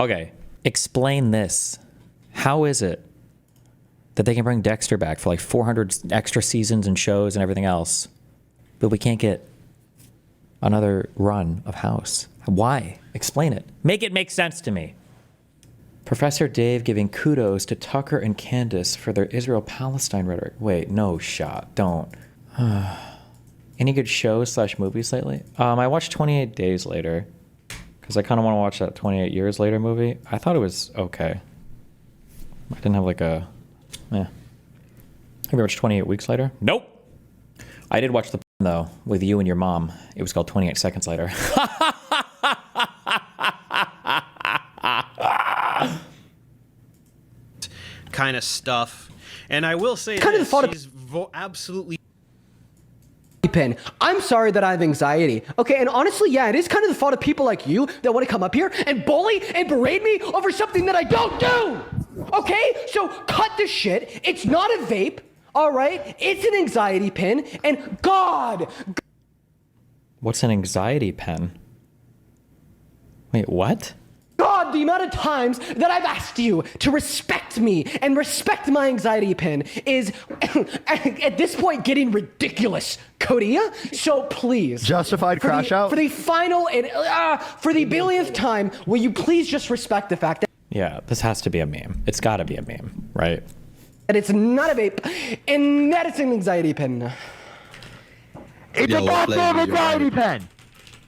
Okay, explain this. How is it that they can bring Dexter back for like 400 extra seasons and shows and everything else, but we can't get another run of House? Why? Explain it. Make it make sense to me. Professor Dave giving kudos to Tucker and Candace for their Israel-Palestine rhetoric. Wait, no shot. Don't. Any good shows / movies lately? I watched 28 Days Later because I kind of want to watch that 28 Years Later movie. I thought it was okay. I didn't have like a... Have you watched 28 Weeks Later? Nope. I did watch the though with you and your mom. It was called 28 Seconds Later. Kind of stuff. And I will say kind this, of the thought she's absolutely... Pin. I'm sorry that I have anxiety. Okay, and honestly, yeah, it is kind of the fault of people like you that want to come up here and bully and berate me over something that I don't do. Okay, so cut the shit. It's not a vape, all right? It's an anxiety pin, and God. What's an anxiety pen? Wait, what? God, the amount of times that I've asked you to respect me and respect my anxiety pin is, at this point, getting ridiculous, Cody. So please. Justified crash out? For the final and for the billionth time, will you please just respect the fact that... Yeah, this has to be a meme. It's got to be a meme, right? That it's not a vape, and that it's an anxiety pin. It's a goddamn anxiety pen.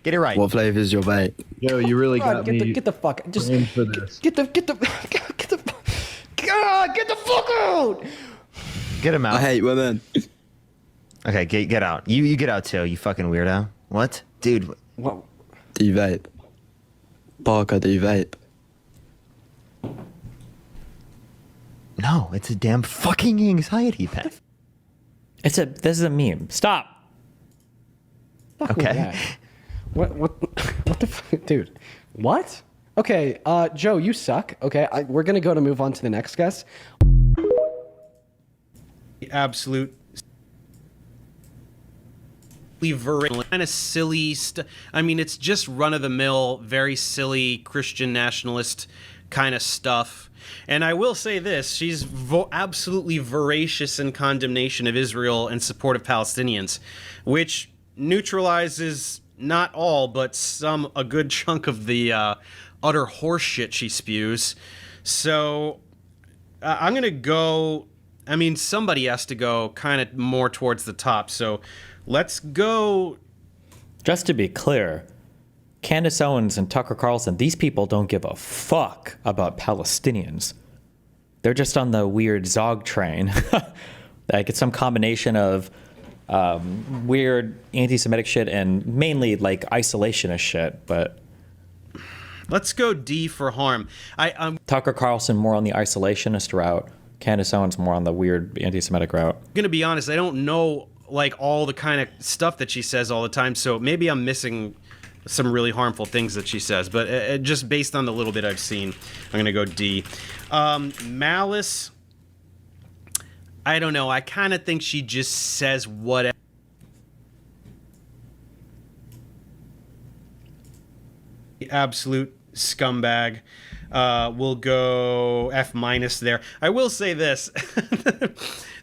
Get it right. What flavor is your vape? Yo, you really got me. Get the fuck. Just in for this. get the fuck out. Get him out. I hate women. Okay, get out. You get out too, you fucking weirdo. What? Dude. Whoa. Do you vape? Parker, do you vape? No, it's a damn fucking anxiety pen. This is a meme. Stop. Fuck Okay. with that. What the fuck, dude? What? Okay, Joe, you suck. Okay, we're gonna move on to the next guest. Absolute kind of silly I mean, it's just run-of-the-mill, very silly Christian nationalist kind of stuff. And I will say this, she's absolutely voracious in condemnation of Israel and support of Palestinians, which neutralizes not all, but a good chunk of the utter horseshit she spews. So I'm going to go, I mean, somebody has to go kind of more towards the top. So let's go. Just to be clear, Candace Owens and Tucker Carlson, these people don't give a fuck about Palestinians. They're just on the weird Zog train. Like it's some combination of weird anti-Semitic shit and mainly like isolationist shit, but let's go D for harm. Tucker Carlson more on the isolationist route, Candace Owens more on the weird anti-Semitic route. I'm gonna be honest, I don't know like all the kind of stuff that she says all the time, so maybe I'm missing some really harmful things that she says, but just based on the little bit I've seen, I'm gonna go D. Malice, I don't know. I kind of think she just says whatever. Absolute scumbag. We'll go F- there. I will say this.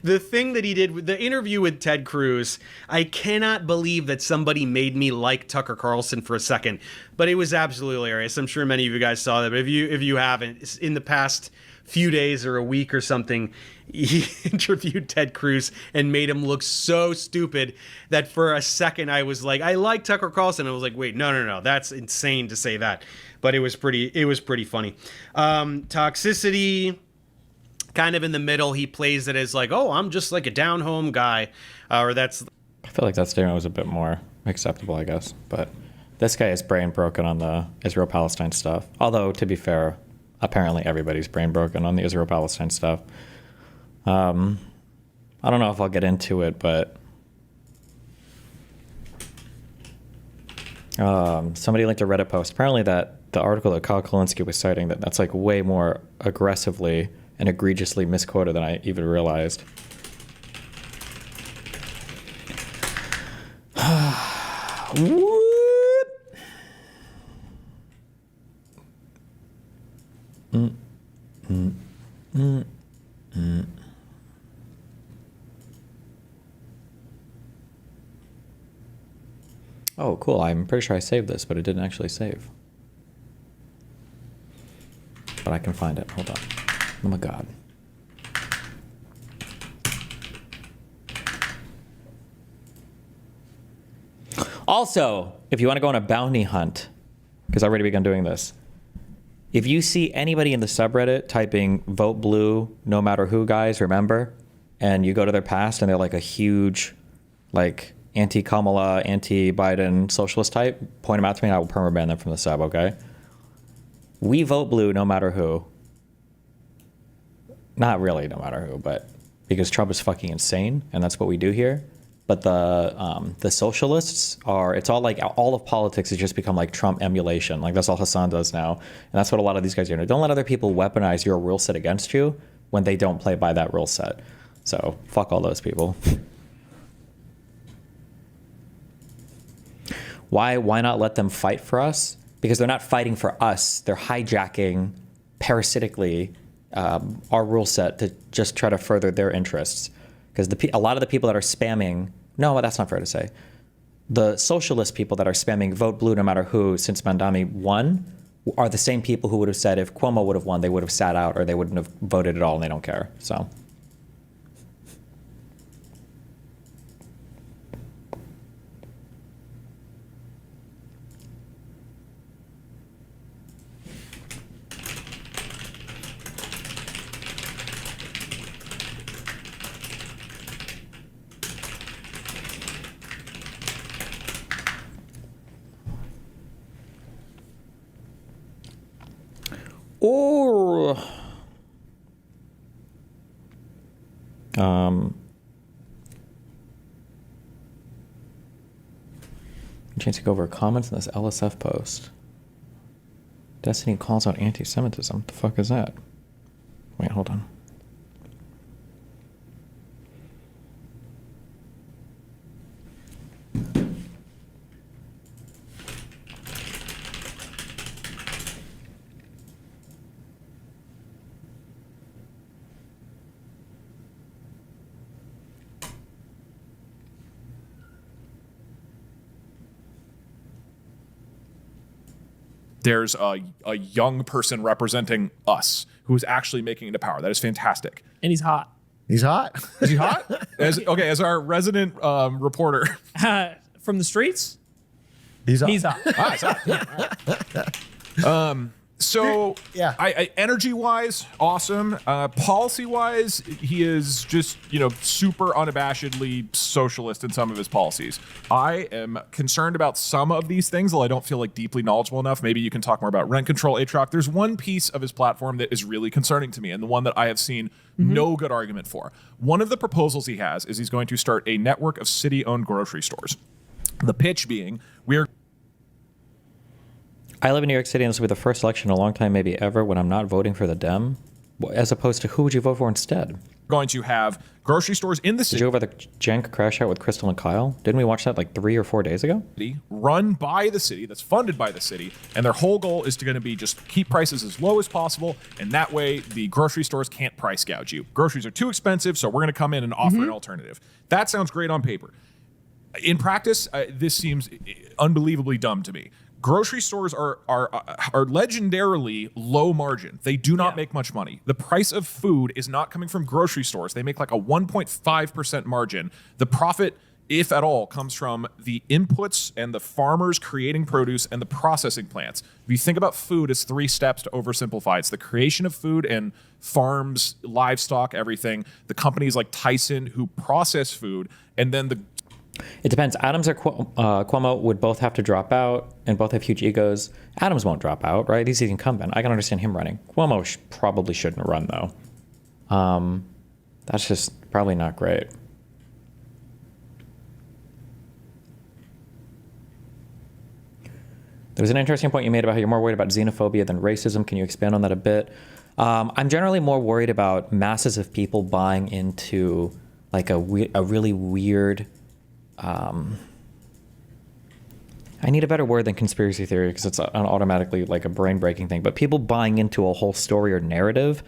The thing that he did with the interview with Ted Cruz, I cannot believe that somebody made me like Tucker Carlson for a second, but it was absolutely hilarious. I'm sure many of you guys saw that, but if you haven't, in the past few days or a week or something, he interviewed Ted Cruz and made him look so stupid that for a second I was like, I like Tucker Carlson. I was like, wait, no, that's insane to say that. But it was pretty funny. Toxicity, kind of in the middle. He plays it as like, oh, I'm just like a down-home guy. Or that's... I feel like that statement was a bit more acceptable, I guess. But this guy is brain broken on the Israel-Palestine stuff. Although, to be fair, apparently everybody's brain broken on the Israel-Palestine stuff. I don't know if I'll get into it, but somebody linked a Reddit post. Apparently that the article that Kyle Kulinski was citing, that's like way more aggressively and egregiously misquoted than I even realized. Oh, cool. I'm pretty sure I saved this, but it didn't actually save. But I can find it. Hold on. Oh my god. Also, if you want to go on a bounty hunt, because I've already begun doing this, if you see anybody in the subreddit typing vote blue no matter who, guys, remember, and you go to their past and they're like a huge, like, anti-Kamala, anti-Biden socialist type, point them out to me and I will permaban them from the sub, okay? We vote blue no matter who. Not really no matter who, but because Trump is fucking insane and that's what we do here. But the socialists are, it's all like, all of politics has just become like Trump emulation. Like that's all Hassan does now. And that's what a lot of these guys do. Don't let other people weaponize your rule set against you when they don't play by that rule set. So fuck all those people. Why not let them fight for us? Because they're not fighting for us. They're hijacking parasitically our rule set to just try to further their interests. Because a lot of the people that are spamming, no, that's not fair to say. The socialist people that are spamming vote blue no matter who since Mandami won are the same people who would have said if Cuomo would have won, they would have sat out or they wouldn't have voted at all and they don't care. So. Or chance to go over comments in this LSF post. Destiny calls out anti-Semitism. What the fuck is that? Wait, hold on. There's a young person representing us who is actually making it to power. That is fantastic. And he's hot. He's hot. Is he hot? As our resident reporter. From the streets? He's hot. He's hot. He's hot. So Yeah. I energy-wise, awesome. Policy-wise, he is just, super unabashedly socialist in some of his policies. I am concerned about some of these things, though I don't feel like deeply knowledgeable enough. Maybe you can talk more about rent control, Aatrox. There's one piece of his platform that is really concerning to me, and the one that I have seen no good argument for. One of the proposals he has is he's going to start a network of city-owned grocery stores. The pitch being, I live in New York City and this will be the first election in a long time, maybe ever, when I'm not voting for the Dem. As opposed to who would you vote for instead? going to have grocery stores in the Did city. you go over the Jank crash out with Crystal and Kyle? Didn't we watch that like 3 or 4 days ago? Run by the city, that's funded by the city, and their whole goal is going to be just keep prices as low as possible, and that way the grocery stores can't price gouge you. Groceries are too expensive, so we're going to come in and offer an alternative. That sounds great on paper. In practice, this seems unbelievably dumb to me. Grocery stores are legendarily low margin. They do not make much money. The price of food is not coming from grocery stores. They make like a 1.5% margin. The profit, if at all, comes from the inputs and the farmers creating produce and the processing plants. If you think about food as 3 steps to oversimplify, it's the creation of food and farms, livestock, everything. The companies like Tyson who process food, and then the It depends. Adams or Cuomo would both have to drop out and both have huge egos. Adams won't drop out, right? He's the incumbent. I can understand him running. Cuomo probably shouldn't run, though. That's just probably not great. There was an interesting point you made about how you're more worried about xenophobia than racism. Can you expand on that a bit? I'm generally more worried about masses of people buying into like a really weird I need a better word than conspiracy theory because it's automatically like a brain breaking thing. But people buying into a whole story or narrative,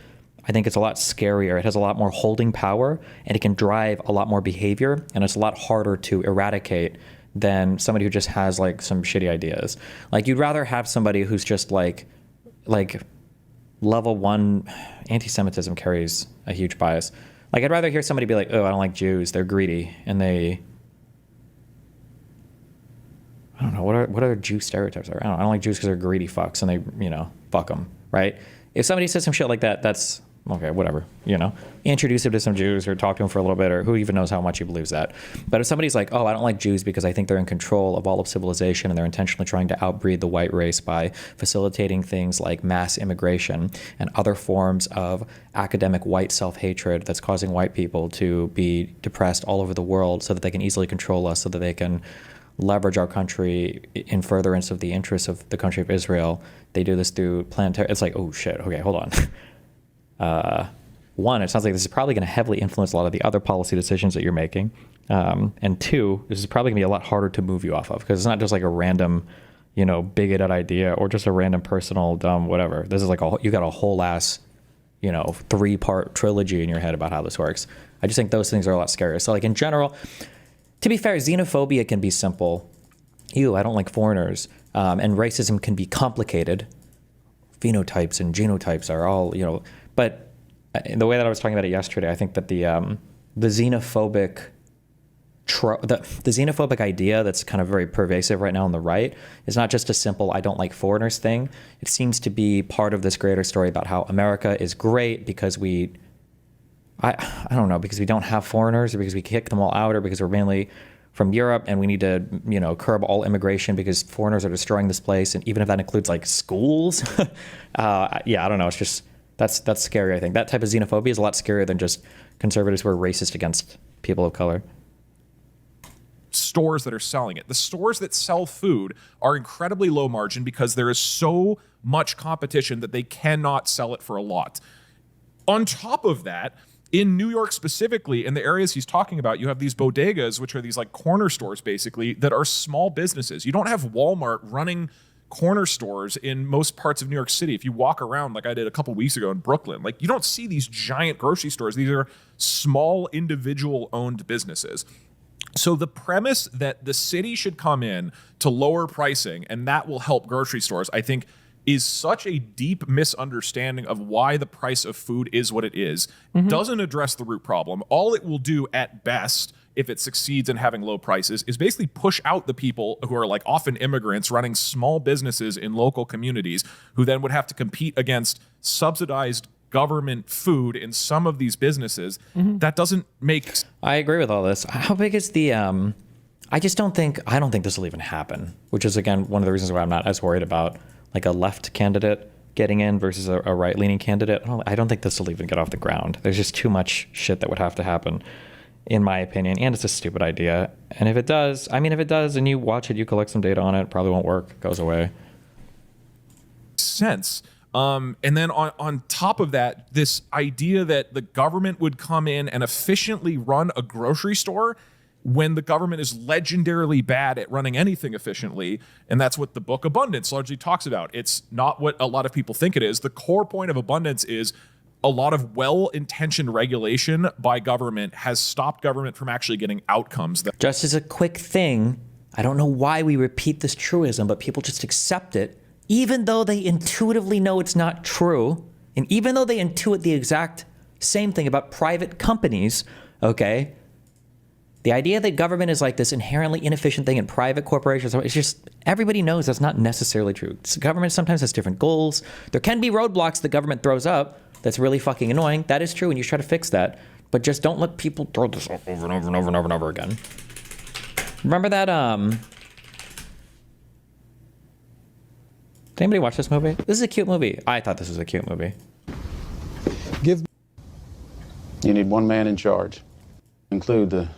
I think it's a lot scarier. It has a lot more holding power and it can drive a lot more behavior. And it's a lot harder to eradicate than somebody who just has like some shitty ideas. Like you'd rather have somebody who's just like level 1 anti-Semitism carries a huge bias. Like I'd rather hear somebody be like, oh, I don't like Jews. They're greedy. And I don't know, what are Jew stereotypes? I don't like Jews because they're greedy fucks and they, fuck them, right? If somebody says some shit like that, that's okay, whatever, Introduce him to some Jews or talk to him for a little bit, or who even knows how much he believes that. But if somebody's like, oh, I don't like Jews because I think they're in control of all of civilization and they're intentionally trying to outbreed the white race by facilitating things like mass immigration and other forms of academic white self-hatred that's causing white people to be depressed all over the world so that they can easily control us, so that they can leverage our country in furtherance of the interests of the country of Israel. They do this through planetary. It's like, oh shit, okay, hold on. One, it sounds like this is probably going to heavily influence a lot of the other policy decisions that you're making. And two, this is probably going to be a lot harder to move you off of because it's not just like a random, bigoted idea or just a random personal dumb whatever. This is like you got a whole ass, 3-part trilogy in your head about how this works. I just think those things are a lot scarier. So like in general, to be fair, xenophobia can be simple. I don't like foreigners. And racism can be complicated. Phenotypes and genotypes are all, but in the way that I was talking about it yesterday, I think that the xenophobic the xenophobic idea that's kind of very pervasive right now on the right is not just a simple I don't like foreigners thing. It seems to be part of this greater story about how America is great because I don't know, because we don't have foreigners or because we kick them all out or because we're mainly from Europe and we need to, curb all immigration because foreigners are destroying this place. And even if that includes like schools, I don't know. It's just, that's scary. I think that type of xenophobia is a lot scarier than just conservatives who are racist against people of color. Stores that are selling it. The stores that sell food are incredibly low margin because there is so much competition that they cannot sell it for a lot. On top of that, in New York specifically, in the areas he's talking about, you have these bodegas, which are these like corner stores basically, that are small businesses. You don't have Walmart running corner stores in most parts of New York City. If you walk around like I did a couple weeks ago in Brooklyn, like you don't see these giant grocery stores. These are small individual owned businesses. So the premise that the city should come in to lower pricing and that will help grocery stores, I think, is such a deep misunderstanding of why the price of food is what it is. Doesn't address the root problem. All it will do at best, if it succeeds in having low prices, is basically push out the people who are like often immigrants running small businesses in local communities who then would have to compete against subsidized government food in some of these businesses. That doesn't make... I agree with all this. How big is the... I don't think this will even happen, which is, again, one of the reasons why I'm not as worried about like a left candidate getting in versus a right-leaning candidate. I don't think this will even get off the ground. There's just too much shit that would have to happen, in my opinion, and it's a stupid idea. And if it does, and you watch it, you collect some data on it, probably won't work, it goes away. Sense. And then on top of that, this idea that the government would come in and efficiently run a grocery store when the government is legendarily bad at running anything efficiently. And that's what the book Abundance largely talks about. It's not what a lot of people think it is. The core point of Abundance is a lot of well-intentioned regulation by government has stopped government from actually getting outcomes. Just as a quick thing, I don't know why we repeat this truism, but people just accept it, even though they intuitively know it's not true. And even though they intuit the exact same thing about private companies, okay? The idea that government is like this inherently inefficient thing and private corporations, it's just, everybody knows that's not necessarily true. Government sometimes has different goals. There can be roadblocks the government throws up that's really fucking annoying. That is true, and you try to fix that. But just don't let people throw this up over and over and over and over and over again. Remember that, did anybody watch this movie? This is a cute movie. I thought this was a cute movie. You need one man in charge. Include the...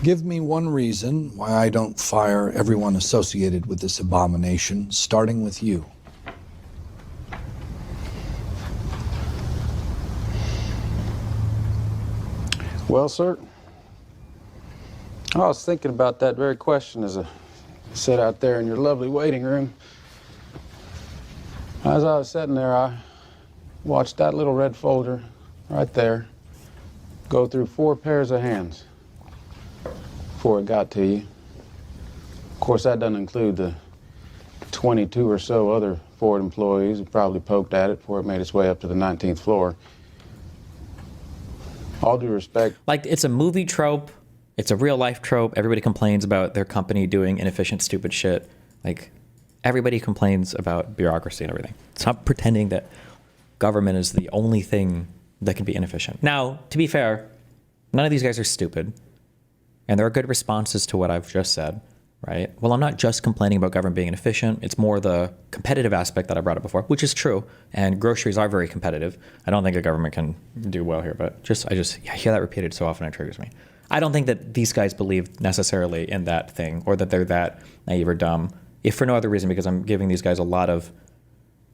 Give me one reason why I don't fire everyone associated with this abomination, starting with you. Well, sir, I was thinking about that very question as I sat out there in your lovely waiting room. As I was sitting there, I watched that little red folder right there go through 4 pairs of hands before it got to you. Of course, that doesn't include the 22 or so other Ford employees who probably poked at it before it made its way up to the 19th floor. All due respect. Like, it's a movie trope. It's a real life trope. Everybody complains about their company doing inefficient, stupid shit. Like, everybody complains about bureaucracy and everything. Stop pretending that government is the only thing that can be inefficient. Now, to be fair, none of these guys are stupid. And there are good responses to what I've just said, right? Well, I'm not just complaining about government being inefficient. It's more the competitive aspect that I brought up before, which is true. And groceries are very competitive. I don't think a government can do well here, but I hear that repeated so often it triggers me. I don't think that these guys believe necessarily in that thing or that they're that naive or dumb, if for no other reason because I'm giving these guys a lot of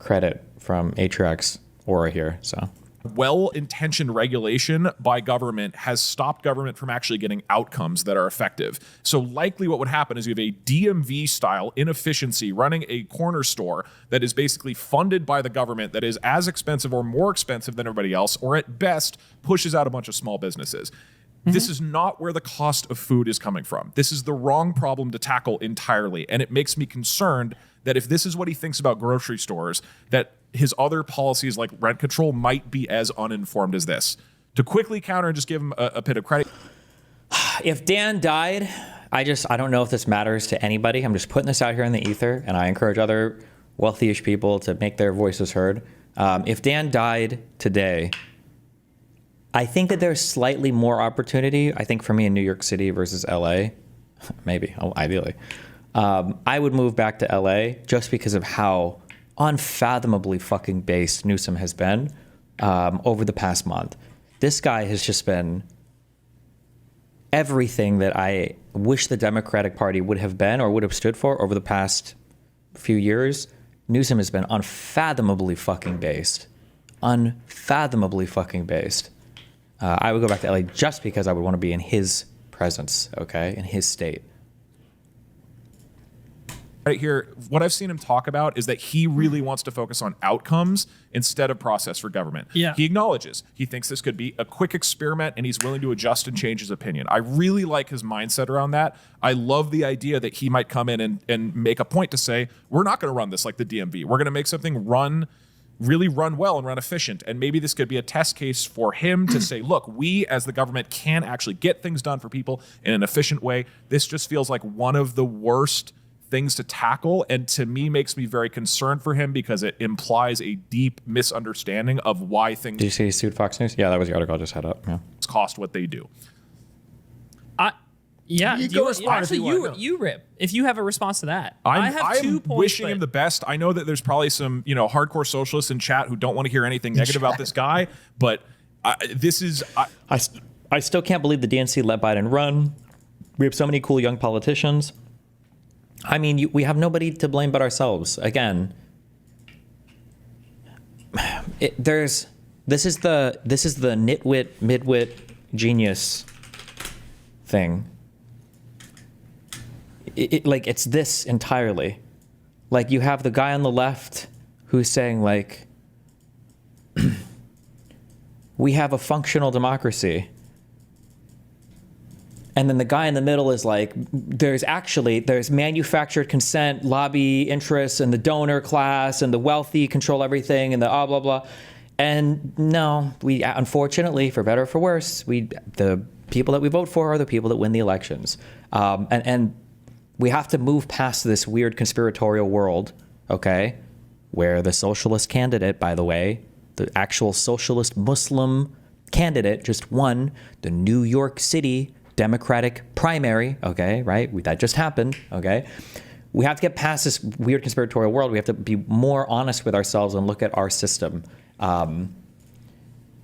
credit from Atriox Aura here, so. Well-intentioned regulation by government has stopped government from actually getting outcomes that are effective. So likely what would happen is you have a DMV-style inefficiency running a corner store that is basically funded by the government that is as expensive or more expensive than everybody else, or at best pushes out a bunch of small businesses. This is not where the cost of food is coming from. This is the wrong problem to tackle entirely. And it makes me concerned that if this is what he thinks about grocery stores, that his other policies like rent control might be as uninformed as this. To quickly counter and just give him a bit of credit. If Dan died, I don't know if this matters to anybody. I'm just putting this out here in the ether, and I encourage other wealthy-ish people to make their voices heard. If Dan died today, I think that there's slightly more opportunity, I think, for me in New York City versus LA. Maybe, ideally. I would move back to LA just because of how unfathomably fucking based Newsom has been over the past month. This guy has just been everything that I wish the Democratic Party would have been or would have stood for over the past few years. Newsom has been unfathomably fucking based. Unfathomably fucking based. I would go back to LA just because I would want to be in his presence, okay, in his state. Right here, what I've seen him talk about is that he really wants to focus on outcomes instead of process for government. Yeah. He acknowledges he thinks this could be a quick experiment and he's willing to adjust and change his opinion. I really like his mindset around that. I love the idea that he might come in and make a point to say, we're not going to run this like the DMV. We're going to make something really run well and run efficient. And maybe this could be a test case for him to say, look, we as the government can actually get things done for people in an efficient way. This just feels like one of the worst things to tackle, and to me makes me very concerned for him because it implies a deep misunderstanding of why things. Did you see he sued Fox News? Yeah, that was the article I just had up. Yeah. Cost what they do. Yeah, you Rip, if you have a response to that. I'm 2 points. Wishing him the best. I know that there's probably some, hardcore socialists in chat who don't want to hear anything negative about this guy, but this is. I still can't believe the DNC let Biden run. We have so many cool young politicians. I mean, we have nobody to blame but ourselves. Again, this is the nitwit, midwit, genius thing. It's this entirely. Like, you have the guy on the left who's saying, like, we have a functional democracy. And then the guy in the middle is like, there's manufactured consent, lobby interests, and the donor class, and the wealthy control everything, and the blah, blah. And no, we, unfortunately, for better or for worse, the people that we vote for are the people that win the elections. And we have to move past this weird conspiratorial world, okay, where the socialist candidate, by the way, the actual socialist Muslim candidate just won the New York City Democratic primary, okay, right? That just happened, okay? We have to get past this weird conspiratorial world. We have to be more honest with ourselves and look at our system.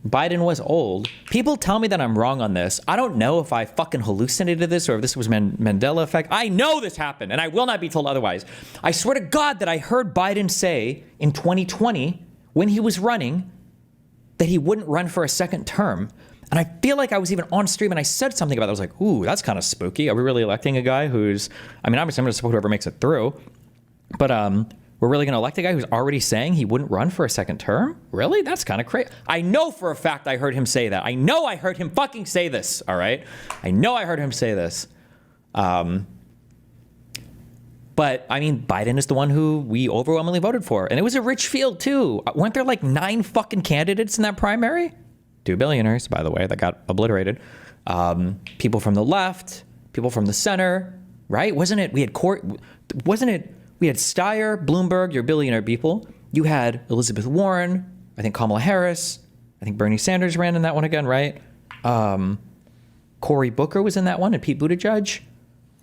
Biden was old. People tell me that I'm wrong on this. I don't know if I fucking hallucinated this or if this was Mandela effect. I know this happened, and I will not be told otherwise. I swear to God that I heard Biden say in 2020, when he was running, that he wouldn't run for a second term. And I feel like I was even on stream and I said something about that. I was like, ooh, that's kind of spooky. Are we really electing a guy who's, I mean, obviously I'm going to support whoever makes it through, but we're really going to elect a guy who's already saying he wouldn't run for a second term? Really? That's kind of crazy. I know for a fact I heard him say that. I know I heard him fucking say this, all right? I know I heard him say this. But, I mean, Biden is the one who we overwhelmingly voted for. And it was a rich field, too. Weren't there like 9 fucking candidates in that primary? 2 billionaires, by the way, that got obliterated. People from the left, people from the center, right? Wasn't it, we had Steyer, Bloomberg, your billionaire people. You had Elizabeth Warren, I think Kamala Harris, I think Bernie Sanders ran in that one again, right? Cory Booker was in that one, and Pete Buttigieg.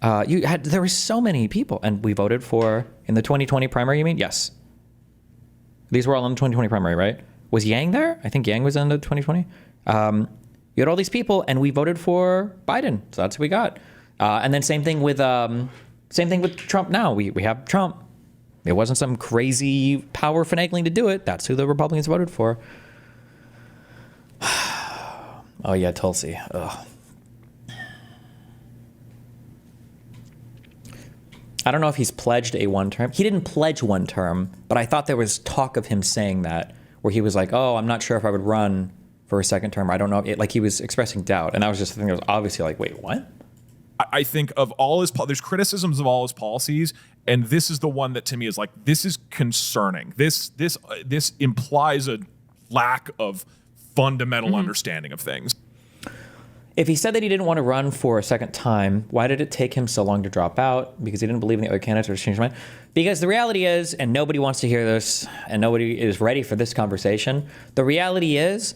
There were so many people, and we voted for, in the 2020 primary, you mean? Yes. These were all in the 2020 primary, right? Was Yang there? I think Yang was in the 2020. You had all these people, and we voted for Biden, so that's what we got. And then same thing with Trump now. We have Trump. It wasn't some crazy power finagling to do it. That's who the Republicans voted for. Oh yeah, Tulsi. Ugh. I don't know if he's pledged a 1 term. He didn't pledge 1 term, but I thought there was talk of him saying that, where he was like, oh, I'm not sure if I would run for a 2nd term. I don't know. Like he was expressing doubt. And that was just the thing that was obviously like, wait, what? I think of all his, there's criticisms of all his policies, and this is the one that to me is like, this is concerning. This implies a lack of fundamental understanding of things. If he said that he didn't want to run for a 2nd time, why did it take him so long to drop out? Because he didn't believe in the other candidates or changed his mind? Because the reality is, and nobody wants to hear this, and nobody is ready for this conversation, the reality is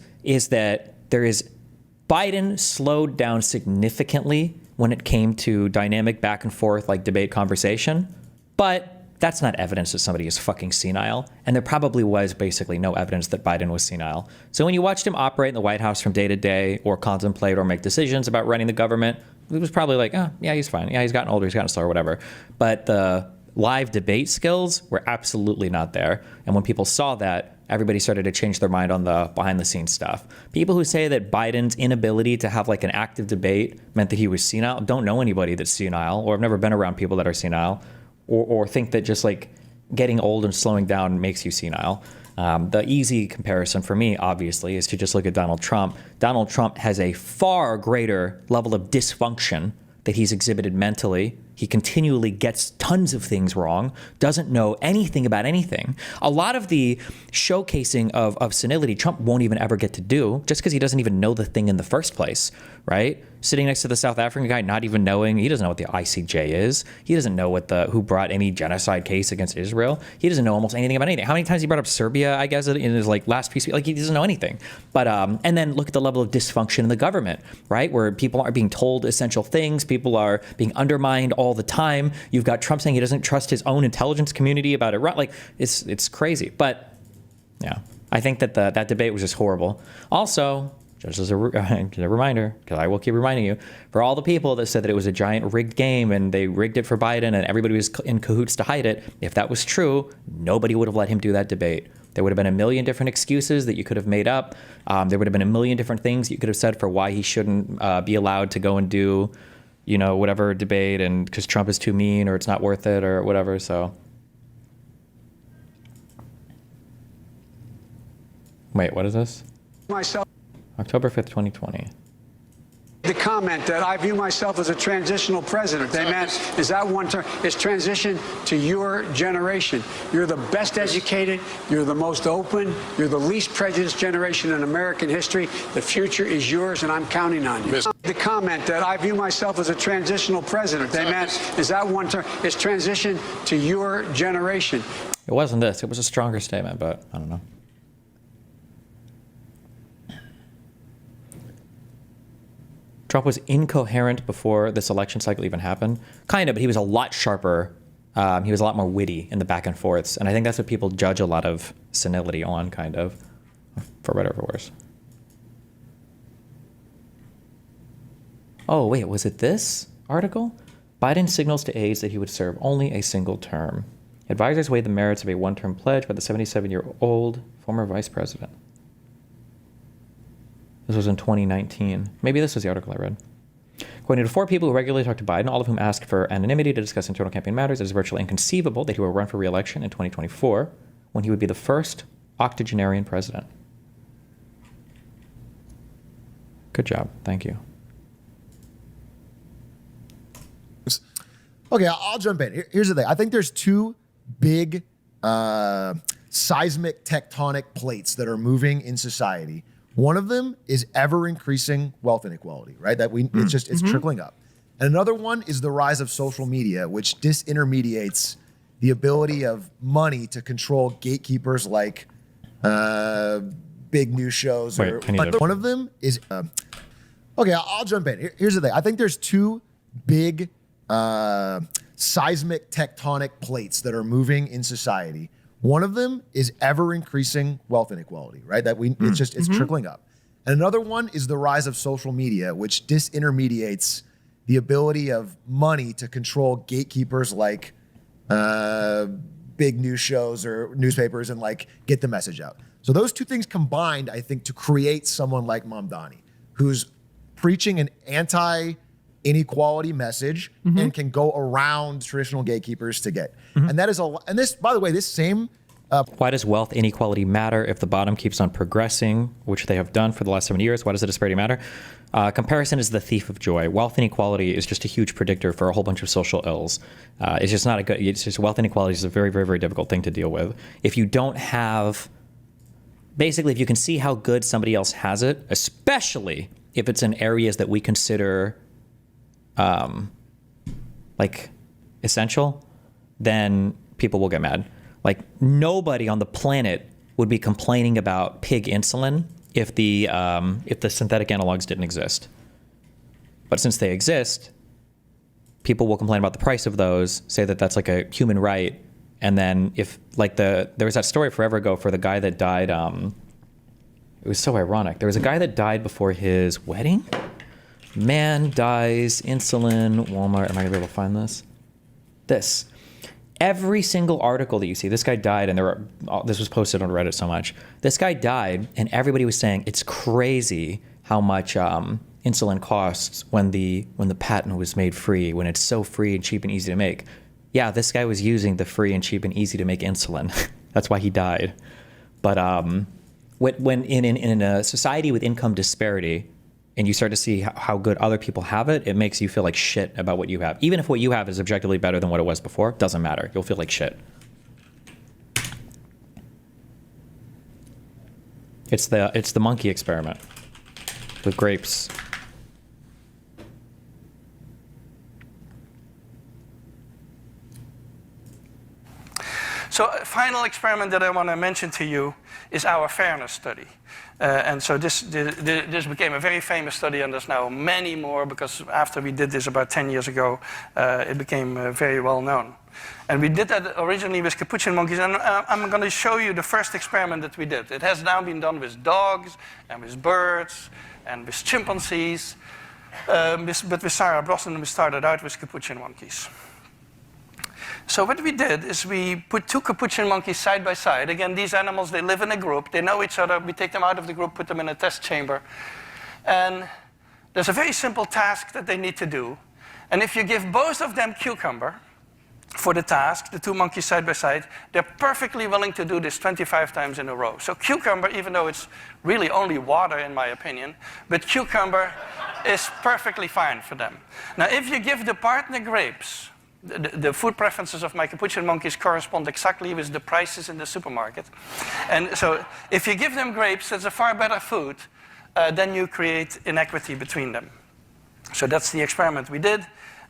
that Biden slowed down significantly when it came to dynamic back and forth, like debate conversation, but that's not evidence that somebody is fucking senile. And there probably was basically no evidence that Biden was senile. So when you watched him operate in the White House from day to day or contemplate or make decisions about running the government, it was probably like, oh, yeah, he's fine. Yeah, he's gotten older, he's gotten slower, whatever. But the live debate skills were absolutely not there. And when people saw that, everybody started to change their mind on the behind the scenes stuff. People who say that Biden's inability to have like an active debate meant that he was senile don't know anybody that's senile, or have never been around people that are senile. Or think that just like getting old and slowing down makes you senile. The easy comparison for me, obviously, is to just look at Donald Trump. Donald Trump has a far greater level of dysfunction that he's exhibited mentally. He continually gets tons of things wrong, doesn't know anything about anything. A lot of the showcasing of senility, Trump won't even ever get to do, just because he doesn't even know the thing in the first place, right? Sitting next to the South African guy, not even knowing, he doesn't know what the ICJ is. He doesn't know who brought any genocide case against Israel. He doesn't know almost anything about anything. How many times he brought up Serbia, I guess, in his like last piece, like he doesn't know anything. But, and then look at the level of dysfunction in the government, right? Where people aren't being told essential things. People are being undermined all the time. You've got Trump saying he doesn't trust his own intelligence community about Iran. Like it's crazy. But yeah, I think that that debate was just horrible. Also, just as a reminder, because I will keep reminding you, for all the people that said that it was a giant rigged game and they rigged it for Biden and everybody was in cahoots to hide it, if that was true, nobody would have let him do that debate. There would have been a million different excuses that you could have made up. There would have been a million different things you could have said for why he shouldn't be allowed to go and do, whatever debate, and because Trump is too mean or it's not worth it or whatever. So, wait, what is this? October 5th, 2020. The comment that I view myself as a transitional president. They meant, is that one term? It's transition to your generation. You're the best educated. You're the most open. You're the least prejudiced generation in American history. The future is yours, and I'm counting on you. The comment that I view myself as a transitional president. They meant, is that one term? It's transition to your generation. It wasn't this. It was a stronger statement, but I don't know. Trump was incoherent before this election cycle even happened. Kind of, but he was a lot sharper. He was a lot more witty in the back and forths. And I think that's what people judge a lot of senility on, kind of, for better or for worse. Oh, wait, was it this article? Biden signals to aides that he would serve only a single term. Advisors weighed the merits of a one-term pledge by the 77-year-old former vice president. This was in 2019. Maybe this was the article I read. According to 4 people who regularly talk to Biden, all of whom asked for anonymity to discuss internal campaign matters, it is virtually inconceivable that he will run for re-election in 2024 when he would be the first octogenarian president. Good job. Thank you. Okay, I'll jump in. Here's the thing. I think there's 2 big seismic tectonic plates that are moving in society. One of them is ever increasing wealth inequality, right? It's trickling up. And another one is the rise of social media, which disintermediates the ability of money to control gatekeepers like big news shows. But one of them is okay. I'll jump in. Here's the thing. I think there's 2 big seismic tectonic plates that are moving in society. One of them is ever increasing wealth inequality, right? It's trickling up. And another one is the rise of social media, which disintermediates the ability of money to control gatekeepers like big news shows or newspapers and like get the message out. So those 2 things combined, I think, to create someone like Mamdani, who's preaching an anti-inequality message and can go around traditional gatekeepers to get. And that is and this, by the way, this same. Why does wealth inequality matter if the bottom keeps on progressing, which they have done for the last 7 years? Why does the disparity matter? Comparison is the thief of joy. Wealth inequality is just a huge predictor for a whole bunch of social ills. It's just not a good. It's just wealth inequality is a very, very, very difficult thing to deal with. If you don't have, basically, if you can see how good somebody else has it, especially if it's in areas that we consider like essential, then people will get mad. Like nobody on the planet would be complaining about pig insulin if the synthetic analogs didn't exist. But since they exist, people will complain about the price of those, say that that's like a human right, and then if like there was that story forever ago for the guy that died. It was so ironic. There was a guy that died before his wedding. Man dies, insulin, Walmart. Am I gonna be able to find this? This. Every single article that you see, this guy died, and this was posted on Reddit so much. This guy died, and everybody was saying it's crazy how much insulin costs when the patent was made free, when it's so free and cheap and easy to make. Yeah, this guy was using the free and cheap and easy to make insulin. That's why he died. But when in a society with income disparity, and you start to see how good other people have it, it makes you feel like shit about what you have. Even if what you have is objectively better than what it was before, doesn't matter. You'll feel like shit. It's the monkey experiment with grapes. So a final experiment that I want to mention to you is our fairness study. And so this became a very famous study, and there's now many more, because after we did this about 10 years ago, it became very well known. And we did that originally with capuchin monkeys, and I'm going to show you the first experiment that we did. It has now been done with dogs, and with birds, and with chimpanzees, but with Sarah Brosnan we started out with capuchin monkeys. So what we did is we put 2 capuchin monkeys side by side. Again, these animals, they live in a group. They know each other. We take them out of the group, put them in a test chamber. And there's a very simple task that they need to do. And if you give both of them cucumber for the task, the 2 monkeys side by side, they're perfectly willing to do this 25 times in a row. So cucumber, even though it's really only water in my opinion, but cucumber is perfectly fine for them. Now, if you give the partner grapes, the food preferences of my capuchin monkeys correspond exactly with the prices in the supermarket. And so if you give them grapes, that's a far better food, then you create inequity between them. So that's the experiment we did.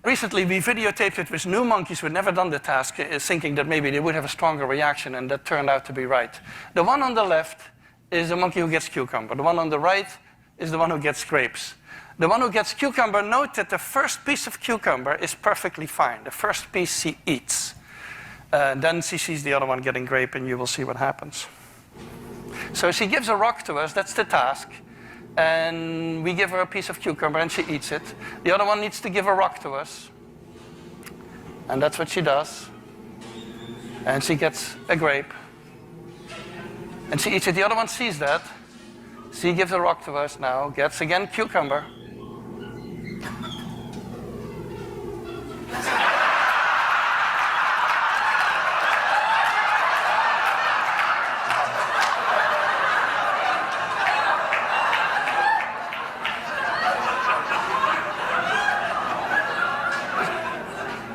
Recently, we videotaped it with new monkeys who had never done the task, thinking that maybe they would have a stronger reaction, and that turned out to be right. The one on the left is the monkey who gets cucumber. The one on the right is the one who gets grapes. The one who gets cucumber, note that the first piece of cucumber is perfectly fine. The first piece she eats. Then she sees the other one getting grape, and you will see what happens. So she gives a rock to us, that's the task. And we give her a piece of cucumber, and she eats it. The other one needs to give a rock to us. And that's what she does. And she gets a grape. And she eats it. The other one sees that. She gives a rock to us now, gets again cucumber.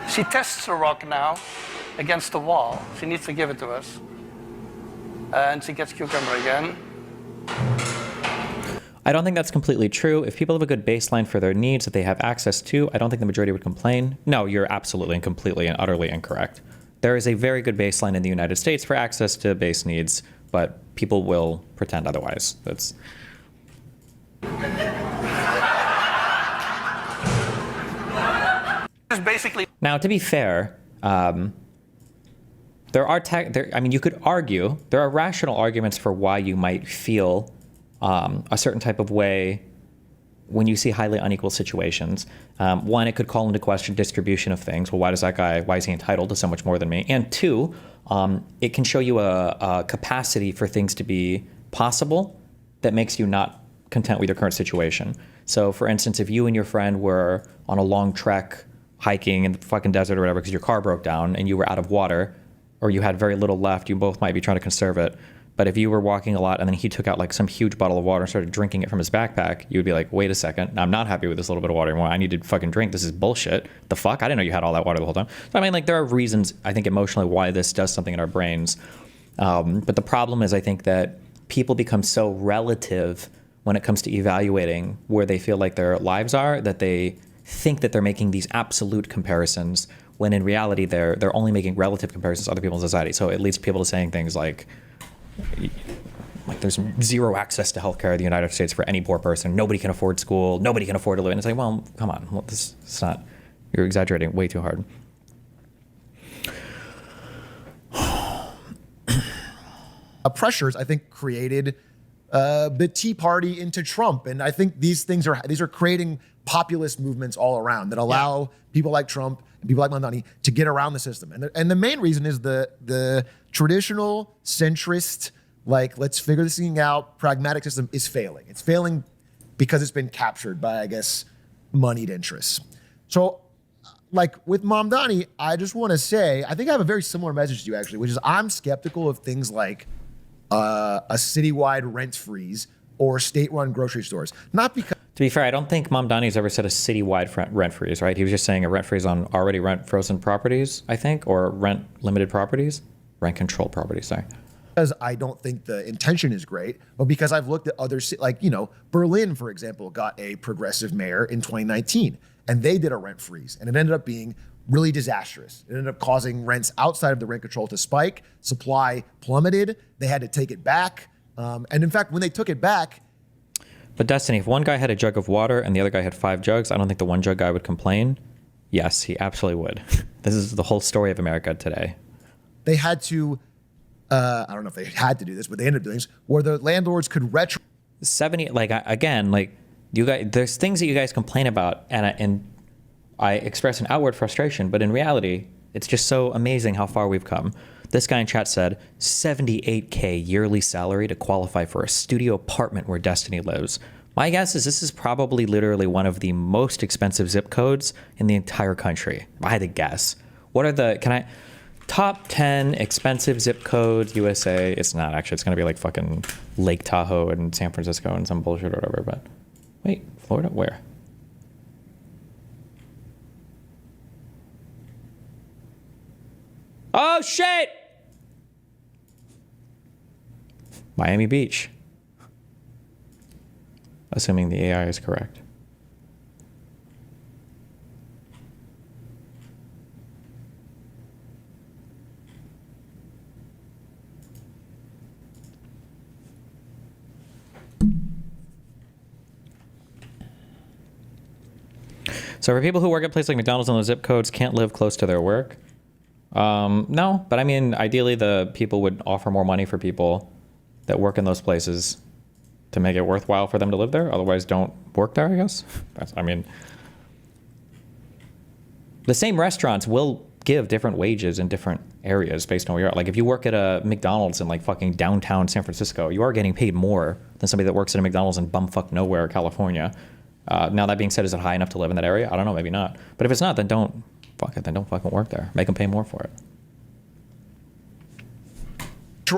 She tests the rock now against the wall. She needs to give it to us. And she gets cucumber again. I don't think that's completely true. If people have a good baseline for their needs that they have access to, I don't think the majority would complain. No, you're absolutely and completely and utterly incorrect. There is a very good baseline in the United States for access to base needs, but people will pretend otherwise. That's basically. Now, to be fair, there are I mean, you could argue there are rational arguments for why you might feel a certain type of way when you see highly unequal situations. One, it could call into question distribution of things. Well, why is he entitled to so much more than me? And two, it can show you a capacity for things to be possible that makes you not content with your current situation. So, for instance, if you and your friend were on a long trek hiking in the fucking desert or whatever because your car broke down and you were out of water or you had very little left, you both might be trying to conserve it. But if you were walking a lot and then he took out like some huge bottle of water and started drinking it from his backpack, you would be like, wait a second, I'm not happy with this little bit of water anymore. I need to fucking drink. This is bullshit. The fuck? I didn't know you had all that water the whole time. So I mean, like, there are reasons, I think, emotionally why this does something in our brains. But the problem is, I think that people become so relative when it comes to evaluating where they feel like their lives are, that they think that they're making these absolute comparisons when in reality they're only making relative comparisons to other people in society. So it leads people to saying things like there's zero access to healthcare in the United States for any poor person. Nobody can afford school. Nobody can afford to live. And it's like, well, come on. Well, it's not. You're exaggerating way too hard. Pressures, I think, created the Tea Party into Trump, and I think these are creating populist movements all around that allow people like Trump and people like Mamdani to get around the system. And the main reason is the traditional centrist, like, let's figure this thing out, pragmatic system is failing. It's failing because it's been captured by, I guess, moneyed interests. So, like with Mamdani, I just want to say, I think I have a very similar message to you, actually, which is I'm skeptical of things like a citywide rent freeze or state-run grocery stores. Not because... To be fair, I don't think Mamdani's ever said a citywide rent freeze, right? He was just saying a rent freeze on already rent-frozen properties, I think, or rent-limited properties. Rent-controlled properties, sorry. Because I don't think the intention is great, but because I've looked at other, like, you know, Berlin, for example, got a progressive mayor in 2019, and they did a rent freeze, and it ended up being really disastrous. It ended up causing rents outside of the rent control to spike, supply plummeted, they had to take it back, and in fact, when they took it back... But Destiny, if one guy had a jug of water and the other guy had 5 jugs, I don't think the one jug guy would complain. Yes, he absolutely would. This is the whole story of America today. They had to, I don't know if they had to do this, but they ended up doing this, where the landlords could 70, like, again, like, you guys, there's things that you guys complain about, and I express an outward frustration, but in reality, it's just so amazing how far we've come. This guy in chat said, $78K yearly salary to qualify for a studio apartment where Destiny lives. My guess is this is probably literally one of the most expensive zip codes in the entire country. If I had to guess. What are the, top 10 expensive zip codes, USA? It's not actually, it's gonna be like fucking Lake Tahoe and San Francisco and some bullshit or whatever, but wait, Florida, where? Oh shit! Miami Beach. Assuming the AI is correct. So for people who work at places like McDonald's and those zip codes can't live close to their work? No, but I mean, ideally the people would offer more money for people that work in those places to make it worthwhile for them to live there. Otherwise, don't work there, I guess. I mean, the same restaurants will give different wages in different areas based on where you are. Like if you work at a McDonald's in like fucking downtown San Francisco, you are getting paid more than somebody that works at a McDonald's in bumfuck nowhere, California. Now that being said, is it high enough to live in that area? I don't know, maybe not. But if it's not, then don't fucking work there. Make them pay more for it.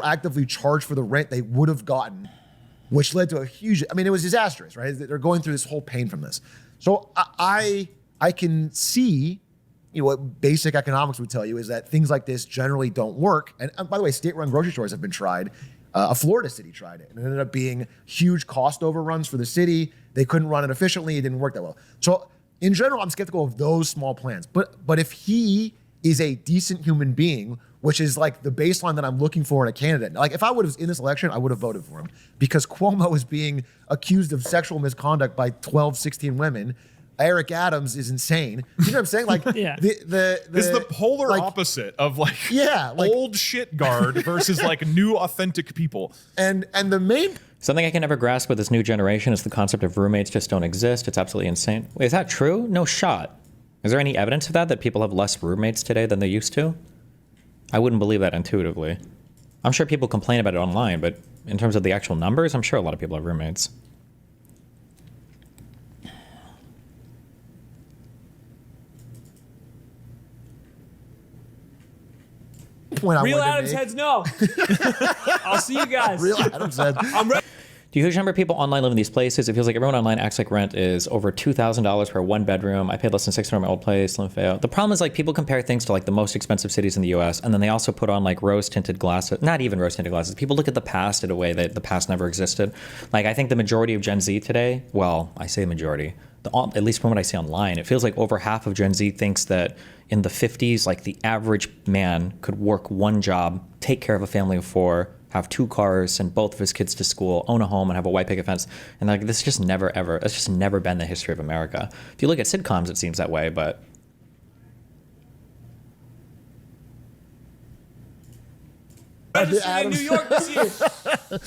Actively charge for the rent they would have gotten, which led to a huge, I mean, it was disastrous, right? They're going through this whole pain from this. So I can see, you know, what basic economics would tell you is that things like this generally don't work. And by the way, state-run grocery stores have been tried. A Florida city tried it, and it ended up being huge cost overruns for the city. They couldn't run it efficiently. It didn't work that well. So in general, I'm skeptical of those small plans. But if he is a decent human being, which is like the baseline that I'm looking for in a candidate. Like if I would have in this election, I would have voted for him because Cuomo is being accused of sexual misconduct by 12, 16 women. Eric Adams is insane. You know what I'm saying? Like yeah. It's the polar opposite of like old shit guard versus like new authentic people. And the main something I can never grasp with this new generation is the concept of roommates just don't exist. It's absolutely insane. Wait, is that true? No shot. Is there any evidence of that people have less roommates today than they used to? I wouldn't believe that intuitively. I'm sure people complain about it online, but in terms of the actual numbers, I'm sure a lot of people have roommates. Real Adams heads no. I'll see you guys. Real Adams heads. I'm ready. Do you remember people online live in these places? It feels like everyone online acts like rent is over $2,000 for a one bedroom. I paid less than $600 in my old place, Limfeo. The problem is like people compare things to like the most expensive cities in the US, and then they also put on like rose tinted glasses, not even rose tinted glasses. People look at the past in a way that the past never existed. Like I think the majority of Gen Z today, well, I say majority, at least from what I see online, it feels like over half of Gen Z thinks that in the 50s, like the average man could work one job, take care of a family of four, have two cars, send both of his kids to school, own a home, and have a white picket fence. And like this just never ever, it's just never been the history of America. If you look at sitcoms, it seems that way, but In New York this year.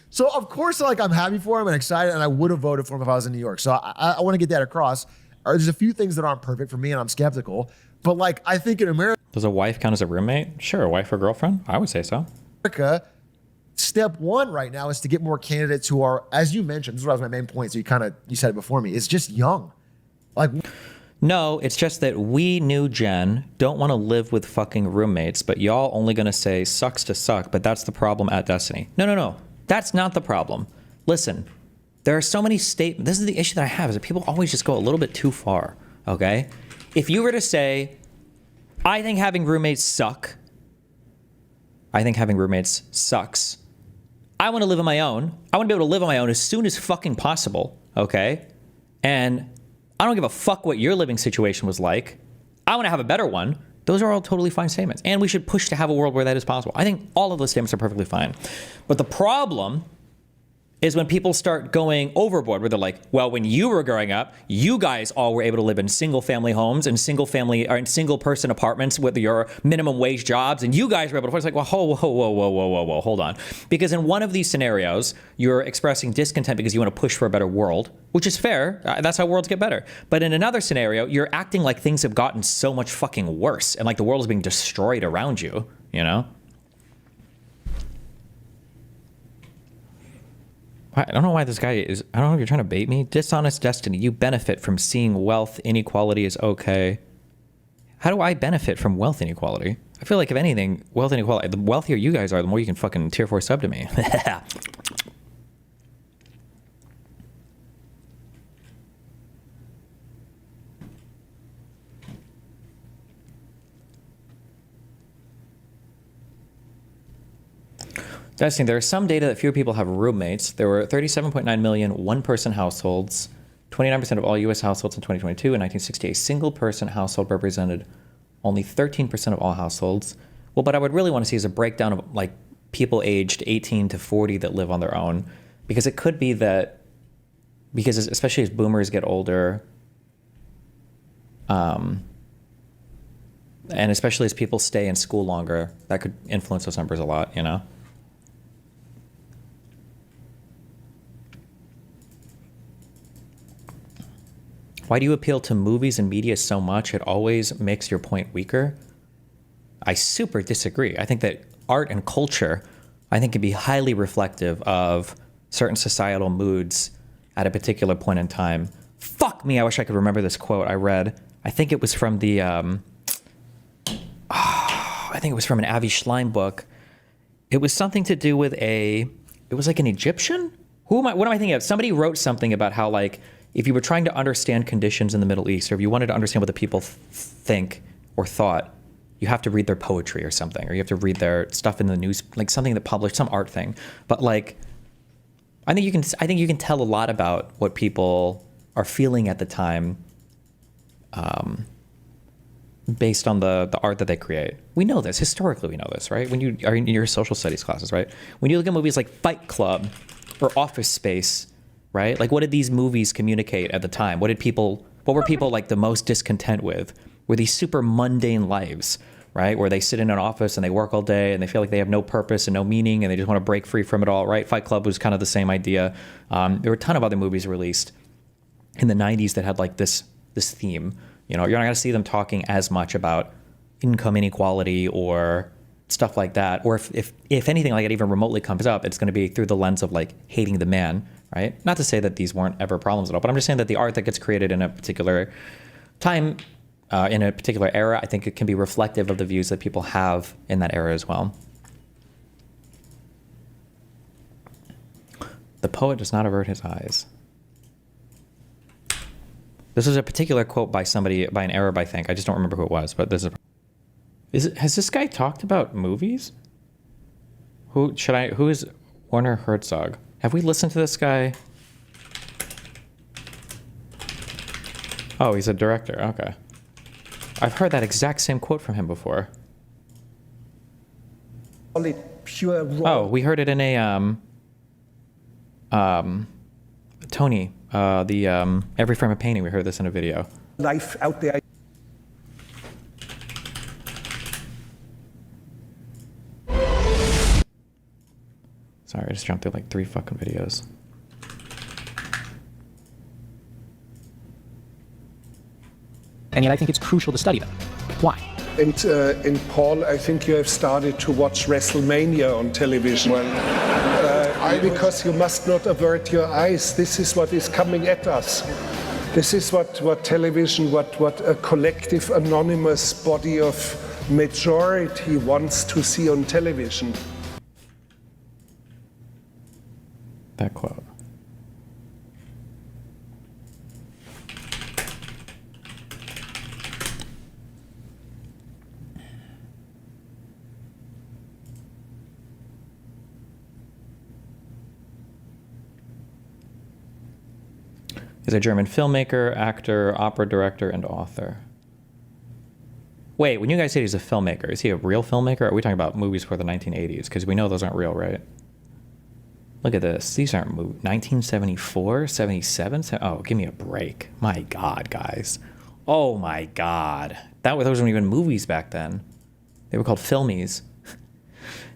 So of course, like I'm happy for him and excited, and I would have voted for him if I was in New York. So I want to get that across. There's a few things that aren't perfect for me, and I'm skeptical. But like I think in America, does a wife count as a roommate? Sure, a wife or girlfriend. I would say so. Step one right now is to get more candidates who are, as you mentioned, this was my main point. So you said it before me. It's just young. Like, no, it's just that we new gen don't want to live with fucking roommates, but y'all only gonna say sucks to suck. But that's the problem at Destiny. No. That's not the problem. Listen, there are so many statements. This is the issue that I have is that people always just go a little bit too far. Okay, if you were to say, I think having roommates suck. I think having roommates sucks. I want to live on my own. I want to be able to live on my own as soon as fucking possible, okay? And I don't give a fuck what your living situation was like. I want to have a better one. Those are all totally fine statements. And we should push to have a world where that is possible. I think all of those statements are perfectly fine. But the problem is when people start going overboard where they're like, well, when you were growing up, you guys all were able to live in single family homes and single person apartments with your minimum wage jobs. And you guys were able to, it's like, well, whoa, hold on. Because in one of these scenarios, you're expressing discontent because you want to push for a better world, which is fair. That's how worlds get better. But in another scenario, you're acting like things have gotten so much fucking worse and like the world is being destroyed around you, you know? I don't know why this guy is, I don't know if you're trying to bait me. Dishonest Destiny, you benefit from seeing wealth inequality is okay. How do I benefit from wealth inequality? I feel like if anything, wealth inequality, the wealthier you guys are, the more you can fucking tier 4 sub to me. Destiny, there is some data that fewer people have roommates. There were 37.9 million one-person households, 29% of all U.S. households in 2022. In 1960, a single-person household represented only 13% of all households. Well, what I would really want to see is a breakdown of like people aged 18 to 40 that live on their own, because it could be that, because especially as boomers get older, and especially as people stay in school longer, that could influence those numbers a lot, you know? Why do you appeal to movies and media so much? It always makes your point weaker. I super disagree. I think that art and culture, I think, can be highly reflective of certain societal moods at a particular point in time. Fuck me, I wish I could remember this quote I read. I think it was from the, I think it was from an Avi Schleim book. It was something to do with it was like an Egyptian? What am I thinking of? Somebody wrote something about how, like, if you were trying to understand conditions in the Middle East, or if you wanted to understand what the people think or thought, you have to read their poetry or something, or you have to read their stuff in the news, like something that published, some art thing. But like, I think you can tell a lot about what people are feeling at the time, based on the art that they create. We know this historically. We know this, right? When you are in your social studies classes, right? When you look at movies like Fight Club or Office Space, right? Like, what did these movies communicate at the time? What were people like the most discontent with? Were these super mundane lives, right? Where they sit in an office and they work all day and they feel like they have no purpose and no meaning and they just want to break free from it all, right? Fight Club was kind of the same idea. There were a ton of other movies released in the 90s that had like this theme. You know, you're not going to see them talking as much about income inequality or stuff like that. Or if anything like it even remotely comes up, it's going to be through the lens of like hating the man, right? Not to say that these weren't ever problems at all, but I'm just saying that the art that gets created in a particular time, in a particular era, I think it can be reflective of the views that people have in that era as well. The poet does not avert his eyes. This was a particular quote by an Arab, I think. I just don't remember who it was, but has this guy talked about movies? Who is Werner Herzog? Have we listened to this guy? Oh, he's a director. Okay. I've heard that exact same quote from him before. Oh, we heard it in a Tony, Every Frame of Painting. We heard this in a video. Life out there. Sorry, I just jumped through like 3 fucking videos. And yet I think it's crucial to study them. Why? And Paul, I think you have started to watch WrestleMania on television. Because you must not avert your eyes. This is what is coming at us. This is what television, what a collective anonymous body of majority wants to see on television. That quote. He's a German filmmaker, actor, opera director, and author. Wait, when you guys say he's a filmmaker, is he a real filmmaker? Or are we talking about movies for the 1980s? Because we know those aren't real, right? Look at this. These aren't movies. 1974, 77? Oh, give me a break. My God, guys. Oh my God. Those weren't even movies back then. They were called filmies.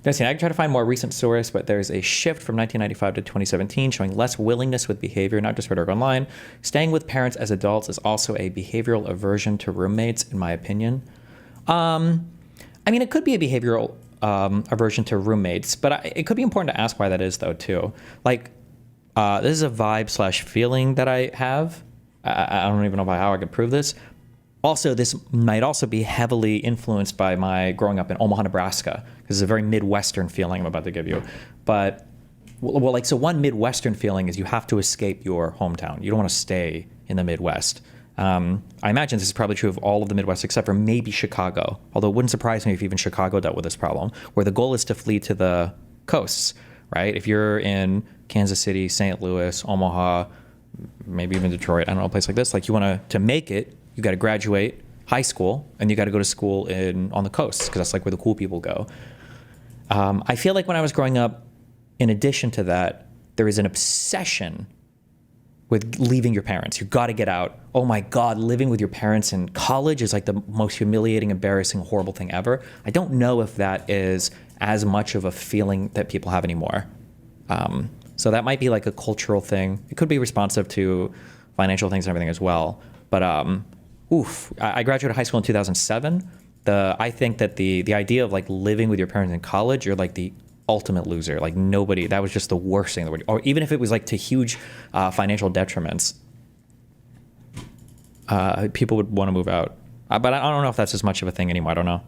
I can try to find more recent source, but there's a shift from 1995 to 2017 showing less willingness with behavior, not just rhetoric online. Staying with parents as adults is also a behavioral aversion to roommates, in my opinion. I mean, it could be a behavioral aversion to roommates, but it could be important to ask why that is, though, too. Like, this is a vibe/feeling that I have. I don't even know how I could prove this. Also, this might also be heavily influenced by my growing up in Omaha, Nebraska, because it's a very Midwestern feeling I'm about to give you. But, so one Midwestern feeling is you have to escape your hometown. You don't want to stay in the Midwest. I imagine this is probably true of all of the Midwest except for maybe Chicago, although it wouldn't surprise me if even Chicago dealt with this problem, where the goal is to flee to the coasts, right? If you're in Kansas City, St. Louis, Omaha, maybe even Detroit, I don't know, a place like this, like you want to make it, you got to graduate high school and you got to go to school on the coasts because that's like where the cool people go. I feel like when I was growing up, in addition to that, there is an obsession with leaving your parents. You got to get out. Oh my God, living with your parents in college is like the most humiliating, embarrassing, horrible thing ever. I don't know if that is as much of a feeling that people have anymore. So that might be like a cultural thing. It could be responsive to financial things and everything as well. But I graduated high school in 2007. I think that the idea of like living with your parents in college, you're like the ultimate loser. Like nobody, that was just the worst thing in the world. Or even if it was like to huge financial detriments, people would want to move out. But I don't know if that's as much of a thing anymore. I don't know.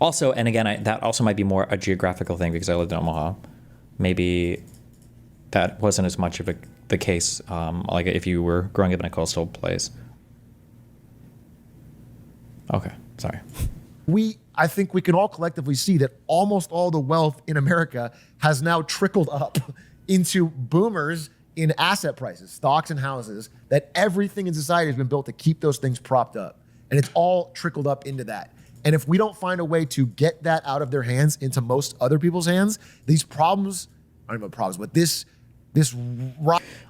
Also, and again, that also might be more a geographical thing because I lived in Omaha. Maybe that wasn't as much of the case, like if you were growing up in a coastal place. Okay, sorry. I think we can all collectively see that almost all the wealth in America has now trickled up into boomers in asset prices, stocks and houses, that everything in society has been built to keep those things propped up. And it's all trickled up into that. And if we don't find a way to get that out of their hands into most other people's hands, these problems, I don't know problems, but this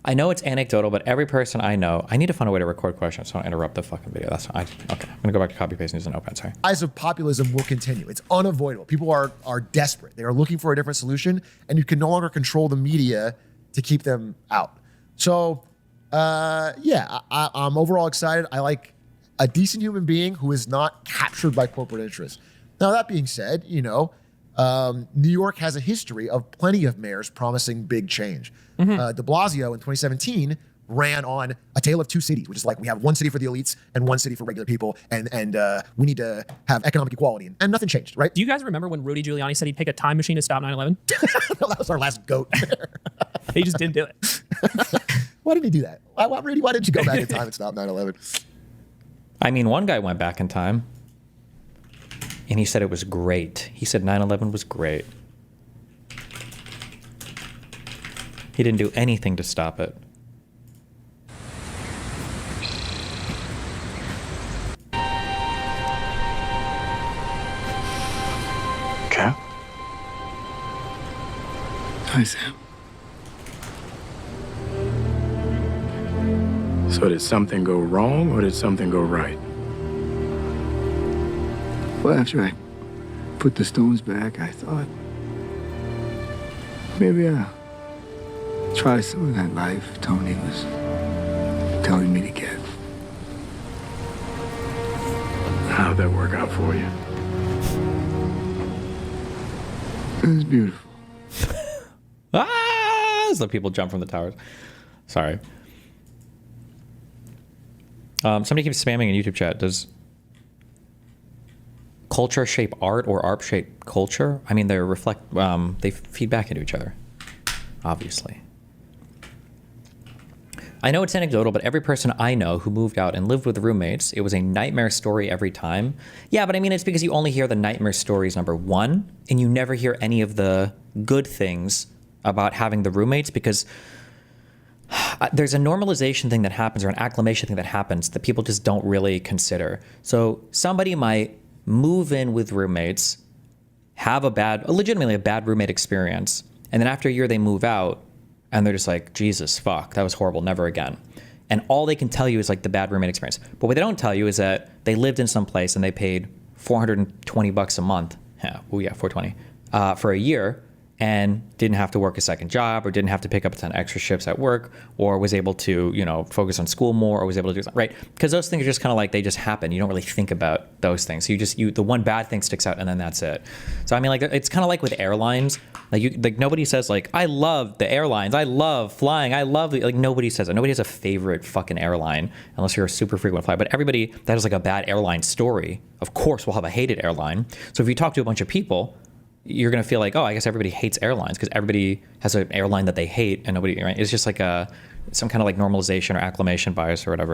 I know it's anecdotal, but every person I know, I need to find a way to record questions so I don't interrupt the fucking video. Okay, I'm gonna go back to copy paste news and notepad, sorry. Rise of populism will continue. It's unavoidable. People are desperate. They are looking for a different solution, and you can no longer control the media to keep them out. So, I'm overall excited. I like a decent human being who is not captured by corporate interests. Now, that being said, New York has a history of plenty of mayors promising big change. De Blasio in 2017 ran on a tale of two cities, which is like we have one city for the elites and one city for regular people, and we need to have economic equality, and nothing changed, right? Do you guys remember when Rudy Giuliani said he'd pick a time machine to stop 9/11? That was our last goat. He just didn't do it. Why did he do that? Rudy, why didn't you go back in time and stop 9/11? I mean, one guy went back in time, and he said it was great. He said 9/11 was great. He didn't do anything to stop it. Cap? Hi, Sam. So did something go wrong or did something go right? Well, after I put the stones back, I thought maybe I'll try some of that life Tony was telling me to get. How'd that work out for you? It was beautiful. As the people jump from the towers. Sorry. Somebody keeps spamming in YouTube chat. Does culture shape art or art shape culture? I mean, they feed back into each other, obviously. I know it's anecdotal, but every person I know who moved out and lived with roommates, it was a nightmare story every time. Yeah, but I mean, it's because you only hear the nightmare stories, number one, and you never hear any of the good things about having the roommates, because there's a normalization thing that happens, or an acclimation thing that happens, that people just don't really consider. So somebody might move in with roommates, have legitimately a bad roommate experience, and then after a year they move out, and they're just like, Jesus, fuck, that was horrible, never again. And all they can tell you is like the bad roommate experience. But what they don't tell you is that they lived in some place and they paid $420 a month. Yeah, oh yeah, $420 for a year, and didn't have to work a second job, or didn't have to pick up a ton of extra shifts at work, or was able to, focus on school more, or was able to do something, right? Because those things are just kind of like, they just happen. You don't really think about those things. So the one bad thing sticks out, and then that's it. So I mean, like, it's kind of like with airlines. Like nobody says like, I love the airlines, I love flying, like nobody says that. Nobody has a favorite fucking airline unless you're a super frequent flyer. But everybody that has like a bad airline story, of course, will have a hated airline. So if you talk to a bunch of people, you're going to feel like, oh, I guess everybody hates airlines because everybody has an airline that they hate, and nobody, right? It's just like some kind of like normalization or acclimation bias or whatever.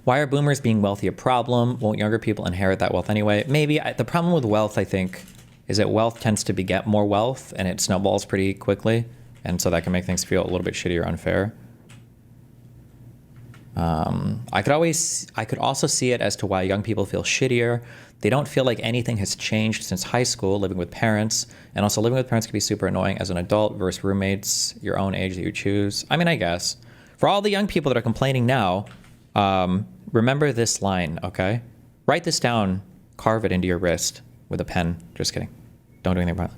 Why are boomers being wealthy a problem? Won't younger people inherit that wealth anyway? Maybe. The problem with wealth, I think, is that wealth tends to beget more wealth, and it snowballs pretty quickly, and so that can make things feel a little bit shitty or unfair. I could also see it as to why young people feel shittier. They don't feel like anything has changed since high school, living with parents. And also living with parents can be super annoying as an adult versus roommates, your own age that you choose. I mean, I guess. For all the young people that are complaining now, remember this line, okay? Write this down, carve it into your wrist with a pen. Just kidding. Don't do anything about it.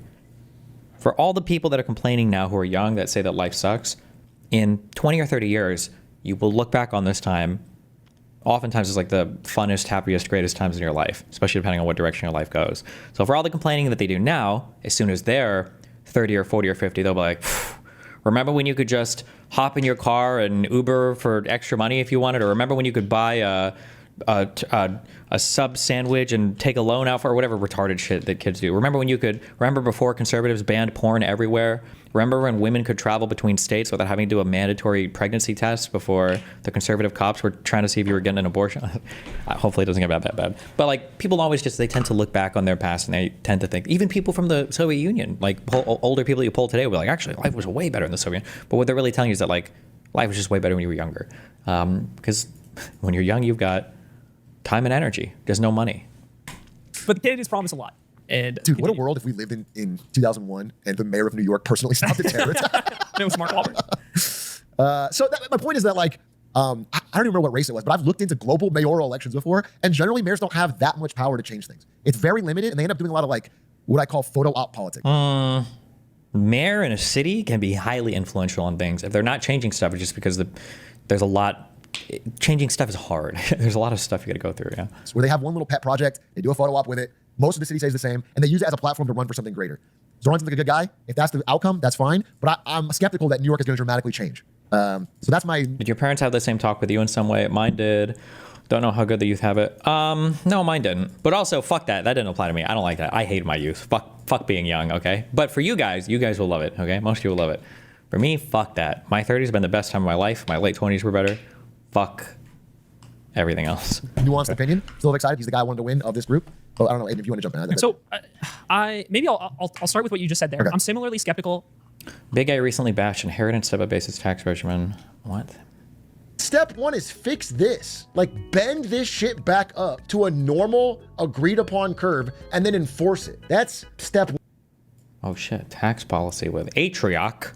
For all the people that are complaining now who are young that say that life sucks, in 20 or 30 years, you will look back on this time oftentimes as like the funnest, happiest, greatest times in your life, especially depending on what direction your life goes. So for all the complaining that they do now, as soon as they're 30 or 40 or 50, they'll be like, remember when you could just hop in your car and Uber for extra money if you wanted? Or remember when you could buy a sub sandwich and take a loan out for, or whatever retarded shit that kids do? Remember before conservatives banned porn everywhere? Remember when women could travel between states without having to do a mandatory pregnancy test before the conservative cops were trying to see if you were getting an abortion? Hopefully it doesn't get that bad. But like, people always they tend to look back on their past, and they tend to think, even people from the Soviet Union, like older people you poll today will be like, actually life was way better in the Soviet Union. But what they're really telling you is that like, life was just way better when you were younger. Because when you're young, you've got time and energy. There's no money. But the Canadians promise a lot. And dude, what a world if we lived in 2001 and the mayor of New York personally stopped the terror attack. It was Mark Wahlberg. My point is that like, I don't even remember what race it was, but I've looked into global mayoral elections before, and generally mayors don't have that much power to change things. It's very limited, and they end up doing a lot of like what I call photo op politics. Mayor in a city can be highly influential on things. If they're not changing stuff, it's just because there's a lot. Changing stuff is hard. There's a lot of stuff you got to go through. Yeah. Where they have one little pet project, they do a photo op with it. Most of the city stays the same, and they use it as a platform to run for something greater. Zoran's like a good guy. If that's the outcome, that's fine. But I'm skeptical that New York is going to dramatically change. So that's my. Did your parents have the same talk with you in some way? Mine did. Don't know how good the youth have it. No, mine didn't. But also, fuck that. That didn't apply to me. I don't like that. I hate my youth. Fuck being young. Okay. But for you guys will love it. Okay. Most of you will love it. For me, fuck that. My 30s have been the best time of my life. My late 20s were better. Fuck everything else. Nuanced opinion. Still excited. He's the guy I wanted to win of this group. Well, I don't know if you want to jump in. So, I'll start with what you just said there. Okay. I'm similarly skeptical. Big Guy recently bashed inheritance step-up-basis tax regimen. What? Step one is fix this. Like, bend this shit back up to a normal, agreed-upon curve, and then enforce it. That's step one. Oh shit! Tax policy with Atrioc.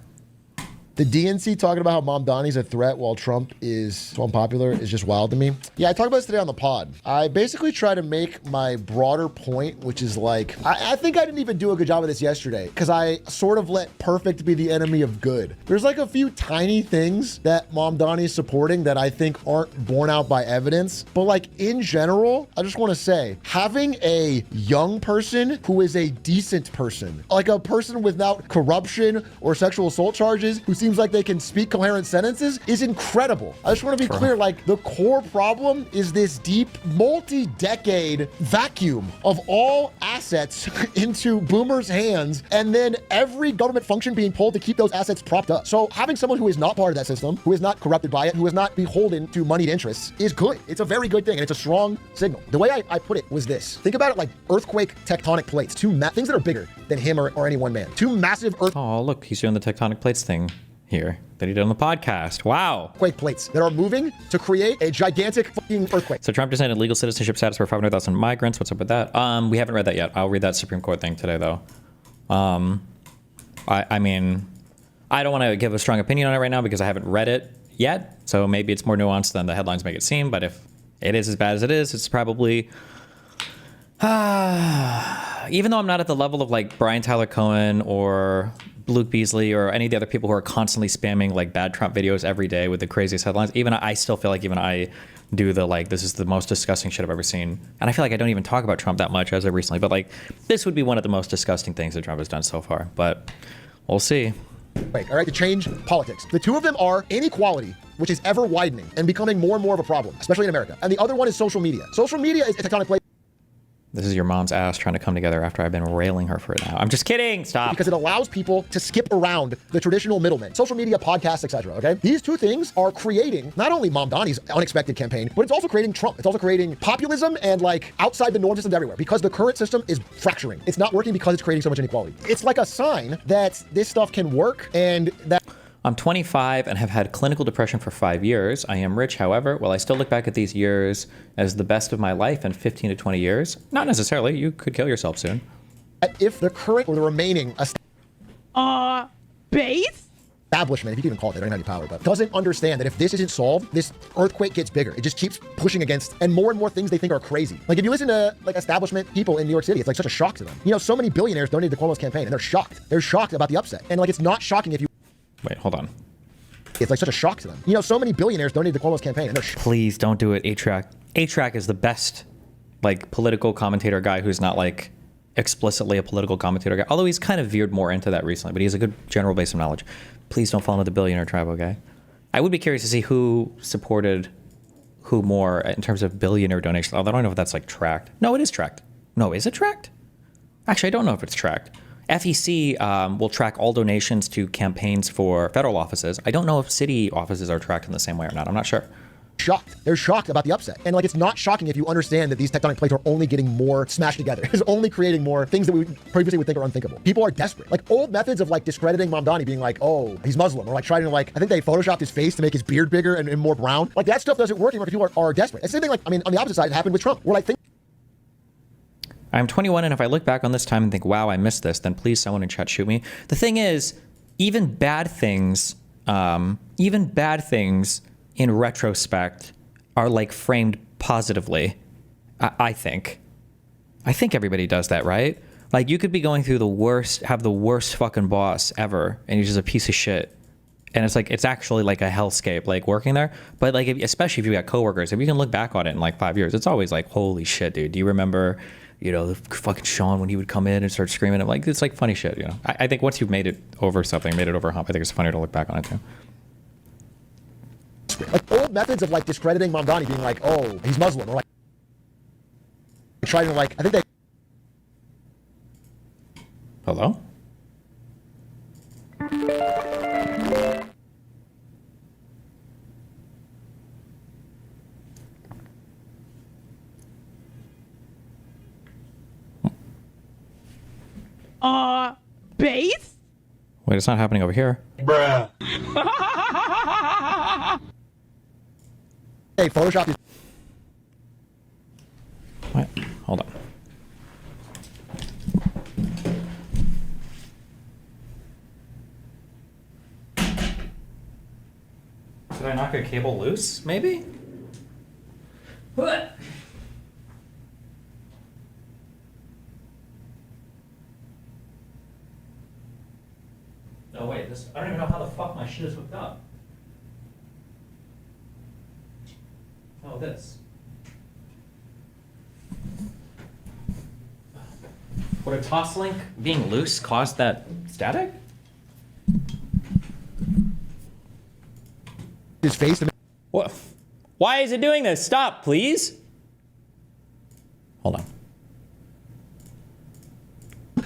The DNC talking about how Mom Donnie's a threat while Trump is unpopular is just wild to me. Yeah, I talked about this today on the pod. I basically try to make my broader point, which is like, I think I didn't even do a good job of this yesterday because I sort of let perfect be the enemy of good. There's like a few tiny things that Mom Donnie's supporting that I think aren't borne out by evidence. But like in general, I just want to say, having a young person who is a decent person, like a person without corruption or sexual assault charges, who seems like they can speak coherent sentences, is incredible. I just want to be clear, like the core problem is this deep multi-decade vacuum of all assets into boomers' hands, and then every government function being pulled to keep those assets propped up. So having someone who is not part of that system, who is not corrupted by it, who is not beholden to moneyed interests is good. It's a very good thing, and it's a strong signal. The way I put it was this. Think about it like earthquake tectonic plates, things that are bigger than him or any one man. Two massive Oh, look, he's doing the tectonic plates thing here that he did on the podcast. Wow. Earthquake plates that are moving to create a gigantic fucking earthquake. So Trump decided legal citizenship status for 500,000 migrants. What's up with that? We haven't read that yet. I'll read that Supreme Court thing today, though. I mean, I don't want to give a strong opinion on it right now because I haven't read it yet. So maybe it's more nuanced than the headlines make it seem. But if it is as bad as it is, it's probably... even though I'm not at the level of like Brian Tyler Cohen or Luke Beasley or any of the other people who are constantly spamming like bad Trump videos every day with the craziest headlines, even I still feel like even I do the like, this is the most disgusting shit I've ever seen. And I feel like I don't even talk about Trump that much as of recently, but like this would be one of the most disgusting things that Trump has done so far, but we'll see. All right, to change politics. The two of them are inequality, which is ever widening and becoming more and more of a problem, especially in America. And the other one is social media. Social media is a tectonic plate. This is your mom's ass trying to come together after I've been railing her for it now. I'm just kidding. Stop. Because it allows people to skip around the traditional middlemen. Social media, podcasts, etc. Okay? These two things are creating not only Mom Donnie's unexpected campaign, but it's also creating Trump. It's also creating populism and like outside the norm systems everywhere because the current system is fracturing. It's not working because it's creating so much inequality. It's like a sign that this stuff can work and that... I'm 25 and have had clinical depression for 5 years. I am rich, however. Will I still look back at these years as the best of my life in 15 to 20 years? Not necessarily. You could kill yourself soon. If the current or the remaining base? Establishment, if you can even call it, they don't have any power, but doesn't understand that if this isn't solved, this earthquake gets bigger. It just keeps pushing against and more things they think are crazy. Like if you listen to like establishment people in New York City, it's like such a shock to them. You know, so many billionaires donated to Cuomo's campaign and they're shocked. They're shocked about the upset. And like it's not shocking if you... Wait, hold on. It's like such a shock to them. You know, so many billionaires donated to Cuomo's campaign, and they're Please don't do it, A-Track. A-Track is the best, like, political commentator guy who's not, like, explicitly a political commentator guy. Although he's kind of veered more into that recently, but he has a good general base of knowledge. Please don't fall into the billionaire tribe, okay? I would be curious to see who supported who more in terms of billionaire donations. Although I don't know if that's, like, tracked. No, it is tracked. No, is it tracked? Actually, I don't know if it's tracked. FEC will track all donations to campaigns for federal offices. I don't know if city offices are tracked in the same way or not. I'm not sure. shocked. They're shocked about the upset. And like, it's not shocking if you understand that these tectonic plates are only getting more smashed together. It's only creating more things that we previously would think are unthinkable. People are desperate. Like old methods of like discrediting Mamdani, being like, oh, he's Muslim, or like trying to like, I think they photoshopped his face to make his beard bigger and more brown. Like that stuff doesn't work anymore because people are desperate. It's the same thing, like, I mean, on the opposite side, it happened with Trump. We're like, I'm 21, and if I look back on this time and think, wow, I missed this, then please someone in chat shoot me. The thing is, even bad things in retrospect are like framed positively. I think everybody does that, right? Like you could be going through have the worst fucking boss ever, and he's just a piece of shit. And it's like, it's actually like a hellscape, like working there. But like, especially if you got coworkers, if you can look back on it in like 5 years, it's always like, holy shit, dude. Do you remember, the fucking Sean when he would come in and start screaming? I'm like, it's like funny shit, I think once you've made it over something, made it over a hump, I think it's funny to look back on it too. like old methods of like discrediting Mamdani, being like, oh, he's Muslim, or like trying to like, I think they. Hello? Base? Wait, it's not happening over here. Bruh. Hey, Photoshop is. What? Hold on. Did I knock a cable loose, maybe? What? No, wait, I don't even know how the fuck my shit is hooked up. Oh, this. Would a Toslink being loose cause that static? His face. What? Why is it doing this? Stop, please. Hold on.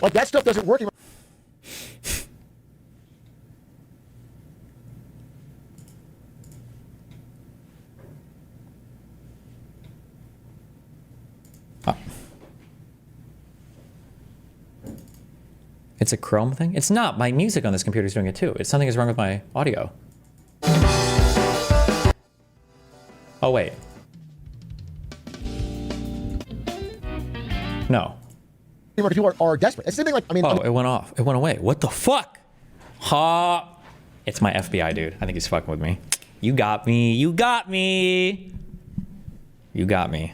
Like that stuff doesn't work. It's a Chrome thing? It's not. My music on this computer is doing it too. It's something is wrong with my audio. Oh, wait. No. People are desperate. It's the same thing, like, I mean. Oh, it went off. It went away. What the fuck? Ha! It's my FBI dude. I think he's fucking with me. You got me. You got me. You got me.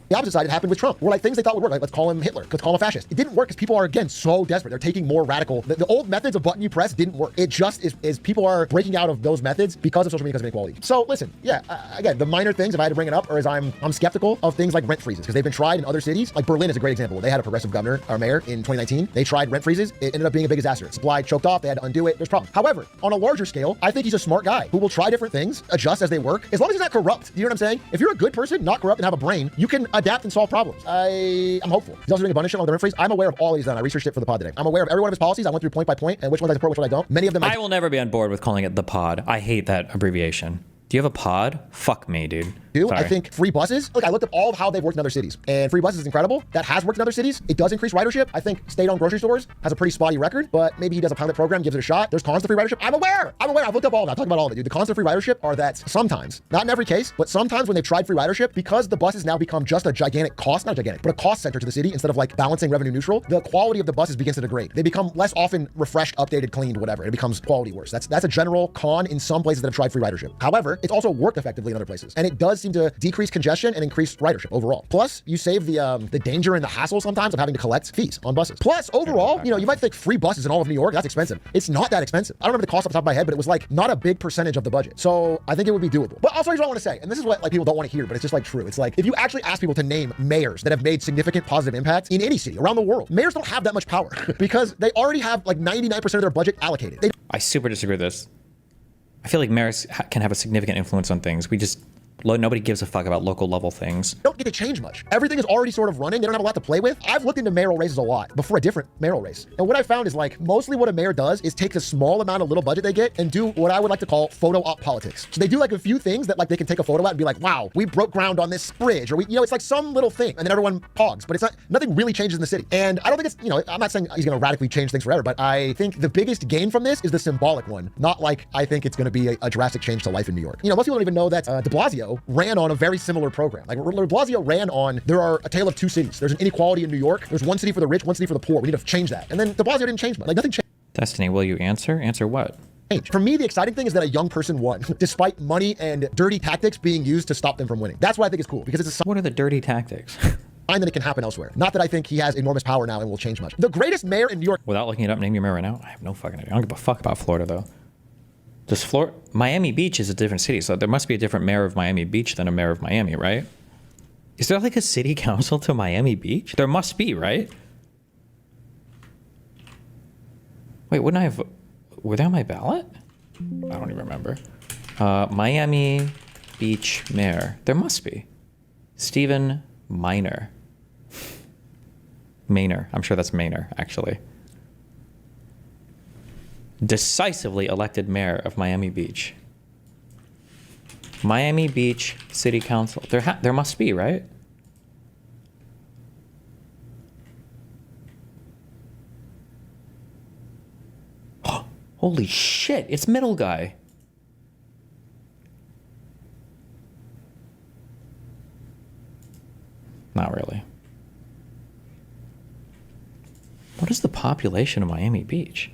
The opposite side, it happened with Trump. We're like, things they thought would work, like let's call him Hitler, let's call him a fascist. It didn't work because people are, again, so desperate. They're taking more radical. The old methods of button you press didn't work. It just is people are breaking out of those methods because of social media, because of inequality. So listen, yeah, again, the minor things, if I had to bring it up, or is I'm skeptical of things like rent freezes, because they've been tried in other cities. Like Berlin is a great example. They had a progressive governor or mayor in 2019. They tried rent freezes. It ended up being a big disaster. Supply choked off. They had to undo it. There's problems. However, on a larger scale, I think he's a smart guy who will try different things, adjust as they work, as long as he's not corrupt. You know what I'm saying? If you're a good person, not corrupt, and have a brain, you can adapt and solve problems. I'm hopeful. He's also doing a bunch of shit on the rent freeze. I'm aware of all he's done. I researched it for the pod today. I'm aware of every one of his policies. I went through point by point and which ones I support, which ones I don't. Many of them I will never be on board with calling it the pod. I hate that abbreviation. Do you have a pod? Fuck me, dude. I think free buses. Look, I looked up all of how they've worked in other cities, and free buses is incredible. That has worked in other cities. It does increase ridership. I think state-owned grocery stores has a pretty spotty record, but maybe he does a pilot program, gives it a shot. There's cons to free ridership. I'm aware. I've looked up all of that. I'm talking about all of it, dude. The cons to free ridership are that sometimes, not in every case, but sometimes when they've tried free ridership, because the buses now become just a gigantic cost, not gigantic, but a cost center to the city instead of like balancing revenue neutral, the quality of the buses begins to degrade. They become less often refreshed, updated, cleaned, whatever. It becomes quality worse. That's a general con in some places that have tried free ridership. However, it's also worked effectively in other places. And it does seem to decrease congestion and increase ridership overall. Plus, you save the danger and the hassle sometimes of having to collect fees on buses. Plus, overall, you might think free buses in all of New York, that's expensive. It's not that expensive. I don't remember the cost off the top of my head, but it was like not a big percentage of the budget. So I think it would be doable. But also, here's what I want to say, and this is what like people don't want to hear, but it's just like true. It's like if you actually ask people to name mayors that have made significant positive impacts in any city around the world, mayors don't have that much power because they already have like 99% of their budget allocated. I super disagree with this. I feel like mayors can have a significant influence on things. Nobody gives a fuck about local level things. Don't get to change much. Everything is already sort of running. They don't have a lot to play with. I've looked into mayoral races a lot before a different mayoral race. And what I found is like mostly what a mayor does is take the small amount of little budget they get and do what I would like to call photo op politics. So they do like a few things that like they can take a photo at and be like, wow, we broke ground on this bridge, or it's like some little thing. And then everyone pogs, but nothing really changes in the city. And I don't think it's, I'm not saying he's going to radically change things forever, but I think the biggest gain from this is the symbolic one. Not like I think it's going to be a drastic change to life in New York. Most people don't even know that de Blasio ran on a very similar program. Like de Blasio ran on, there are a tale of two cities. There's an inequality in New York. There's one city for the rich, one city for the poor. We need to change that. And then de Blasio didn't change much. Like nothing changed. Destiny, will you answer? Answer what? For me, the exciting thing is that a young person won, despite money and dirty tactics being used to stop them from winning. That's what I think is cool, because it's What are the dirty tactics? Sign that it can happen elsewhere. Not that I think he has enormous power now and will change much. The greatest mayor in New York. Without looking it up, name your mayor right now. I have no fucking idea. I don't give a fuck about Florida, though. Miami Beach is a different city, so there must be a different mayor of Miami Beach than a mayor of Miami, right? Is there like a city council to Miami Beach? There must be, right? Wait, wouldn't I have... Were they on my ballot? I don't even remember. Miami Beach mayor. There must be. Stephen Minor. Maynor. I'm sure that's Maynor, actually. Decisively elected mayor of Miami Beach. Miami Beach City Council. There must be, right? Holy shit, it's middle guy. Not really. What is the population of Miami Beach?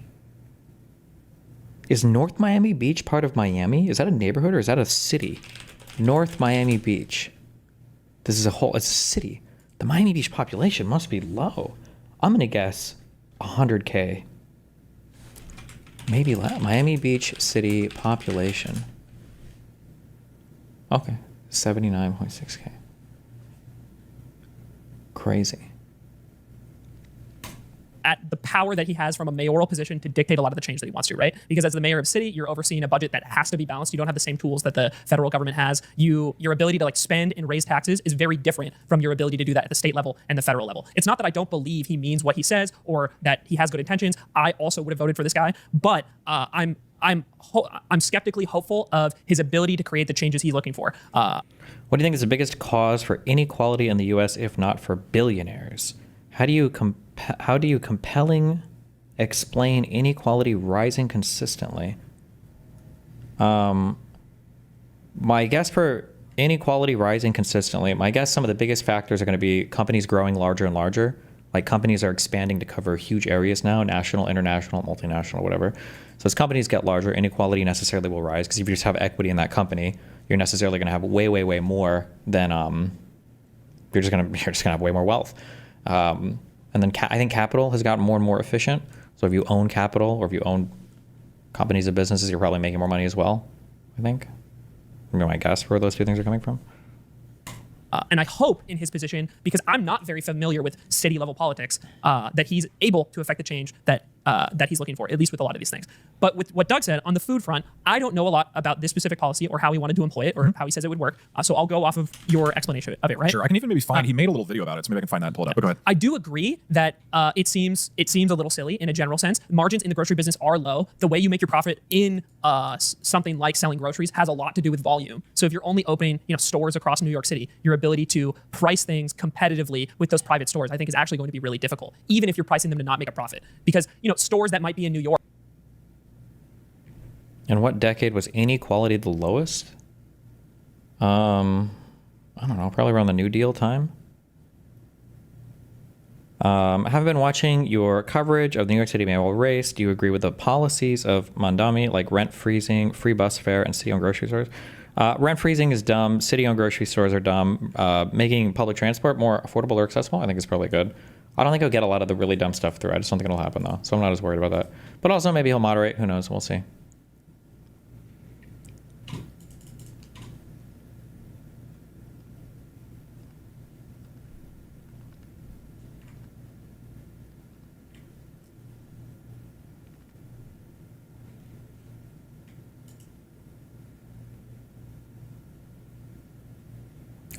Is North Miami Beach part of Miami? Is that a neighborhood or is that a city? North Miami Beach. It's a city. The Miami Beach population must be low. I'm gonna guess 100K. Maybe less. Miami Beach city population. Okay, 79.6K. Crazy. At the power that he has from a mayoral position to dictate a lot of the change that he wants to, right? Because as the mayor of a city, you're overseeing a budget that has to be balanced. You don't have the same tools that the federal government has. Your ability to like spend and raise taxes is very different from your ability to do that at the state level and the federal level. It's not that I don't believe he means what he says or that he has good intentions. I also would have voted for this guy, but I'm skeptically hopeful of his ability to create the changes he's looking for. What do you think is the biggest cause for inequality in the U.S. if not for billionaires? How do you compelling explain inequality rising consistently? My guess for inequality rising consistently, my guess some of the biggest factors are going to be companies growing larger and larger. Like companies are expanding to cover huge areas now, national, international, multinational, whatever. So as companies get larger, inequality necessarily will rise because if you just have equity in that company, you're necessarily going to have way, way, way more than you're just going to have way more wealth. And then I think capital has gotten more and more efficient. So if you own capital or if you own companies or businesses, you're probably making more money as well, I think. My guess where those two things are coming from. And I hope in his position, because I'm not very familiar with city level politics, that he's able to affect the change that he's looking for, at least with a lot of these things. But with what Doug said on the food front, I don't know a lot about this specific policy or how he wanted to employ it or how he says it would work. So I'll go off of your explanation of it, right? Sure, I can even maybe find, he made a little video about it, so maybe I can find that and pull it up. But go ahead. I do agree that it seems a little silly in a general sense. Margins in the grocery business are low. The way you make your profit in something like selling groceries has a lot to do with volume. So if you're only opening stores across New York City, your ability to price things competitively with those private stores, I think is actually going to be really difficult, even if you're pricing them to not make a profit. Because stores that might be in New York. In what decade was inequality the lowest? I don't know, probably around the New Deal time. I have been watching your coverage of the New York City mayoral race. Do you agree with the policies of Mamdani, like rent freezing, free bus fare, and city-owned grocery stores? Rent freezing is dumb. City-owned grocery stores are dumb. Making public transport more affordable or accessible, I think is probably good. I don't think he'll get a lot of the really dumb stuff through. I just don't think it'll happen, though. So I'm not as worried about that. But also, maybe he'll moderate. Who knows? We'll see.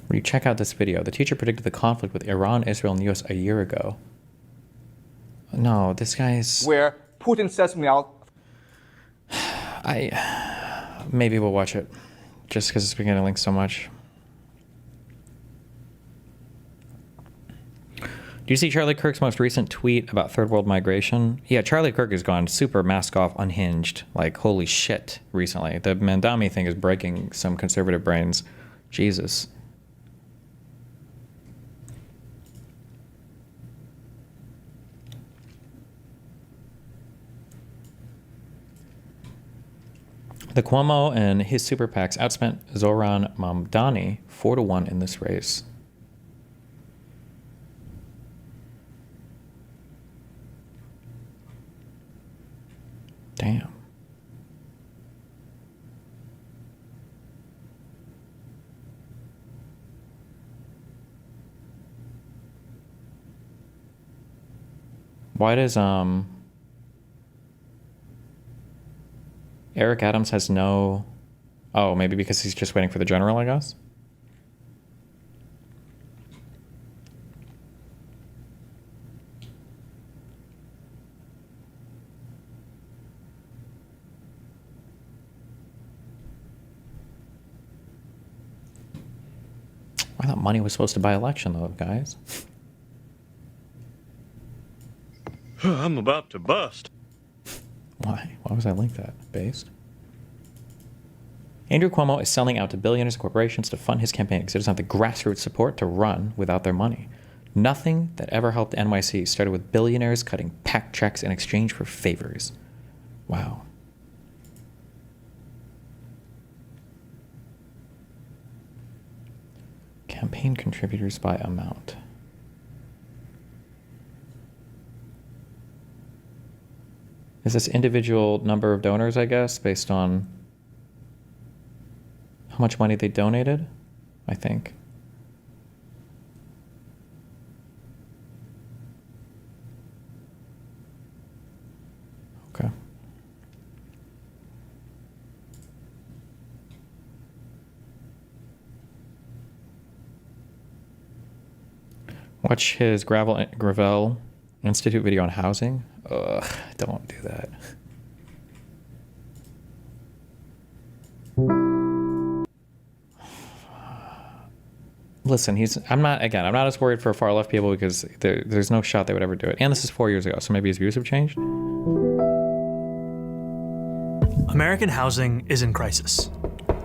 Where you check out this video. The teacher predicted the conflict with Iran, Israel, and the US a year ago. No, this guy's... Where Putin says me out. Maybe we'll watch it. Just because it's been getting linked so much. Do you see Charlie Kirk's most recent tweet about third world migration? Yeah, Charlie Kirk has gone super mask off, unhinged. Like, holy shit, recently. The Mandami thing is breaking some conservative brains. Jesus. The Cuomo and his super PACs outspent Zohran Mamdani 4-1 in this race. Damn. Why does Eric Adams has no... Oh, maybe because he's just waiting for the general, I guess? I thought money was supposed to buy election, though, guys. I'm about to bust. Why? Why was I like that? Based? Andrew Cuomo is selling out to billionaires and corporations to fund his campaign because he doesn't have the grassroots support to run without their money. Nothing that ever helped NYC started with billionaires cutting PAC checks in exchange for favors. Wow. Campaign contributors by amount. Is this individual number of donors, I guess, based on how much money they donated? I think. Okay. Watch his Gravel Institute video on housing. Ugh, don't do that. Listen, I'm not as worried for far left people because there's no shot they would ever do it. And this is 4 years ago, so maybe his views have changed. American housing is in crisis.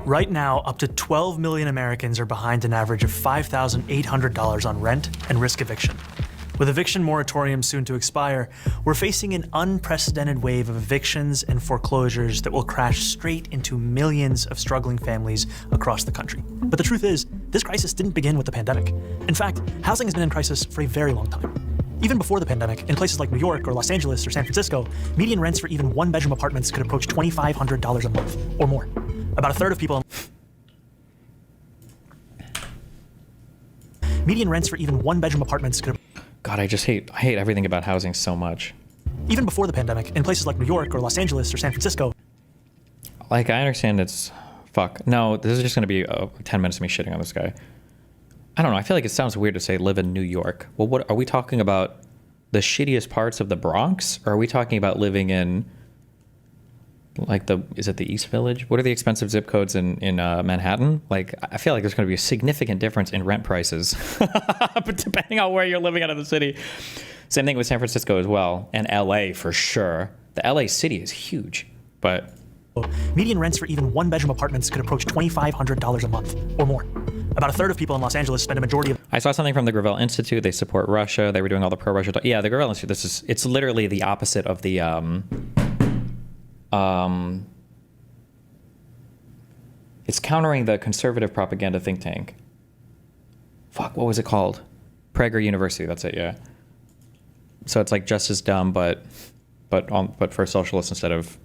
Right now, up to 12 million Americans are behind an average of $5,800 on rent and risk eviction. With eviction moratoriums soon to expire, we're facing an unprecedented wave of evictions and foreclosures that will crash straight into millions of struggling families across the country. But the truth is, this crisis didn't begin with the pandemic. In fact, housing has been in crisis for a very long time. Even before the pandemic, in places like New York or Los Angeles or San Francisco, median rents for even one-bedroom apartments could approach $2,500 a month or more. About a third of people... Median rents for even one-bedroom apartments could... God, I hate everything about housing so much. Even before the pandemic, in places like New York or Los Angeles or San Francisco. Like, I understand it's... Fuck. No, this is just going to be 10 minutes of me shitting on this guy. I don't know. I feel like it sounds weird to say live in New York. Well, what are we talking about? The shittiest parts of the Bronx? Or are we talking about living in... Like is it the East Village? What are the expensive zip codes in Manhattan? Like, I feel like there's going to be a significant difference in rent prices, but depending on where you're living out of the city. Same thing with San Francisco as well, and LA for sure. The LA city is huge, but median rents for even one-bedroom apartments could approach $2,500 a month or more. About a third of people in Los Angeles spend a majority of... I saw something from the Gravel Institute. They support Russia. They were doing all the pro-Russia talk. Yeah, the Gravel Institute. It's literally the opposite of the It's countering the conservative propaganda think tank. Fuck, what was it called? Prager University, that's it, yeah. So it's like just as dumb, but for socialists instead of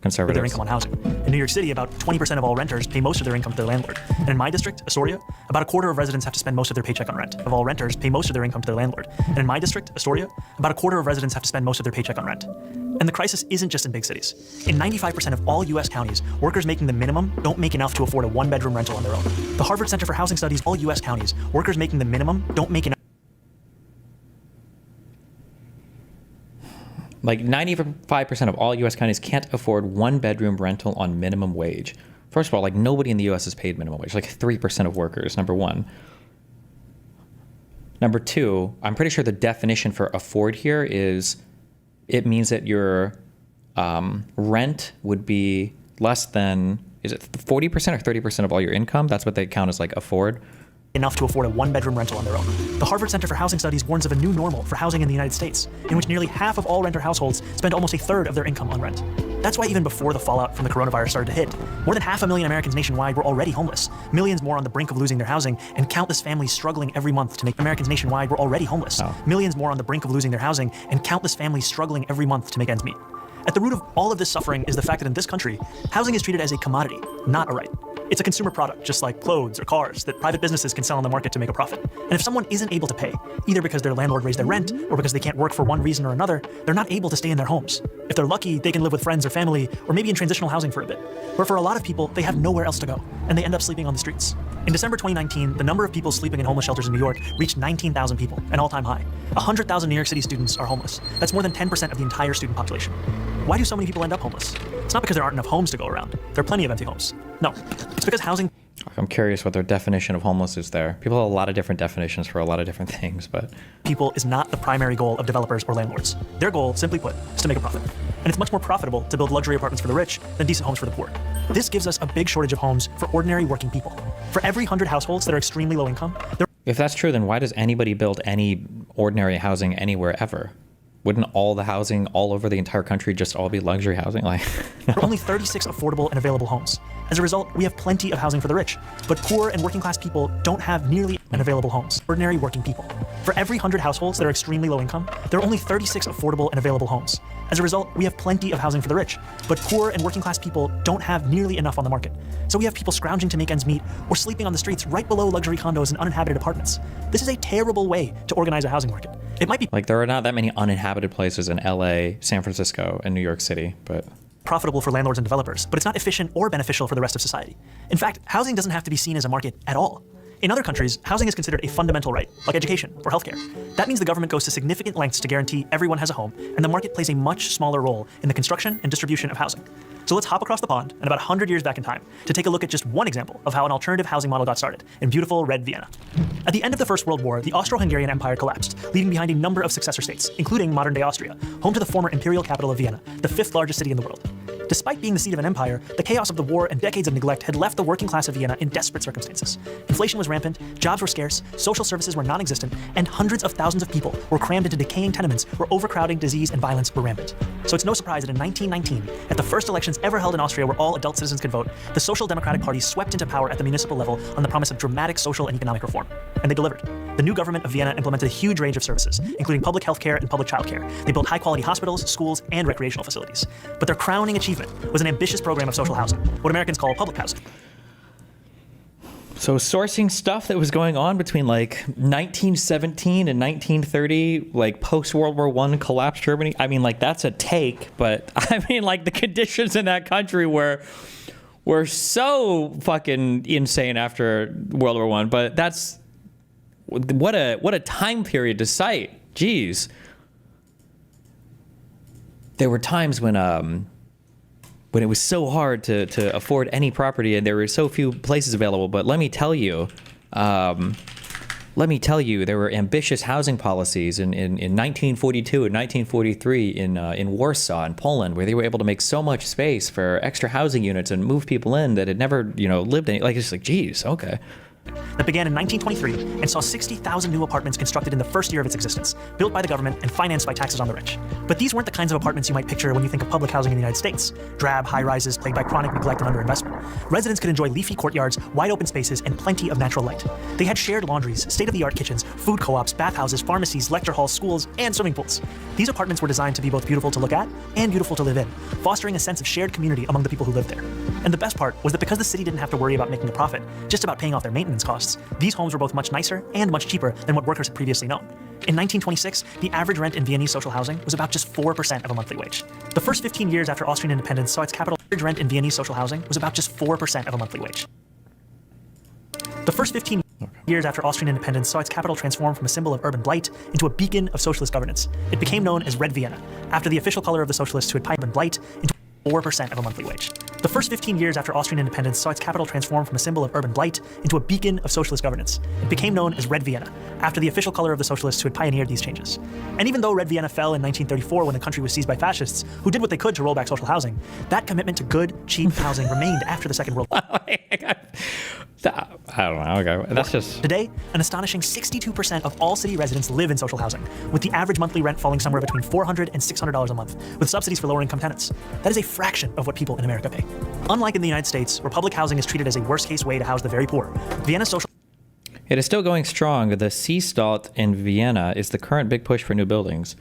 conservatives. Their income on housing. In New York City, about 20% of all renters pay most of their income to their landlord. And in my district, Astoria, about a quarter of residents have to spend most of their paycheck on rent. Of all renters pay most of their income to their landlord. And in my district, Astoria, about a quarter of residents have to spend most of their paycheck on rent. And the crisis isn't just in big cities. In 95% of all US counties, workers making the minimum don't make enough to afford a one-bedroom rental on their own. The Harvard Center for Housing Studies, all US counties, workers making the minimum don't make enough. Like 95% of all US counties can't afford one-bedroom rental on minimum wage. First of all, like nobody in the US is paid minimum wage, like 3% of workers, number one. Number two, I'm pretty sure the definition for afford here is, it means that your rent would be less than, is it 40% or 30% of all your income? That's what they count as like afford. Enough to afford a one-bedroom rental on their own. The Harvard Center for Housing Studies warns of a new normal for housing in the United States, in which nearly half of all renter households spend almost a third of their income on rent. That's why even before the fallout from the coronavirus started to hit, more than 500,000 Americans nationwide were already homeless, millions more on the brink of losing their housing, and countless families struggling every month to make Americans nationwide were already homeless, millions more on the brink of losing their housing, and countless families struggling every month to make ends meet. At the root of all of this suffering is the fact that in this country, housing is treated as a commodity, not a right. It's a consumer product, just like clothes or cars, that private businesses can sell on the market to make a profit. And if someone isn't able to pay, either because their landlord raised their rent or because they can't work for one reason or another, they're not able to stay in their homes. If they're lucky, they can live with friends or family, or maybe in transitional housing for a bit. But for a lot of people, they have nowhere else to go, and they end up sleeping on the streets. In December 2019, the number of people sleeping in homeless shelters in New York reached 19,000 people, an all-time high. 100,000 New York City students are homeless. That's more than 10% of the entire student population. Why do so many people end up homeless? It's not because there aren't enough homes to go around. There are plenty of empty homes. No, it's because housing... I'm curious what their definition of homeless is there. People have a lot of different definitions for a lot of different things, but... People is not the primary goal of developers or landlords. Their goal, simply put, is to make a profit. And it's much more profitable to build luxury apartments for the rich than decent homes for the poor. This gives us a big shortage of homes for ordinary working people. For every 100 households that are extremely low income, if that's true, then why does anybody build any ordinary housing anywhere ever? Wouldn't all the housing all over the entire country just all be luxury housing? Like, there are only 36 affordable and available homes. As a result, we have plenty of housing for the rich, but poor and working class people don't have nearly enough available homes. Ordinary working people. For every 100 households that are extremely low income, there are only 36 affordable and available homes. As a result, we have plenty of housing for the rich, but poor and working class people don't have nearly enough on the market. So we have people scrounging to make ends meet or sleeping on the streets right below luxury condos and uninhabited apartments. This is a terrible way to organize a housing market. It might be like there are not that many uninhabited places in LA, San Francisco, and New York City, but profitable for landlords and developers, but it's not efficient or beneficial for the rest of society. In fact, housing doesn't have to be seen as a market at all. In other countries, housing is considered a fundamental right, like education or healthcare. That means the government goes to significant lengths to guarantee everyone has a home, and the market plays a much smaller role in the construction and distribution of housing. So let's hop across the pond and about 100 years back in time to take a look at just one example of how an alternative housing model got started in beautiful red Vienna. At the end of the First World War, the Austro-Hungarian Empire collapsed, leaving behind a number of successor states, including modern-day Austria, home to the former imperial capital of Vienna, the 5th largest city in the world. Despite being the seat of an empire, the chaos of the war and decades of neglect had left the working class of Vienna in desperate circumstances. Inflation was rampant, jobs were scarce, social services were non-existent, and hundreds of thousands of people were crammed into decaying tenements where overcrowding, disease, and violence were rampant. So it's no surprise that in 1919, at the first elections ever held in Austria where all adult citizens could vote, the Social Democratic Party swept into power at the municipal level on the promise of dramatic social and economic reform. And they delivered. The new government of Vienna implemented a huge range of services, including public health care and public child care. They built high-quality hospitals, schools, and recreational facilities. But their crowning achievement was an ambitious program of social housing, what Americans call public housing. So sourcing stuff that was going on between like 1917 and 1930, like post-World War I collapsed Germany. I mean, like that's a take, but I mean, like the conditions in that country were so fucking insane after World War I. But that's what a time period to cite. Jeez. There were times when it was so hard to afford any property and there were so few places available. But let me tell you, there were ambitious housing policies in 1942 and 1943 in Warsaw in Poland, where they were able to make so much space for extra housing units and move people in that had never, lived in. Like, it's like, geez, okay. That began in 1923 and saw 60,000 new apartments constructed in the first year of its existence, built by the government and financed by taxes on the rich. But these weren't the kinds of apartments you might picture when you think of public housing in the United States. Drab high-rises plagued by chronic neglect and underinvestment. Residents could enjoy leafy courtyards, wide open spaces, and plenty of natural light. They had shared laundries, state-of-the-art kitchens, food co-ops, bathhouses, pharmacies, lecture halls, schools, and swimming pools. These apartments were designed to be both beautiful to look at and beautiful to live in, fostering a sense of shared community among the people who lived there. And the best part was that because the city didn't have to worry about making a profit, just about paying off their maintenance costs, these homes were both much nicer and much cheaper than what workers had previously known. In 1926, the average rent in Viennese social housing was about just 4% of a monthly wage. The first 15 years after Austrian independence saw its capital. Average rent in Viennese social housing was about just 4% of a monthly wage. The first 15 years after Austrian independence saw its capital transform from a symbol of urban blight into a beacon of socialist governance. It became known as Red Vienna, after the official color of the socialists who had pioneered urban blight into 4% of a monthly wage. The first 15 years after Austrian independence saw its capital transform from a symbol of urban blight into a beacon of socialist governance. It became known as Red Vienna, after the official color of the socialists who had pioneered these changes. And even though Red Vienna fell in 1934 when the country was seized by fascists, who did what they could to roll back social housing, that commitment to good, cheap housing remained after the Second World War. I don't know. Okay, that's just... Today, an astonishing 62% of all city residents live in social housing, with the average monthly rent falling somewhere between $400 and $600 a month, with subsidies for lower-income tenants. That is a fraction of what people in America pay. Unlike in the United States, where public housing is treated as a worst-case way to house the very poor, Vienna's social... It is still going strong. The Seestadt in Vienna is the current big push for new buildings.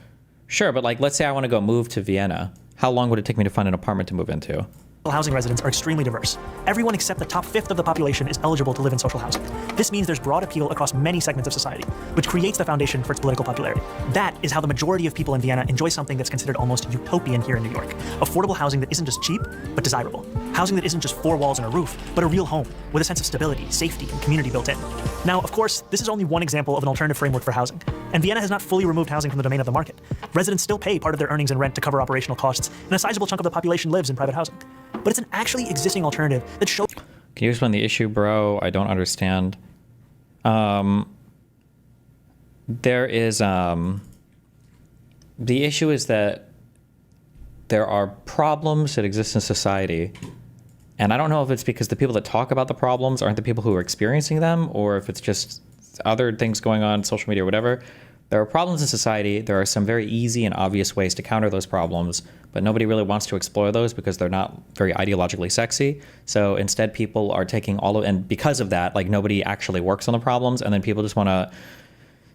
Sure, but like, let's say I want to go move to Vienna. How long would it take me to find an apartment to move into? Housing residents are extremely diverse. Everyone except the top fifth of the population is eligible to live in social housing. This means there's broad appeal across many segments of society, which creates the foundation for its political popularity. That is how the majority of people in Vienna enjoy something that's considered almost utopian here in New York. Affordable housing that isn't just cheap, but desirable. Housing that isn't just four walls and a roof, but a real home, with a sense of stability, safety, and community built in. Now, of course, this is only one example of an alternative framework for housing, and Vienna has not fully removed housing from the domain of the market. Residents still pay part of their earnings in rent to cover operational costs, and a sizable chunk of the population lives in private housing. But it's an actually existing alternative that shows... Can you explain the issue, bro? I don't understand. There is... The issue is that there are problems that exist in society, and I don't know if it's because the people that talk about the problems aren't the people who are experiencing them, or if it's just other things going on, social media or whatever. There are problems in society. There are some very easy and obvious ways to counter those problems, but nobody really wants to explore those because they're not very ideologically sexy. So instead, people are taking all of, and because of that, like nobody actually works on the problems, and then people just want to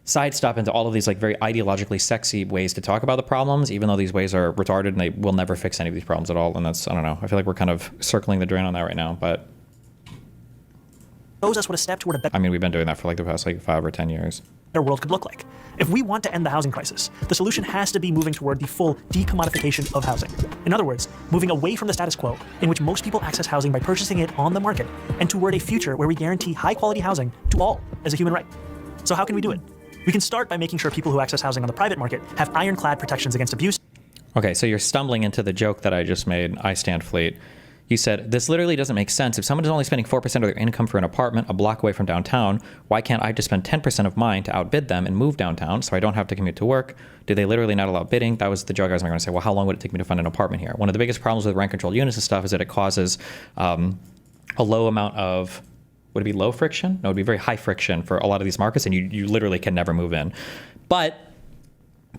sidestep into all of these like very ideologically sexy ways to talk about the problems, even though these ways are retarded and they will never fix any of these problems at all. And that's, I don't know, I feel like we're kind of circling the drain on that right now, but shows us what a step toward a better... I mean, we've been doing that for like the past like 5 or 10 years. Better world could look like. If we want to end the housing crisis, the solution has to be moving toward the full decommodification of housing. In other words, moving away from the status quo, in which most people access housing by purchasing it on the market, and toward a future where we guarantee high-quality housing to all as a human right. So how can we do it? We can start by making sure people who access housing on the private market have ironclad protections against abuse. Okay, so you're stumbling into the joke that I just made, I stand fleet. You said, this literally doesn't make sense. If someone is only spending 4% of their income for an apartment a block away from downtown, why can't I just spend 10% of mine to outbid them and move downtown so I don't have to commute to work? Do they literally not allow bidding? That was the joke I was going to say, well, how long would it take me to find an apartment here? One of the biggest problems with rent-controlled units and stuff is that it causes a low amount of, would it be low friction? No, it would be very high friction for a lot of these markets, and you literally can never move in. But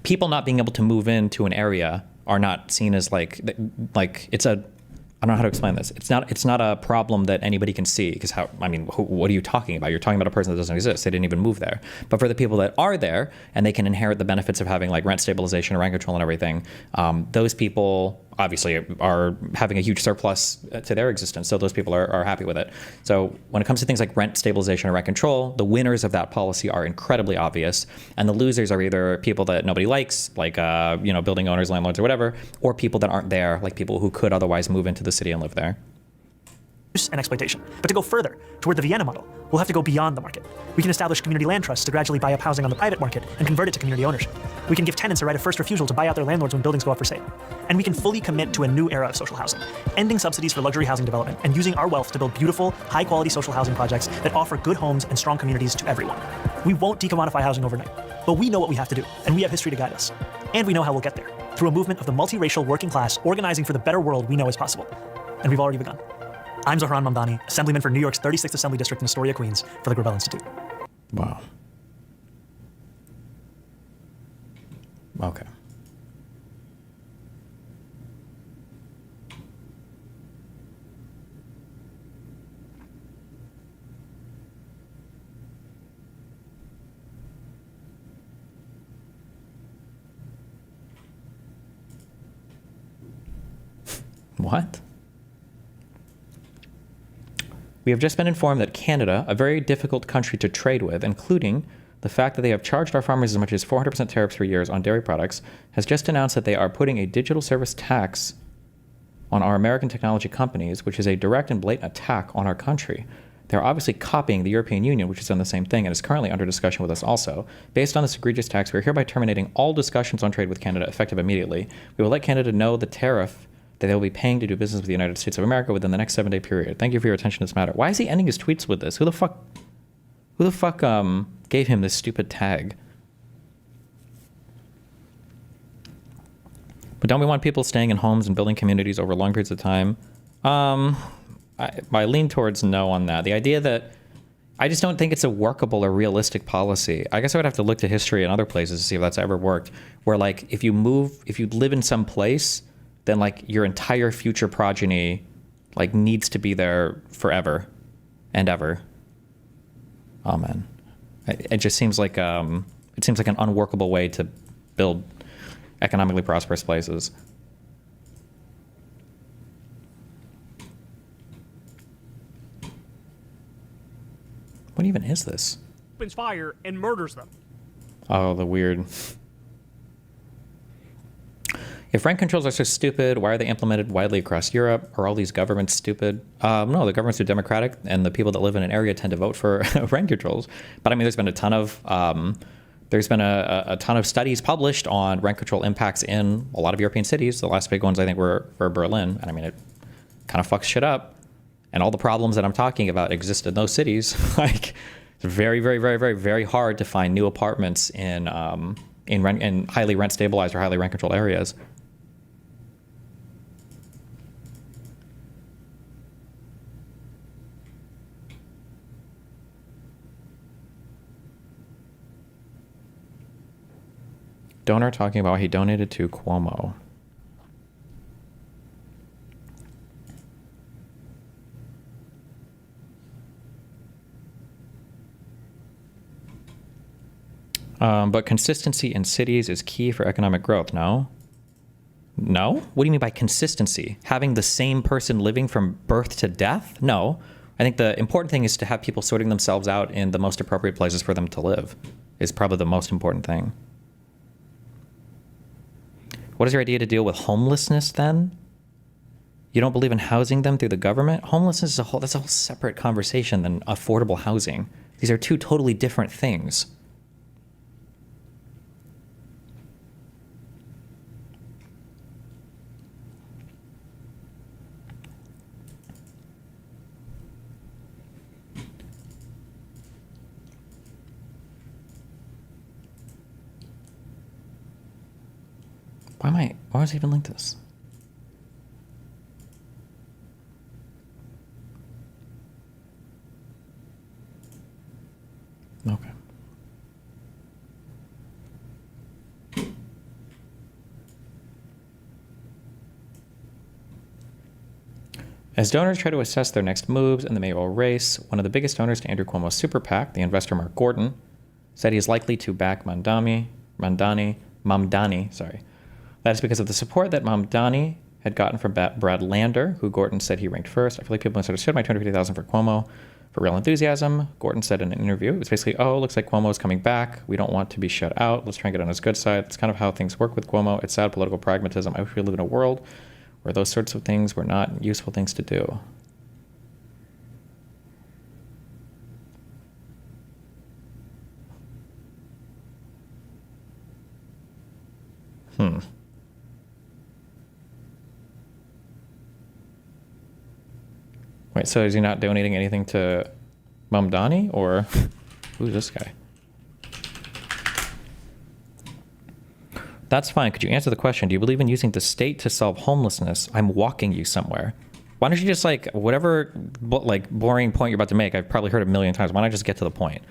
people not being able to move into an area are not seen as like it's a, I don't know how to explain this. It's not a problem that anybody can see, because what are you talking about? You're talking about a person that doesn't exist. They didn't even move there. But for the people that are there and they can inherit the benefits of having like rent stabilization and rent control and everything, those people obviously are having a huge surplus to their existence. So those people are happy with it. So when it comes to things like rent stabilization and rent control, the winners of that policy are incredibly obvious, and the losers are either people that nobody likes, like building owners, landlords, or whatever, or people that aren't there, like people who could otherwise move into the city and live there. And exploitation. But to go further, toward the Vienna model, we'll have to go beyond the market. We can establish community land trusts to gradually buy up housing on the private market and convert it to community ownership. We can give tenants a right of first refusal to buy out their landlords when buildings go up for sale. And we can fully commit to a new era of social housing, ending subsidies for luxury housing development and using our wealth to build beautiful, high-quality social housing projects that offer good homes and strong communities to everyone. We won't decommodify housing overnight, but we know what we have to do, and we have history to guide us. And we know how we'll get there, through a movement of the multiracial working class organizing for the better world we know is possible. And we've already begun. I'm Zohran Mamdani, Assemblyman for New York's 36th Assembly District in Astoria, Queens, for the Gravel Institute. Wow. Okay. What? We have just been informed that Canada, a very difficult country to trade with, including the fact that they have charged our farmers as much as 400% tariffs for years on dairy products, has just announced that they are putting a digital service tax on our American technology companies, which is a direct and blatant attack on our country. They're obviously copying the European Union, which has done the same thing and is currently under discussion with us also. Based on this egregious tax, we are hereby terminating all discussions on trade with Canada effective immediately. We will let Canada know the tariff that they will be paying to do business with the United States of America within the next 7-day period. Thank you for your attention to this matter. Why is he ending his tweets with this? Who the fuck gave him this stupid tag? But don't we want people staying in homes and building communities over long periods of time? I lean towards no on that. The idea that I just don't think it's a workable or realistic policy. I guess I would have to look to history and other places to see if that's ever worked. Where like if you live in some place, then like your entire future progeny like needs to be there forever and ever. Amen. It just seems like an unworkable way to build economically prosperous places. What even is this? Opens fire and murders them. Oh, the weird. If rent controls are so stupid, why are they implemented widely across Europe? Are all these governments stupid? No, the governments are democratic, and the people that live in an area tend to vote for rent controls. But I mean, there's been a ton of studies published on rent control impacts in a lot of European cities. The last big ones I think were Berlin, and I mean it kind of fucks shit up. And all the problems that I'm talking about exist in those cities. Like, it's very, very, very, very, very hard to find new apartments in highly rent stabilized or highly rent controlled areas. Donor talking about he donated to Cuomo. But consistency in cities is key for economic growth. No? No? What do you mean by consistency? Having the same person living from birth to death? No. I think the important thing is to have people sorting themselves out in the most appropriate places for them to live is probably the most important thing. What is your idea to deal with homelessness then? You don't believe in housing them through the government? Homelessness is that's a whole separate conversation than affordable housing. These are two totally different things. Why was I even linked to this? Okay. As donors try to assess their next moves in the mayoral race, one of the biggest donors to Andrew Cuomo's super PAC, the investor Mark Gordon, said he is likely to back Mamdani. That is because of the support that Mamdani had gotten from Brad Lander, who Gordon said he ranked first. I feel like people misunderstood my $250,000 for Cuomo for real enthusiasm. Gordon said in an interview, it was basically, looks like Cuomo is coming back. We don't want to be shut out. Let's try and get on his good side. That's kind of how things work with Cuomo. It's sad political pragmatism. I wish we lived in a world where those sorts of things were not useful things to do. Wait, so is he not donating anything to Mamdani, or who's this guy? That's fine. Could you answer the question? Do you believe in using the state to solve homelessness? I'm walking you somewhere. Why don't you just whatever boring point you're about to make, I've probably heard a million times. Why not just get to the point?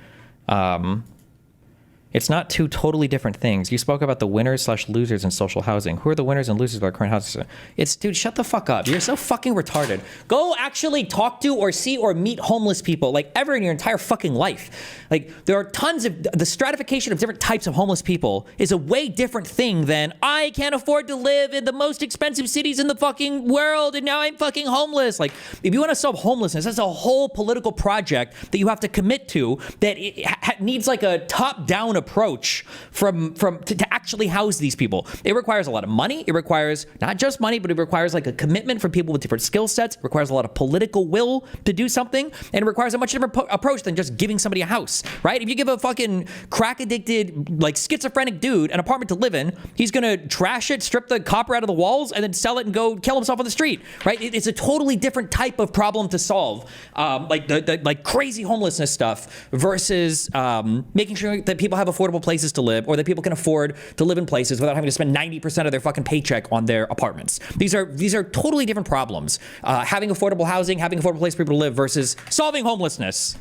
It's not two totally different things. You spoke about the winners/losers in social housing. Who are the winners and losers of our current housing system? It's, dude, shut the fuck up. You're so fucking retarded. Go actually talk to or see or meet homeless people, like, ever in your entire fucking life. Like, there are tons of, the stratification of different types of homeless people is a way different thing than, I can't afford to live in the most expensive cities in the fucking world and now I'm fucking homeless. Like, if you want to solve homelessness, that's a whole political project that you have to commit to that it needs like a top-down approach to actually house these people. It requires a lot of money. It requires not just money, but it requires like a commitment from people with different skill sets. It requires a lot of political will to do something, and it requires a much different approach than just giving somebody a house, right? If you give a fucking crack-addicted, like schizophrenic dude an apartment to live in, he's gonna trash it, strip the copper out of the walls, and then sell it and go kill himself on the street, right? It's a totally different type of problem to solve, like the like crazy homelessness stuff versus making sure that people have affordable places to live, or that people can afford to live in places without having to spend 90% of their fucking paycheck on their apartments. These are totally different problems. Having affordable housing, having affordable place for people to live versus solving homelessness.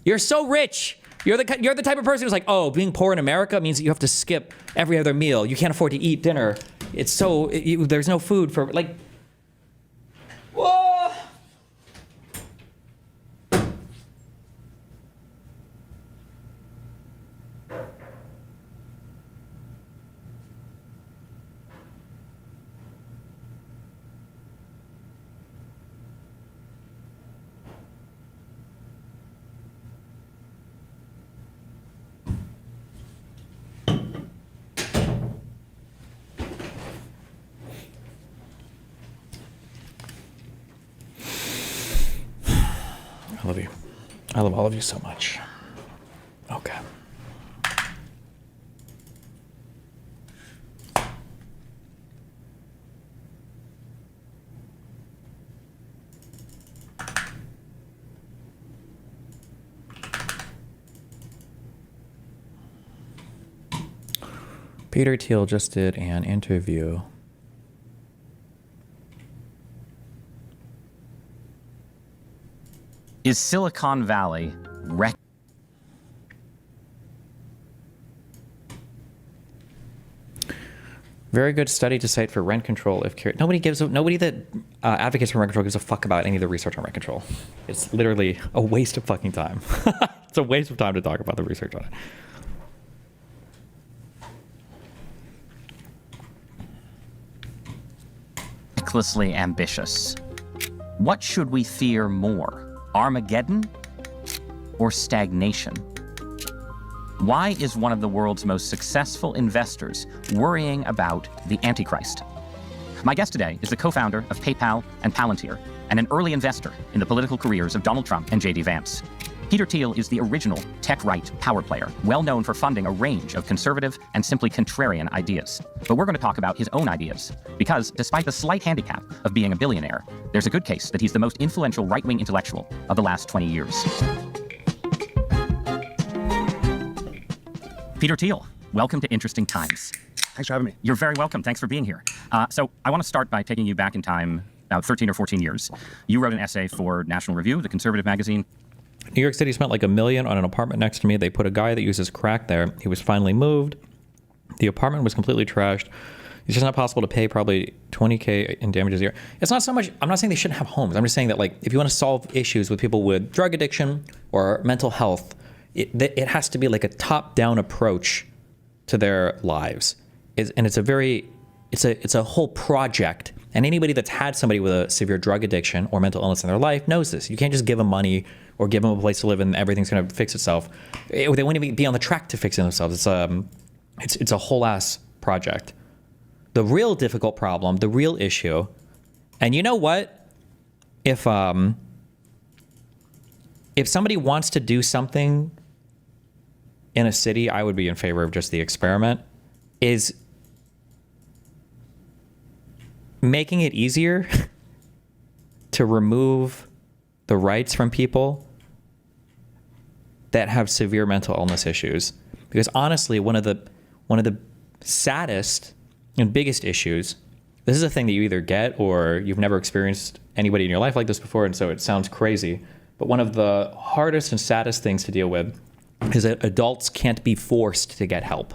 You're so rich. You're the type of person who's like, oh, being poor in America means that you have to skip every other meal. You can't afford to eat dinner. It's so, there's no food for, like, whoa. I love you. I love all of you so much. Okay. Peter Thiel just did an interview . Is Silicon Valley Very good study to cite for rent control. If nobody that advocates for rent control gives a fuck about any of the research on rent control. It's literally a waste of fucking time. It's a waste of time to talk about the research on it. recklessly ambitious? What should we fear more? Armageddon or stagnation? Why is one of the world's most successful investors worrying about the Antichrist? My guest today is the co-founder of PayPal and Palantir, and an early investor in the political careers of Donald Trump and J.D. Vance. Peter Thiel is the original tech-right power player, well known for funding a range of conservative and simply contrarian ideas. But we're going to talk about his own ideas, because despite the slight handicap of being a billionaire, there's a good case that he's the most influential right-wing intellectual of the last 20 years. Peter Thiel, welcome to Interesting Times. Thanks for having me. You're very welcome. Thanks for being here. So I want to start by taking you back in time, about 13 or 14 years. You wrote an essay for National Review, the conservative magazine. New York City spent like $1 million on an apartment next to me. They put a guy that uses crack there. He was finally moved. The apartment was completely trashed. It's just not possible to pay probably $20K in damages a year. It's not so much, I'm not saying they shouldn't have homes. I'm just saying that, like, if you want to solve issues with people with drug addiction or mental health, it has to be like a top-down approach to their lives. And it's a whole project. And anybody that's had somebody with a severe drug addiction or mental illness in their life knows this. You can't just give them money or give them a place to live and everything's going to fix itself. They won't even be on the track to fixing themselves. It's a whole ass project. The real difficult problem, the real issue, and you know what? If somebody wants to do something in a city, I would be in favor of just the experiment, is making it easier to remove the rights from people that have severe mental illness issues. Because honestly, one of the saddest and biggest issues, this is a thing that you either get or you've never experienced anybody in your life like this before, and so it sounds crazy, but one of the hardest and saddest things to deal with is that adults can't be forced to get help,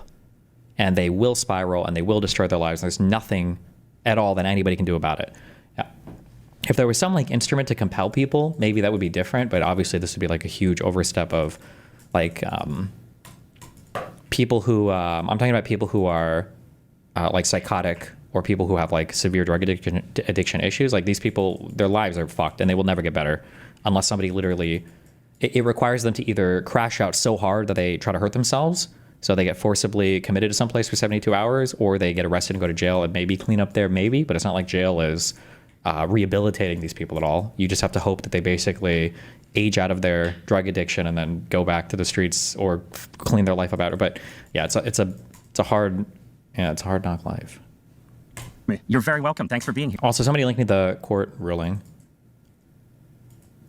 and they will spiral and they will destroy their lives. There's nothing at all that anybody can do about it. If there was some like instrument to compel people, maybe that would be different, but obviously this would be like a huge overstep of like people who I'm talking about people who are like psychotic, or people who have like severe drug addiction issues. Like these people, their lives are fucked and they will never get better unless somebody literally, it requires them to either crash out so hard that they try to hurt themselves, so they get forcibly committed to someplace for 72 hours, or they get arrested and go to jail and maybe clean up there, maybe, but it's not like jail is rehabilitating these people at all. You just have to hope that they basically age out of their drug addiction and then go back to the streets or clean their life up out. But yeah, it's a hard knock life. You're very welcome. Thanks for being here. Also, somebody linked me the court ruling.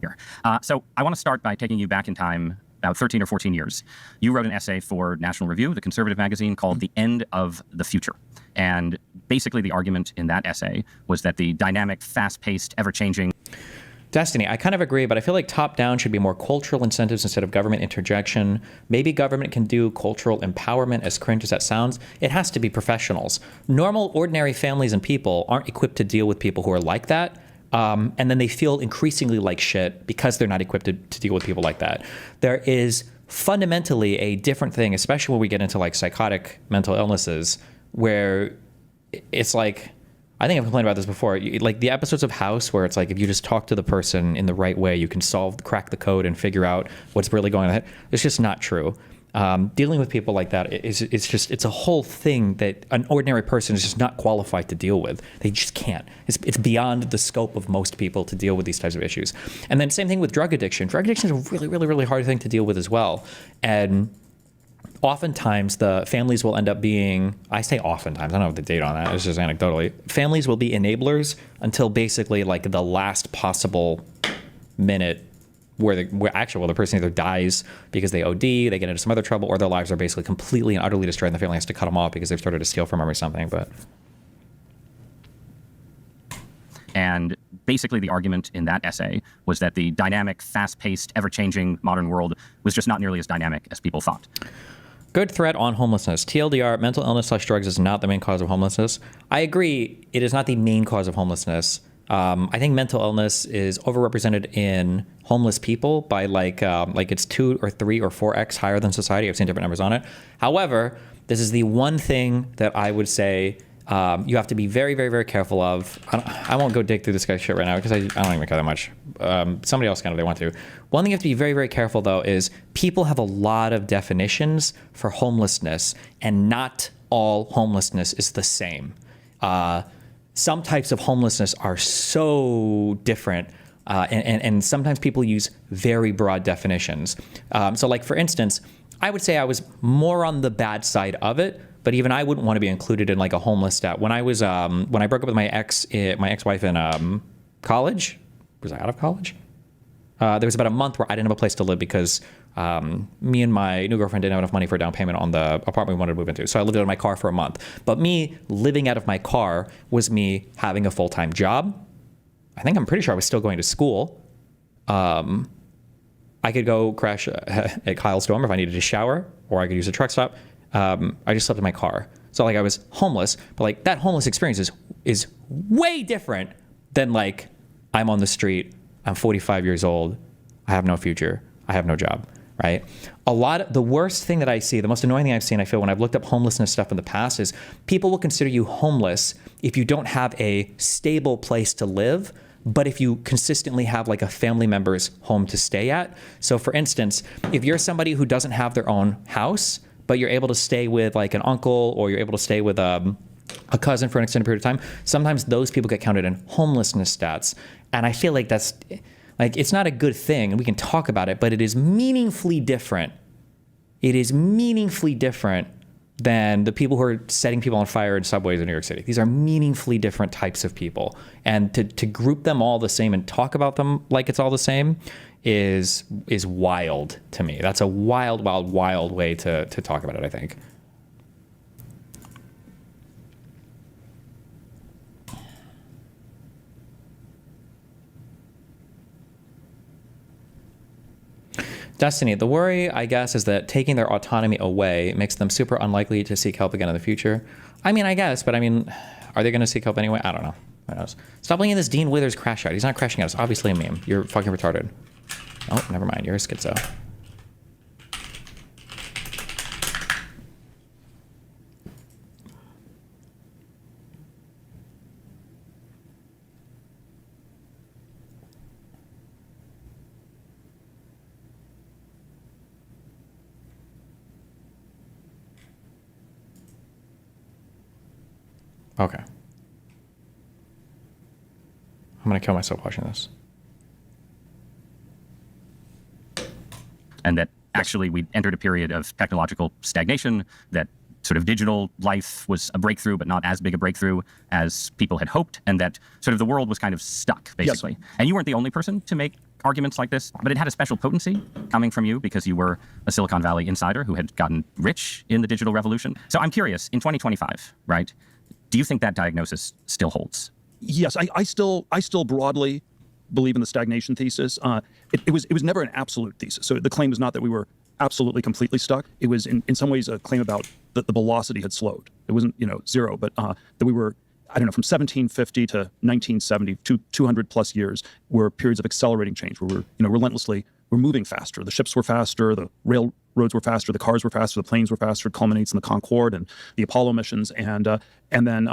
Here. So I want to start by taking you back in time about 13 or 14 years. You wrote an essay for National Review, the conservative magazine, called The End of the Future. And basically the argument in that essay was that the dynamic, fast-paced, ever-changing... Destiny, I kind of agree, but I feel like top-down should be more cultural incentives instead of government interjection. Maybe government can do cultural empowerment, as cringe as that sounds. It has to be professionals. Normal, ordinary families and people aren't equipped to deal with people who are like that. And then they feel increasingly like shit because they're not equipped to deal with people like that. There is fundamentally a different thing, especially when we get into like psychotic mental illnesses, where it's like, I think I've complained about this before, like the episodes of House where it's like, if you just talk to the person in the right way, you can crack the code and figure out what's really going on. It's just not true. Dealing with people like that it's a whole thing that an ordinary person is just not qualified to deal with. They just can't. It's beyond the scope of most people to deal with these types of issues. And then same thing with drug addiction. Drug addiction is a really, really, really hard thing to deal with as well. And oftentimes the families will end up being, I say oftentimes, I don't know the date on that, it's just anecdotally, families will be enablers until basically like the last possible minute where the person either dies because they OD, they get into some other trouble, or their lives are basically completely and utterly destroyed and the family has to cut them off because they've started to steal from them or something. But And basically the argument in that essay was that the dynamic, fast-paced, ever-changing modern world was just not nearly as dynamic as people thought. Good thread on homelessness. TLDR, mental illness/drugs is not the main cause of homelessness. I agree, it is not the main cause of homelessness. I think mental illness is overrepresented in homeless people by like it's 2 or 3 or 4x higher than society. I've seen different numbers on it. However, this is the one thing that I would say you have to be very, very, very careful of. I won't go dig through this guy's shit right now because I don't even care that much. Somebody else can if they want to. One thing you have to be very, very careful though is people have a lot of definitions for homelessness, and not all homelessness is the same. Some types of homelessness are so different, and sometimes people use very broad definitions. So like, for instance, I would say I was more on the bad side of it, but even I wouldn't want to be included in like a homeless stat. When I was, when I broke up with my ex-wife in college, was I out of college? There was about a month where I didn't have a place to live because me and my new girlfriend didn't have enough money for a down payment on the apartment we wanted to move into. So I lived out of my car for a month. But me living out of my car was me having a full-time job. I'm pretty sure I was still going to school. I could go crash at Kyle's dorm if I needed to shower, or I could use a truck stop. I just slept in my car. So like I was homeless, but like that homeless experience is way different than like I'm on the street, I'm 45 years old, I have no future, I have no job, right? The worst thing that I see, the most annoying thing I've seen, I feel, when I've looked up homelessness stuff in the past is people will consider you homeless if you don't have a stable place to live, but if you consistently have like a family member's home to stay at. So for instance, if you're somebody who doesn't have their own house, but you're able to stay with like an uncle, or you're able to stay with a cousin for an extended period of time, sometimes those people get counted in homelessness stats. And I feel like that's, like, it's not a good thing, and we can talk about it, but it is meaningfully different. It is meaningfully different than the people who are setting people on fire in subways in New York City. These are meaningfully different types of people. And to group them all the same and talk about them like it's all the same is wild to me. That's a wild, wild, wild way to talk about it, I think. Destiny, the worry, I guess, is that taking their autonomy away makes them super unlikely to seek help again in the future. I mean, I guess, but I mean, are they going to seek help anyway? I don't know. Who knows? Stop looking at this Dean Withers crash out. He's not crashing out. It's obviously a meme. You're fucking retarded. Oh, never mind. You're a schizo. Okay. I'm gonna kill myself watching this. And that actually we entered a period of technological stagnation, that sort of digital life was a breakthrough, but not as big a breakthrough as people had hoped, and that sort of the world was kind of stuck, basically. Yes. And you weren't the only person to make arguments like this, but it had a special potency coming from you because you were a Silicon Valley insider who had gotten rich in the digital revolution. So I'm curious, in 2025, right, do you think that diagnosis still holds? Yes, I still broadly believe in the stagnation thesis. It was never an absolute thesis. So the claim is not that we were absolutely completely stuck. It was in some ways a claim about that the velocity had slowed. It wasn't zero, but that we were, I don't know, from 1750 to 1970, 200 plus years were periods of accelerating change where we're relentlessly, we're moving faster. The ships were faster, the railroads were faster, the cars were faster, the planes were faster. It culminates in the Concorde and the Apollo missions, and then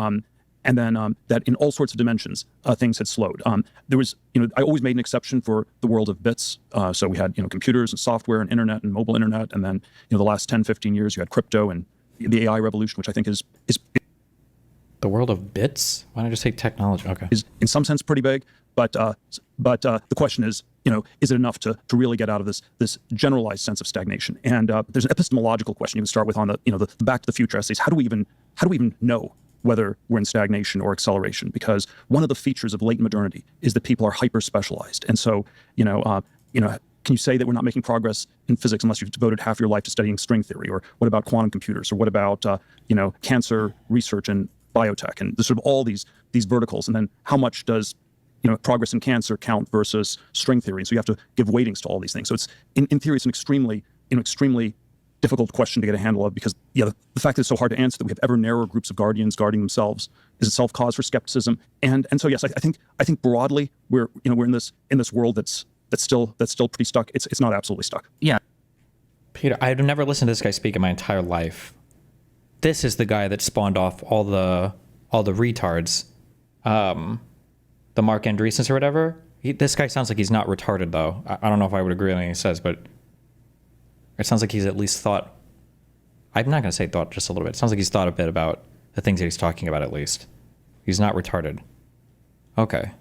that in all sorts of dimensions, things had slowed. There was, I always made an exception for the world of bits. So we had, computers and software and internet and mobile internet, and then, the last 10, 15 years, you had crypto and the AI revolution, which I think is the world of bits. Why don't I just say technology? Okay, is in some sense pretty big, but the question is, is it enough to really get out of this generalized sense of stagnation? And there's an epistemological question you can start with on the Back to the Future essays. How do we even know whether we're in stagnation or acceleration? Because one of the features of latent modernity is that people are hyper specialized, and so can you say that we're not making progress in physics unless you've devoted half your life to studying string theory? Or what about quantum computers? Or what about cancer research and biotech and sort of all these verticals? And then how much does progress in cancer count versus string theory? And so you have to give weightings to all these things. So it's in theory, it's an extremely difficult question to get a handle of, because the fact that it's so hard to answer, that we have ever narrower groups of guardians guarding themselves, is itself cause for skepticism. And so yes, I think broadly we're in this world that's still pretty stuck. It's not absolutely stuck. Yeah. Peter, I've never listened to this guy speak in my entire life. This is the guy that spawned off all the retards, the Mark Andreessens or whatever. This guy sounds like he's not retarded though. I don't know if I would agree with anything he says, but it sounds like he's at least thought. I'm not going to say thought just a little bit. It sounds like he's thought a bit about the things that he's talking about at least. He's not retarded. Okay.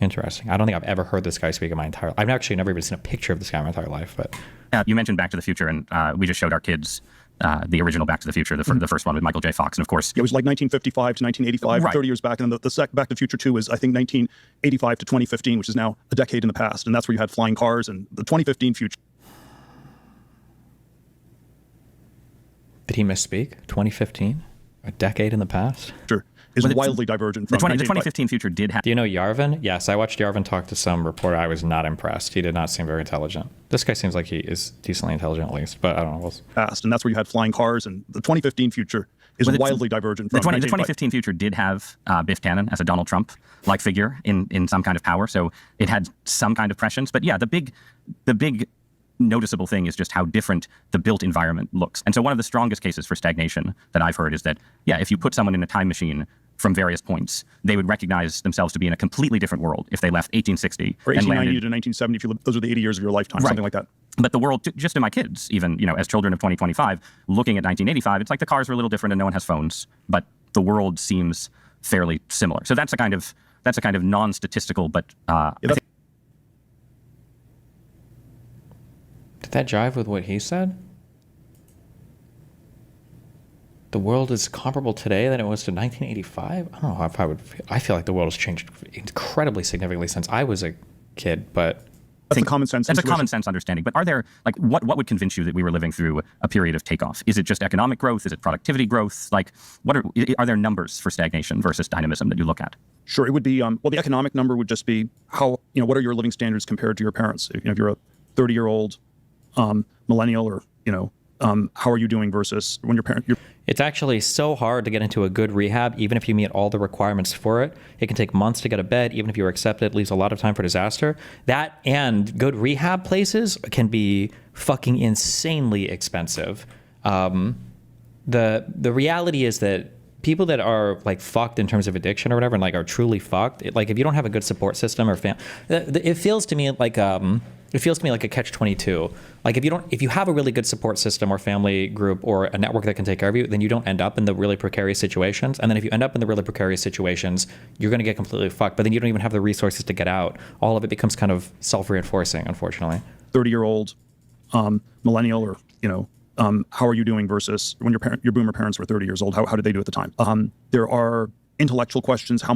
Interesting. I don't think I've ever heard this guy speak in my entire life. I've actually never even seen a picture of this guy in my entire life. But you mentioned Back to the Future, and we just showed our kids the original Back to the Future, the first one with Michael J. Fox, and of course it was like 1955 to 1985, right. 30 years back, and then the Back to the Future 2 was I think 1985 to 2015, which is now a decade in the past, and that's where you had flying cars and the 2015 future. Did he misspeak? 2015, a decade in the past. Sure. Is wildly divergent from the 2015 future did have. Do you know Yarvin? Yes, I watched Yarvin talk to some reporter. I was not impressed. He did not seem very intelligent. This guy seems like he is decently intelligent at least, but I don't know. Past, and that's where you had flying cars, and the 2015 future is wildly divergent from. The 2015 future did have Biff Tannen as a Donald Trump-like figure in some kind of power, so it had some kind of prescience. But yeah, the big noticeable thing is just how different the built environment looks. And so one of the strongest cases for stagnation that I've heard is that, yeah, if you put someone in a time machine from various points, they would recognize themselves to be in a completely different world if they left 1860 or 1890 and landed, to 1970. If you those are the 80 years of your lifetime, right. Something like that. But the world, just to my kids, even as children of 2025, looking at 1985, it's like the cars are a little different and no one has phones, but the world seems fairly similar. So that's a kind of non-statistical, but did that jive with what he said? The world is comparable today than it was to 1985? I don't know if I would. I feel like the world has changed incredibly significantly since I was a kid, but that's a common sense. That's a common sense understanding. But are there, what would convince you that we were living through a period of takeoff? Is it just economic growth? Is it productivity growth? Are there numbers for stagnation versus dynamism that you look at? Sure, it would be. Well, the economic number would just be how what are your living standards compared to your parents? If you're a 30-year-old millennial or, how are you doing versus when your parent, It's actually so hard to get into a good rehab, even if you meet all the requirements for it. It can take months to get a bed, even if you are accepted, it leaves a lot of time for disaster. That and good rehab places can be fucking insanely expensive. The reality is that people that are like fucked in terms of addiction or whatever, and like are truly fucked, like if you don't have a good support system or it feels to me like a catch-22. Like if you have a really good support system or family group or a network that can take care of you, then you don't end up in the really precarious situations. And then if you end up in the really precarious situations, you're going to get completely fucked. But then you don't even have the resources to get out. All of it becomes kind of self-reinforcing, unfortunately. 30-year-old millennial or, how are you doing versus when your boomer parents were 30 years old, how did they do at the time? There are intellectual questions. How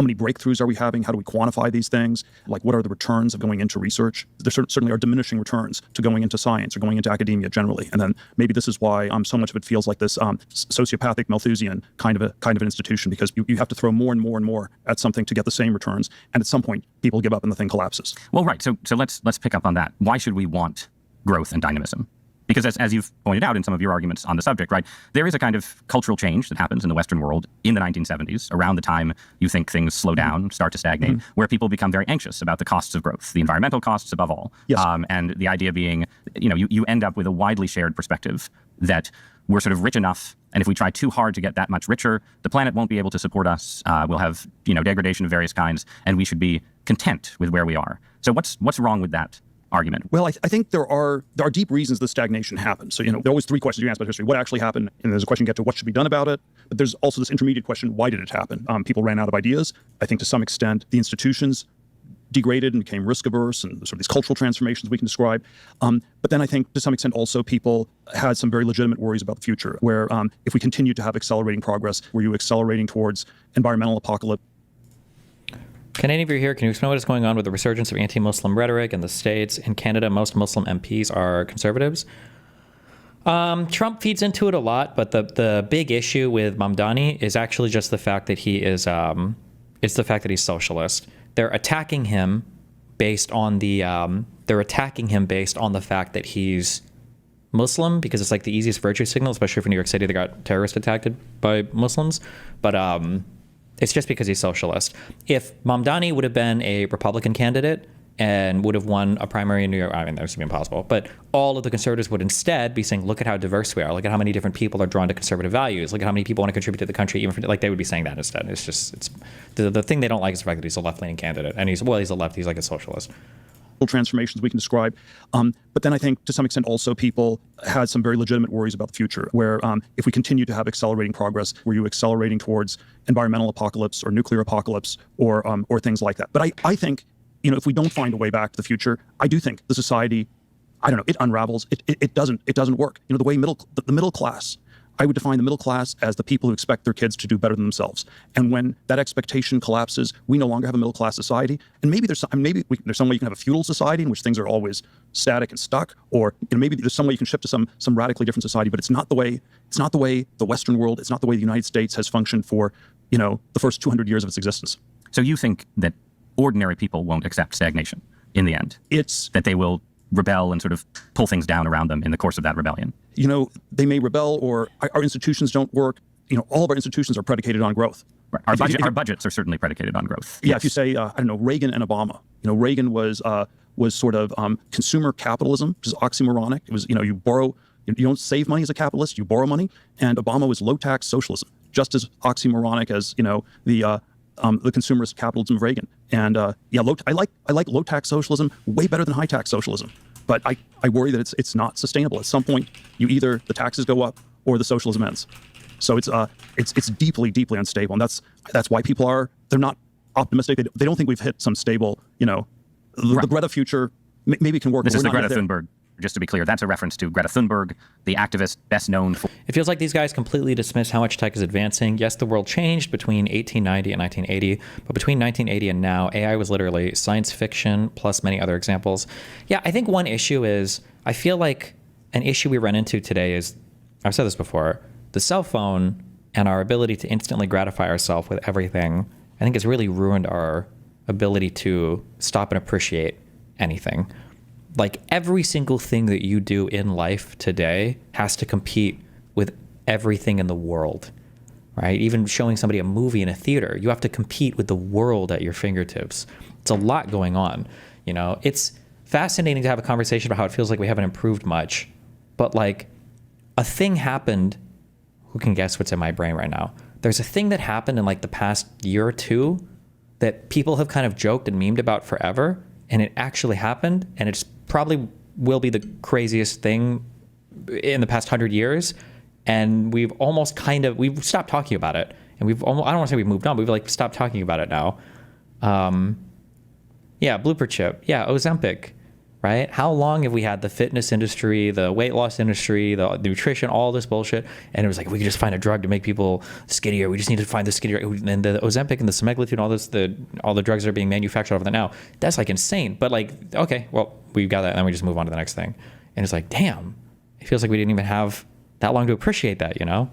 many breakthroughs are we having? How do we quantify these things? Like, what are the returns of going into research? There certainly are diminishing returns to going into science or going into academia generally. And then maybe this is why so much of it feels like this sociopathic Malthusian kind of an institution, because you have to throw more and more and more at something to get the same returns. And at some point, people give up and the thing collapses. Well, right. So let's pick up on that. Why should we want growth and dynamism? Because as you've pointed out in some of your arguments on the subject, right, there is a kind of cultural change that happens in the Western world in the 1970s, around the time you think things slow down, start to stagnate, where people become very anxious about the costs of growth, the environmental costs above all. Yes. And the idea being, you end up with a widely shared perspective that we're sort of rich enough, and if we try too hard to get that much richer, the planet won't be able to support us. We'll have, degradation of various kinds, and we should be content with where we are. So what's wrong with that argument? Well, I think there are deep reasons the stagnation happens. So, there are always three questions you ask about history. What actually happened? And there's a question you get to what should be done about it. But there's also this intermediate question, why did it happen? People ran out of ideas. I think to some extent, the institutions degraded and became risk averse, and sort of these cultural transformations we can describe. But then I think to some extent also people had some very legitimate worries about the future, where if we continue to have accelerating progress, were you accelerating towards environmental apocalypse? Can any of you here, can you explain what is going on with the resurgence of anti-Muslim rhetoric in the States? In Canada, most Muslim MPs are conservatives. Trump feeds into it a lot, but the big issue with Mamdani is actually just the fact that he is, it's the fact that he's socialist. They're attacking him based on the fact that he's Muslim, because it's like the easiest virtue signal, especially for New York City that got terrorist attacked by Muslims. But it's just because he's socialist. If Mamdani would have been a Republican candidate and would have won a primary in New York, I mean, that would be impossible. But all of the conservatives would instead be saying, look at how diverse we are. Look at how many different people are drawn to conservative values. Look at how many people want to contribute to the country. Even for, like, they would be saying that instead. It's the thing they don't like is the fact that he's a left-leaning candidate. And he's a left, he's like a socialist. Transformations we can describe. But then I think to some extent also people had some very legitimate worries about the future, where if we continue to have accelerating progress, were you accelerating towards environmental apocalypse or nuclear apocalypse or things like that? But I think, if we don't find a way back to the future, I do think the society, it unravels. It doesn't work. The way the middle class, I would define the middle class as the people who expect their kids to do better than themselves. And when that expectation collapses, we no longer have a middle class society. And maybe there's some way you can have a feudal society in which things are always static and stuck, or maybe there's some way you can shift to some radically different society. But it's not the way the Western world, it's not the way the United States has functioned for the first 200 years of its existence. So you think that ordinary people won't accept stagnation in the end? It's that they will rebel and sort of pull things down around them in the course of that rebellion. They may rebel, or our institutions don't work. All of our institutions are predicated on growth. Right. Our budgets are certainly predicated on growth. Yeah, yes. If you say, Reagan and Obama, Reagan was sort of consumer capitalism, which is oxymoronic. It was, you borrow, you don't save money as a capitalist, you borrow money. And Obama was low-tax socialism, just as oxymoronic as, the consumerist capitalism of Reagan. And I like low-tax socialism way better than high-tax socialism. But I worry that it's not sustainable. At some point, the taxes go up or the socialism ends. So it's deeply, deeply unstable, and that's why people they're not optimistic. They don't think we've hit some stable. The Greta future maybe can work. This is the Greta Thunberg. Just to be clear, that's a reference to Greta Thunberg, the activist best known for... It feels like these guys completely dismiss how much tech is advancing. Yes, the world changed between 1890 and 1980, but between 1980 and now, AI was literally science fiction plus many other examples. Yeah, I think one issue is, I feel like an issue we run into today is, I've said this before, the cell phone and our ability to instantly gratify ourselves with everything, I think has really ruined our ability to stop and appreciate anything. like every single thing that you do in life today has to compete with everything in the world, right? Even showing somebody a movie in a theater, you have to compete with the world at your fingertips. It's a lot going on. You know, it's fascinating to have a conversation about how it feels like we haven't improved much, but like a thing happened. Who can guess what's in my brain right now? There's a thing that happened in like the past year or two that people have kind of joked and memed about forever, and it actually happened, and it's probably will be the craziest thing in the past 100 years, and we've stopped talking about it, and I don't want to say we've moved on, we've like stopped talking about it now. Yeah, blooper chip. Yeah, Ozempic, right? How long have we had the fitness industry, the weight loss industry, the nutrition, all this bullshit? And it was like, we could just find a drug to make people skinnier. We just need to find the skinnier. And the Ozempic and the semaglutide and all the drugs that are being manufactured over there now, that's like insane. But like, okay, well, we got that, and then we just move on to the next thing. And it's like, damn, it feels like we didn't even have that long to appreciate that, you know?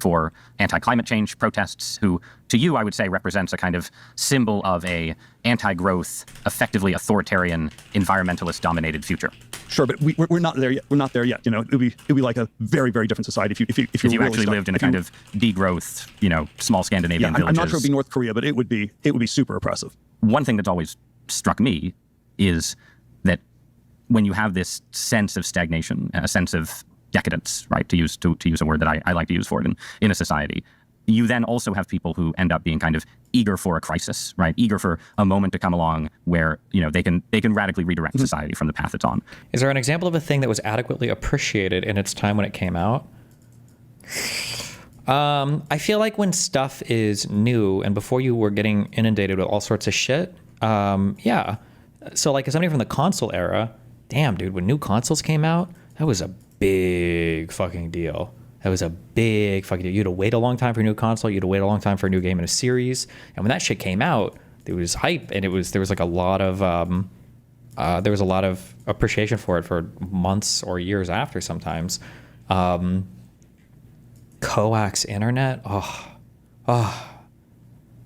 For anti-climate change protests, who to you I would say represents a kind of symbol of a anti-growth, effectively authoritarian, environmentalist dominated future. Sure, but we're not there yet. We're not there yet. You know, it'd be like a very, very different society if you really actually lived in a kind of degrowth, you know, small Scandinavian villages. I'm not sure it'd be North Korea, but it would be super oppressive. One thing that's always struck me is that when you have this sense of stagnation, a sense of decadence, right, to use a word that I like to use for it in a society, you then also have people who end up being kind of eager for a crisis, right, eager for a moment to come along where, you know, they can radically redirect society from the path it's on. Is there an example of a thing that was adequately appreciated in its time when it came out? I feel like when stuff is new and before you were getting inundated with all sorts of shit, yeah. So like as somebody from the console era, damn, dude, when new consoles came out, that was a big fucking deal. That was a big fucking deal. You had to wait a long time for a new console. You had to wait a long time for a new game in a series. And when that shit came out, there was hype, and there was like a lot of appreciation for it for months or years after sometimes. Coax internet,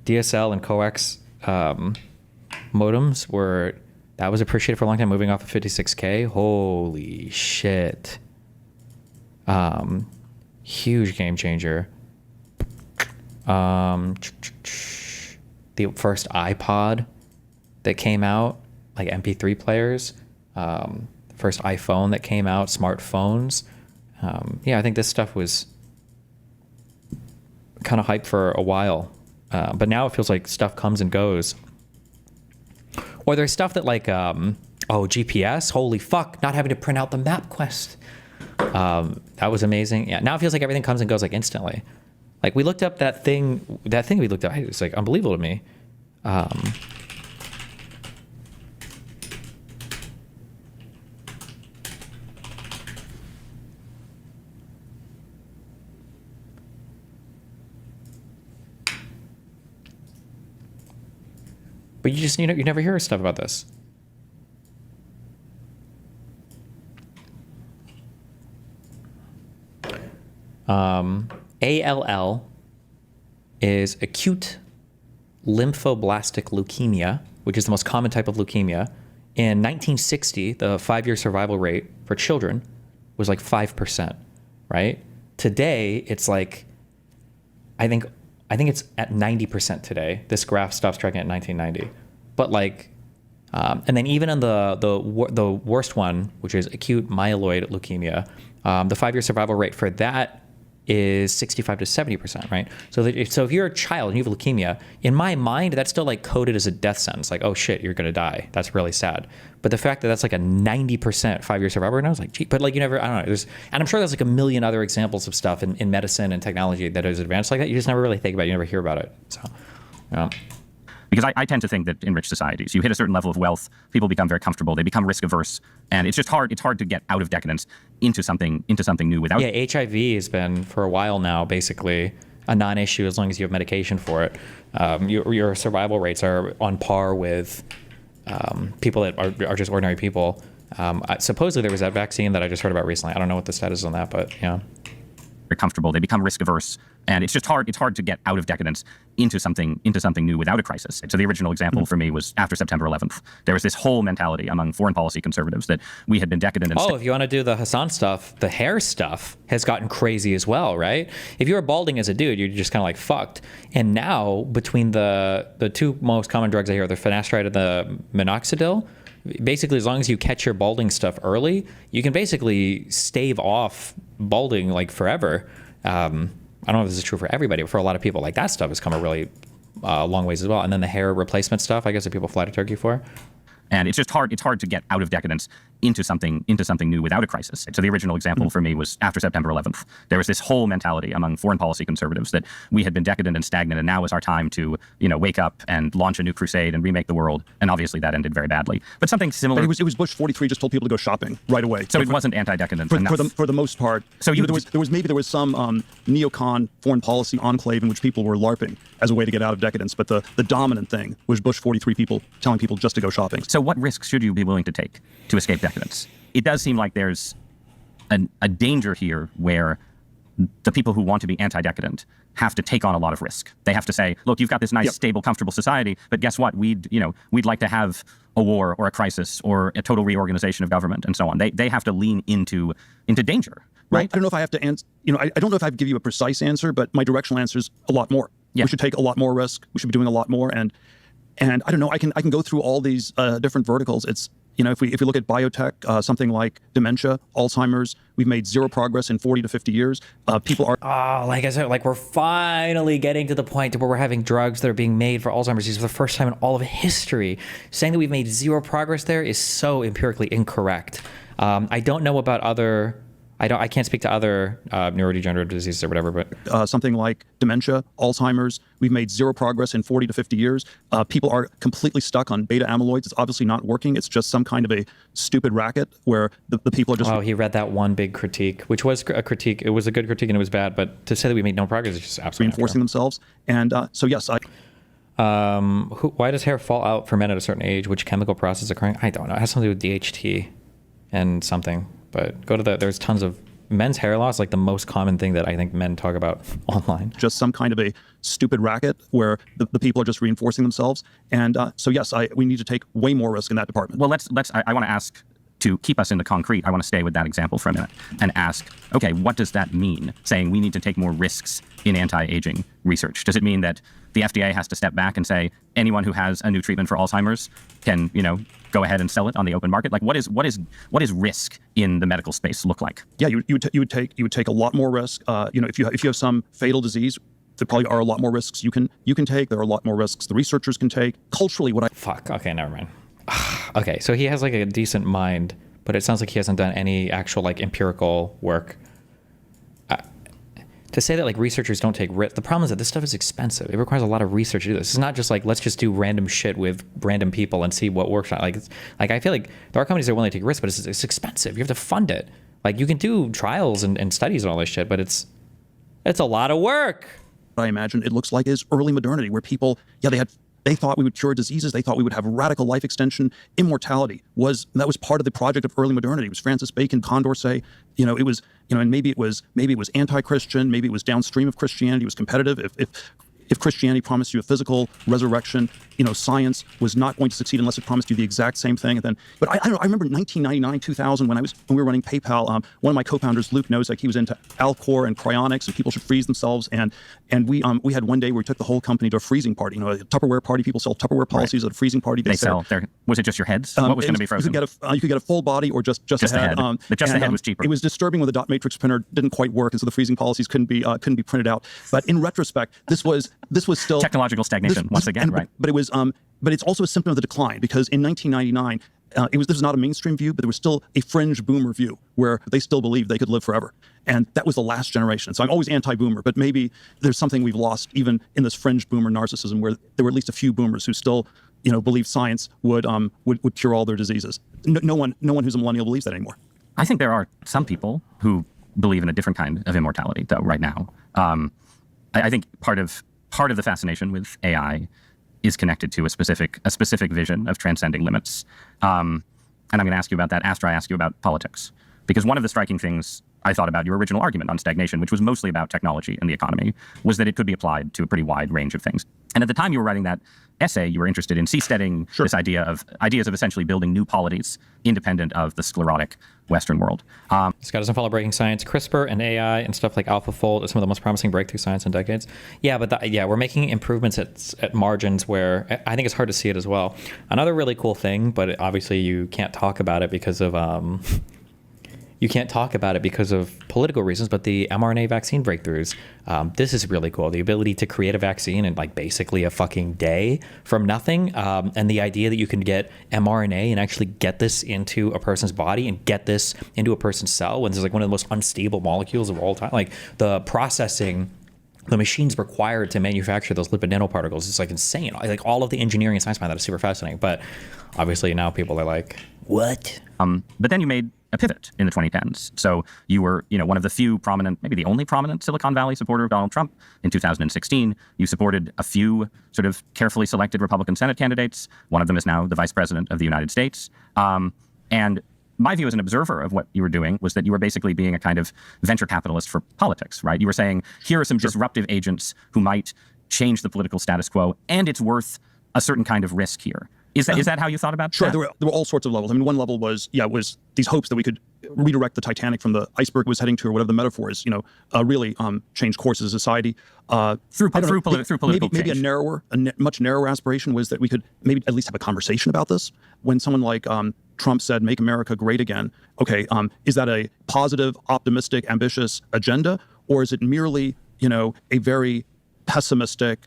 DSL and coax modems that was appreciated for a long time. Moving off of 56K, holy shit. Huge game changer. The first iPod that came out, like MP3 players, first iPhone that came out, smartphones. Yeah, I think this stuff was kind of hyped for a while. But now it feels like stuff comes and goes. Or there's stuff that like, GPS, holy fuck, not having to print out the MapQuest. That was amazing. Yeah, now it feels like everything comes and goes like instantly. Like we looked up that thing we looked up, it was like unbelievable to me. But you never hear stuff about this. ALL is acute lymphoblastic leukemia, which is the most common type of leukemia. In 1960, the 5-year survival rate for children was like 5%, right? Today, it's like, I think it's at 90% today. This graph stops tracking at 1990. But like, and then even in the worst one, which is acute myeloid leukemia, the 5-year survival rate for that is 65 to 70%, right? So if you're a child and you have leukemia, in my mind, that's still like coded as a death sentence. Like, oh shit, you're gonna die. That's really sad. But the fact that that's like a 90% 5-year survival rate, I was like, gee, but like you never, I don't know. And I'm sure there's like a million other examples of stuff in medicine and technology that is advanced like that. You just never really think about it. You never hear about it. So, yeah. Because I tend to think that in rich societies, you hit a certain level of wealth, people become very comfortable, they become risk averse, and it's just hard. It's hard to get out of decadence into something new without. Yeah, HIV has been for a while now basically a non-issue as long as you have medication for it. Your survival rates are on par with people that are just ordinary people. Supposedly there was that vaccine that I just heard about recently. I don't know what the status is on that, but yeah. Very comfortable. They become risk averse, And it's just hard. It's hard to get out of decadence into something new without a crisis. So the original example for me was after September 11th. There was this whole mentality among foreign policy conservatives that we had been decadent. And if you want to do the Hassan stuff, the hair stuff has gotten crazy as well, right? If you were balding as a dude, you're just kind of like fucked. And now between the two most common drugs I hear, the finasteride and the minoxidil, basically as long as you catch your balding stuff early, you can basically stave off balding like forever. I don't know if this is true for everybody, but for a lot of people, like that stuff has come a really long ways as well. And then the hair replacement stuff, I guess that people fly to Turkey for. And it's just hard. It's hard to get out of decadence into something new without a crisis. So the original example for me was after September 11th. There was this whole mentality among foreign policy conservatives that we had been decadent and stagnant, and now is our time to, wake up and launch a new crusade and remake the world. And obviously that ended very badly. But something similar. But it was Bush 43 just told people to go shopping right away. So it wasn't anti-decadent enough. For the most part. So there was some neocon foreign policy enclave in which people were LARPing as a way to get out of decadence. But the dominant thing was Bush 43 people telling people just to go shopping. So what risks should you be willing to take to escape decadence? It does seem like there's a danger here where the people who want to be anti-decadent have to take on a lot of risk. They have to say, look, you've got this nice, stable, comfortable society, but guess what? We'd like to have a war or a crisis or a total reorganization of government and so on. They have to lean into danger, right? Well, I don't know if I have to answer, I don't know if I give you a precise answer, but my directional answer is a lot more. Yeah. We should take a lot more risk. We should be doing a lot more. And I don't know, I can go through all these different verticals. It's, if we look at biotech, something like dementia, Alzheimer's, we've made zero progress in 40 to 50 years. People are... like I said, we're finally getting to the point where we're having drugs that are being made for Alzheimer's disease for the first time in all of history. Saying that we've made zero progress there is so empirically incorrect. I don't know about other... I can't speak to other neurodegenerative diseases or whatever, but something like dementia, Alzheimer's, we've made zero progress in 40 to 50 years. People are completely stuck on beta amyloids. It's obviously not working. It's just some kind of a stupid racket where the people are just... Oh, he read that one big critique, which was a critique. It was a good critique and it was bad, but to say that we made no progress is just absolutely reinforcing themselves. And so yes, why does hair fall out for men at a certain age? Which chemical process is occurring? I don't know. It has something to do with DHT and something. But there's tons of men's hair loss, like the most common thing that I think men talk about online. Just some kind of a stupid racket where the people are just reinforcing themselves. And so yes, we need to take way more risk in that department. Well, I want to ask, to keep us in the concrete, I want to stay with that example for a minute and ask, okay, what does that mean? Saying we need to take more risks in anti-aging research. Does it mean that the FDA has to step back and say anyone who has a new treatment for Alzheimer's can, go ahead and sell it on the open market? Like, what is risk in the medical space look like? Yeah, you would take a lot more risk. If you have some fatal disease, there probably are a lot more risks you can take. There are a lot more risks the researchers can take. Culturally, fuck. Okay, never mind. Okay, so he has a decent mind, but it sounds like he hasn't done any actual empirical work. To say that researchers don't take risks, the problem is that this stuff is expensive. It requires a lot of research to do this. It's not just let's just do random shit with random people and see what works. I feel like there are companies that are willing to take risks, but it's expensive. You have to fund it. You can do trials and studies and all this shit, but it's a lot of work. I imagine it looks like is early modernity, where people, they thought we would cure diseases. They thought we would have radical life extension. Immortality that was part of the project of early modernity. It was Francis Bacon, Condorcet. It was, and maybe it was anti-Christian. Maybe it was downstream of Christianity. It was competitive. If Christianity promised you a physical resurrection, science was not going to succeed unless it promised you the exact same thing. But I remember 1999, 2000, when we were running PayPal. One of my co-founders, Luke Nosek, he was into Alcor and cryonics, and people should freeze themselves. And we had one day where we took the whole company to a freezing party. A Tupperware party. People sell Tupperware policies at a freezing party. Was it just your heads? What was going to be frozen? You could get a full body or just a head. The head was cheaper. It was disturbing when the dot matrix printer didn't quite work, and so the freezing policies couldn't be printed out. But in retrospect, this was still technological stagnation once again, right? But it was, but it's also a symptom of the decline, because in 1999, this was not a mainstream view, but there was still a fringe boomer view where they still believed they could live forever, and that was the last generation. So I'm always anti-boomer, but maybe there's something we've lost even in this fringe boomer narcissism, where there were at least a few boomers who still, believed science would cure all their diseases. No one who's a millennial believes that anymore. I think there are some people who believe in a different kind of immortality, though. Right now, I think part of the fascination with AI is connected to a specific vision of transcending limits. And I'm going to ask you about that after I ask you about politics. Because one of the striking things I thought about your original argument on stagnation, which was mostly about technology and the economy, was that it could be applied to a pretty wide range of things. And at the time you were writing that essay, you were interested in seasteading this ideas of essentially building new polities independent of the sclerotic Western world. Scott doesn't follow breaking science. CRISPR and AI and stuff like AlphaFold are some of the most promising breakthrough science in decades. Yeah, but we're making improvements at margins where I think it's hard to see it as well. Another really cool thing, but obviously you can't talk about it because of political reasons, but the mRNA vaccine breakthroughs. This is really cool. The ability to create a vaccine in like basically a fucking day from nothing. And the idea that you can get mRNA and actually get this into a person's body and get this into a person's cell when this is like one of the most unstable molecules of all time. Like the processing, the machines required to manufacture those lipid nanoparticles is like insane. Like all of the engineering and science behind that is super fascinating. But obviously now people are like, what? But then you made a pivot in the 2010s. So you were, one of the few prominent, maybe the only prominent Silicon Valley supporter of Donald Trump. In 2016, you supported a few sort of carefully selected Republican Senate candidates. One of them is now the Vice President of the United States. And my view as an observer of what you were doing was that you were basically being a kind of venture capitalist for politics, right? You were saying, here are some disruptive agents who might change the political status quo, and it's worth a certain kind of risk here. Is that how you thought about Sure, that? there were all sorts of levels. I mean, one level was these hopes that we could redirect the Titanic from the iceberg it was heading to, or whatever the metaphor is, really change course as a society. Through political maybe change. Much narrower aspiration was that we could maybe at least have a conversation about this. When someone like Trump said, "Make America Great Again," okay, is that a positive, optimistic, ambitious agenda, or is it merely, a very pessimistic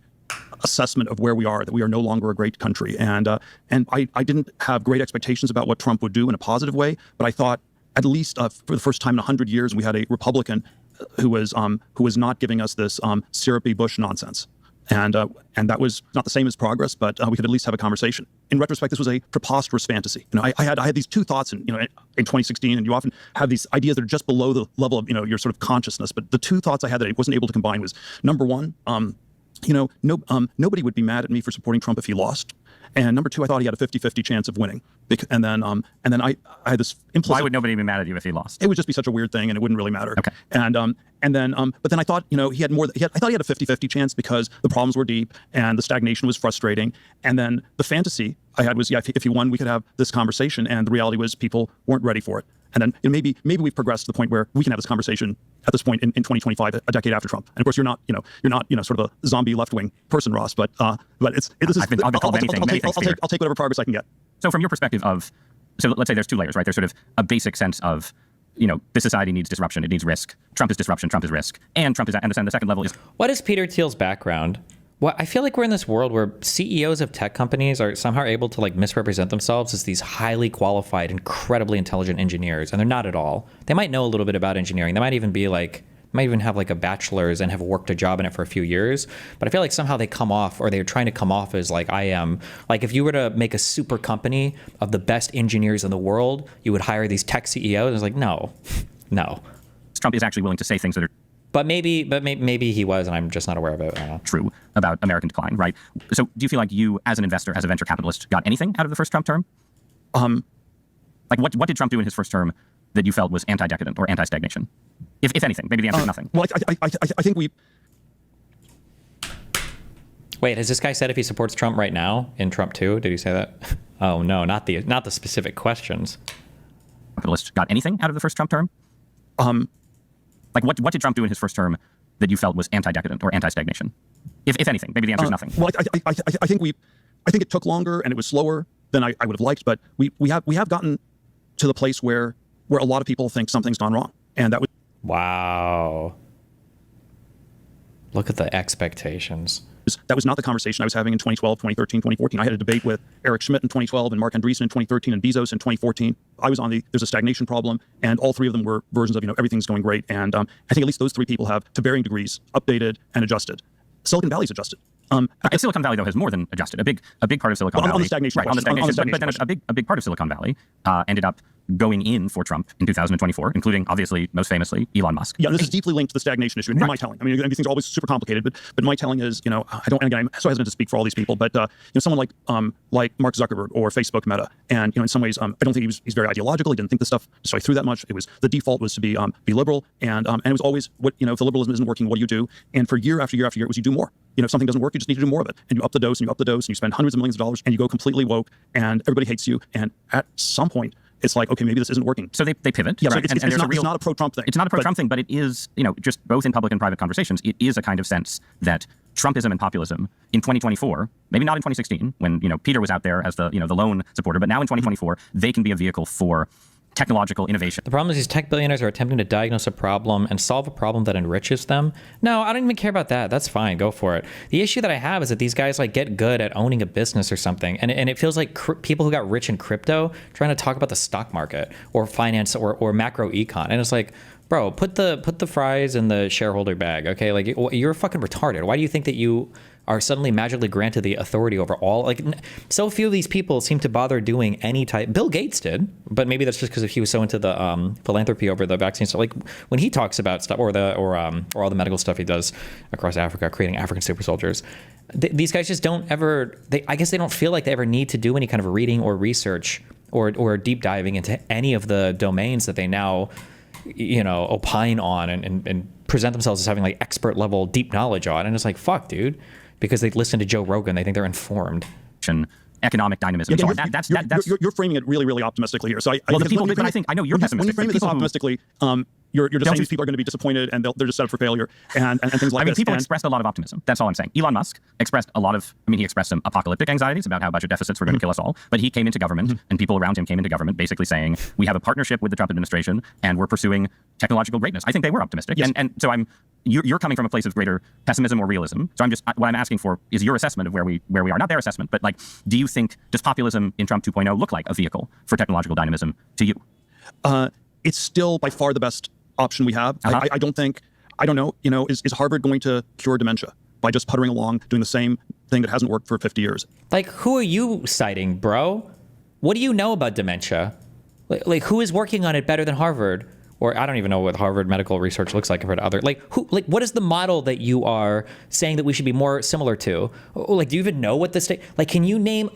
assessment of where we are, that we are no longer a great country? And I didn't have great expectations about what Trump would do in a positive way, but I thought at least for the first time in 100 years, we had a Republican who was not giving us this syrupy Bush nonsense. And that was not the same as progress, but we could at least have a conversation. In retrospect, this was a preposterous fantasy. I had these two thoughts in 2016, and you often have these ideas that are just below the level of your sort of consciousness. But the two thoughts I had that I wasn't able to combine was, number one, nobody would be mad at me for supporting Trump if he lost. And number two, I thought he had a 50-50 chance of winning. And then I had this implicit. Why would nobody be mad at you if he lost? It would just be such a weird thing, and it wouldn't really matter. Okay. But then I thought, he had more. I thought he had a 50-50 chance because the problems were deep and the stagnation was frustrating. And then the fantasy I had was, if he won, we could have this conversation. And the reality was, people weren't ready for it. And then maybe we've progressed to the point where we can have this conversation at this point in 2025, a decade after Trump. And of course, you're not sort of a zombie left-wing person, Ross. But I'll take whatever progress I can get. So from your perspective so let's say there's two layers, right? There's sort of a basic sense of, this society needs disruption, it needs risk. Trump is disruption, Trump is risk, and Trump is. And the second level is, what is Peter Thiel's background? Well, I feel like we're in this world where CEOs of tech companies are somehow able to misrepresent themselves as these highly qualified, incredibly intelligent engineers, and they're not at all. They might know a little bit about engineering. They might even be might even have a bachelor's and have worked a job in it for a few years. But I feel like somehow they come off, or they're trying to come off as I am. If you were to make a super company of the best engineers in the world, you would hire these tech CEOs. It's no. Trump is actually willing to say things that are. But maybe he was, and I'm just not aware of it. True about American decline, right? So do you feel like you, as an investor, as a venture capitalist, got anything out of the first Trump term? What did Trump do in his first term that you felt was anti-decadent or anti-stagnation? If anything, maybe the answer is nothing. Well, I think we. Wait, has this guy said if he supports Trump right now in Trump 2? Did he say that? Oh no, not the specific questions. Capitalist got anything out of the first Trump term? What did Trump do in his first term that you felt was anti-decadent or anti-stagnation? If anything, maybe the answer is nothing. Well, I think it took longer and it was slower than I would have liked, but we have gotten to the place where a lot of people think something's gone wrong, and that was. Wow. Look at the expectations. That was not the conversation I was having in 2012, 2013, 2014. I had a debate with Eric Schmidt in 2012 and Mark Andreessen in 2013 and Bezos in 2014. I was on there's a stagnation problem, and all three of them were versions of, everything's going great. And I think at least those three people have, to varying degrees, updated and adjusted. Silicon Valley's adjusted. Silicon Valley, though, has more than adjusted. A big part of Silicon Valley. On the stagnation. Right, on the stagnation. But then a big part of Silicon Valley ended up going in for Trump in 2024, including, obviously, most famously, Elon Musk. Yeah, this is deeply linked to the stagnation issue in my telling. I mean, these things are always super complicated, but my telling is, I'm so hesitant to speak for all these people, but someone like Mark Zuckerberg or Facebook Meta, and in some ways, I don't think he's very ideological. He didn't think this stuff necessarily through that much. It was the default was to be liberal, and it was always what if the liberalism isn't working, what do you do? And for year after year after year, it was you do more. If something doesn't work, you just need to do more of it, and you up the dose and you up the dose, and you spend hundreds of millions of dollars, and you go completely woke, and everybody hates you, and at some point, it's like, okay, maybe this isn't working. So they pivot. Yeah, right? so it's not a pro-Trump thing. It's not a pro-Trump thing, but it is, just both in public and private conversations, it is a kind of sense that Trumpism and populism in 2024, maybe not in 2016, when, Peter was out there as the lone supporter, but now in 2024, they can be a vehicle for technological innovation. The problem is these tech billionaires are attempting to diagnose a problem and solve a problem that enriches them. No, I don't even care about that. That's fine. Go for it. The issue that I have is that these guys get good at owning a business or something. And it feels like people who got rich in crypto trying to talk about the stock market or finance or macro econ. And it's like, bro, put the fries in the shareholder bag. Okay. You're fucking retarded. Why do you think that you are suddenly magically granted the authority over all? So few of these people seem to bother doing any type. Bill Gates did, but maybe that's just because he was so into the philanthropy over the vaccine stuff. When he talks about stuff or all the medical stuff he does across Africa, creating African super soldiers, these guys just don't ever. I guess they don't feel like they ever need to do any kind of reading or research or deep diving into any of the domains that they now opine on and present themselves as having expert level deep knowledge on. And it's like, fuck, dude. Because they listen to Joe Rogan, they think they're informed. Economic dynamism. Yeah, you're framing it really, really optimistically here. So I know you're pessimistic. When you frame it this optimistically, you're just saying these people are going to be disappointed and they're just set up for failure and things like this. People expressed a lot of optimism. That's all I'm saying. Elon Musk expressed he expressed some apocalyptic anxieties about how budget deficits were going to kill us all. But he came into government and people around him came into government basically saying, we have a partnership with the Trump administration and we're pursuing technological greatness. I think they were optimistic. Yes. And so you're coming from a place of greater pessimism or realism. So what I'm asking for is your assessment of where we are, not their assessment, but do you think, does populism in Trump 2.0 look like a vehicle for technological dynamism to you? It's still by far the best option we have. I don't know, is Harvard going to cure dementia by just puttering along, doing the same thing that hasn't worked for 50 years? Who are you citing, bro? What do you know about dementia? Who is working on it better than Harvard? Or I don't even know what Harvard medical research looks like compared to other. What is the model that you are saying that we should be more similar to? Do you even know what the state? Can you name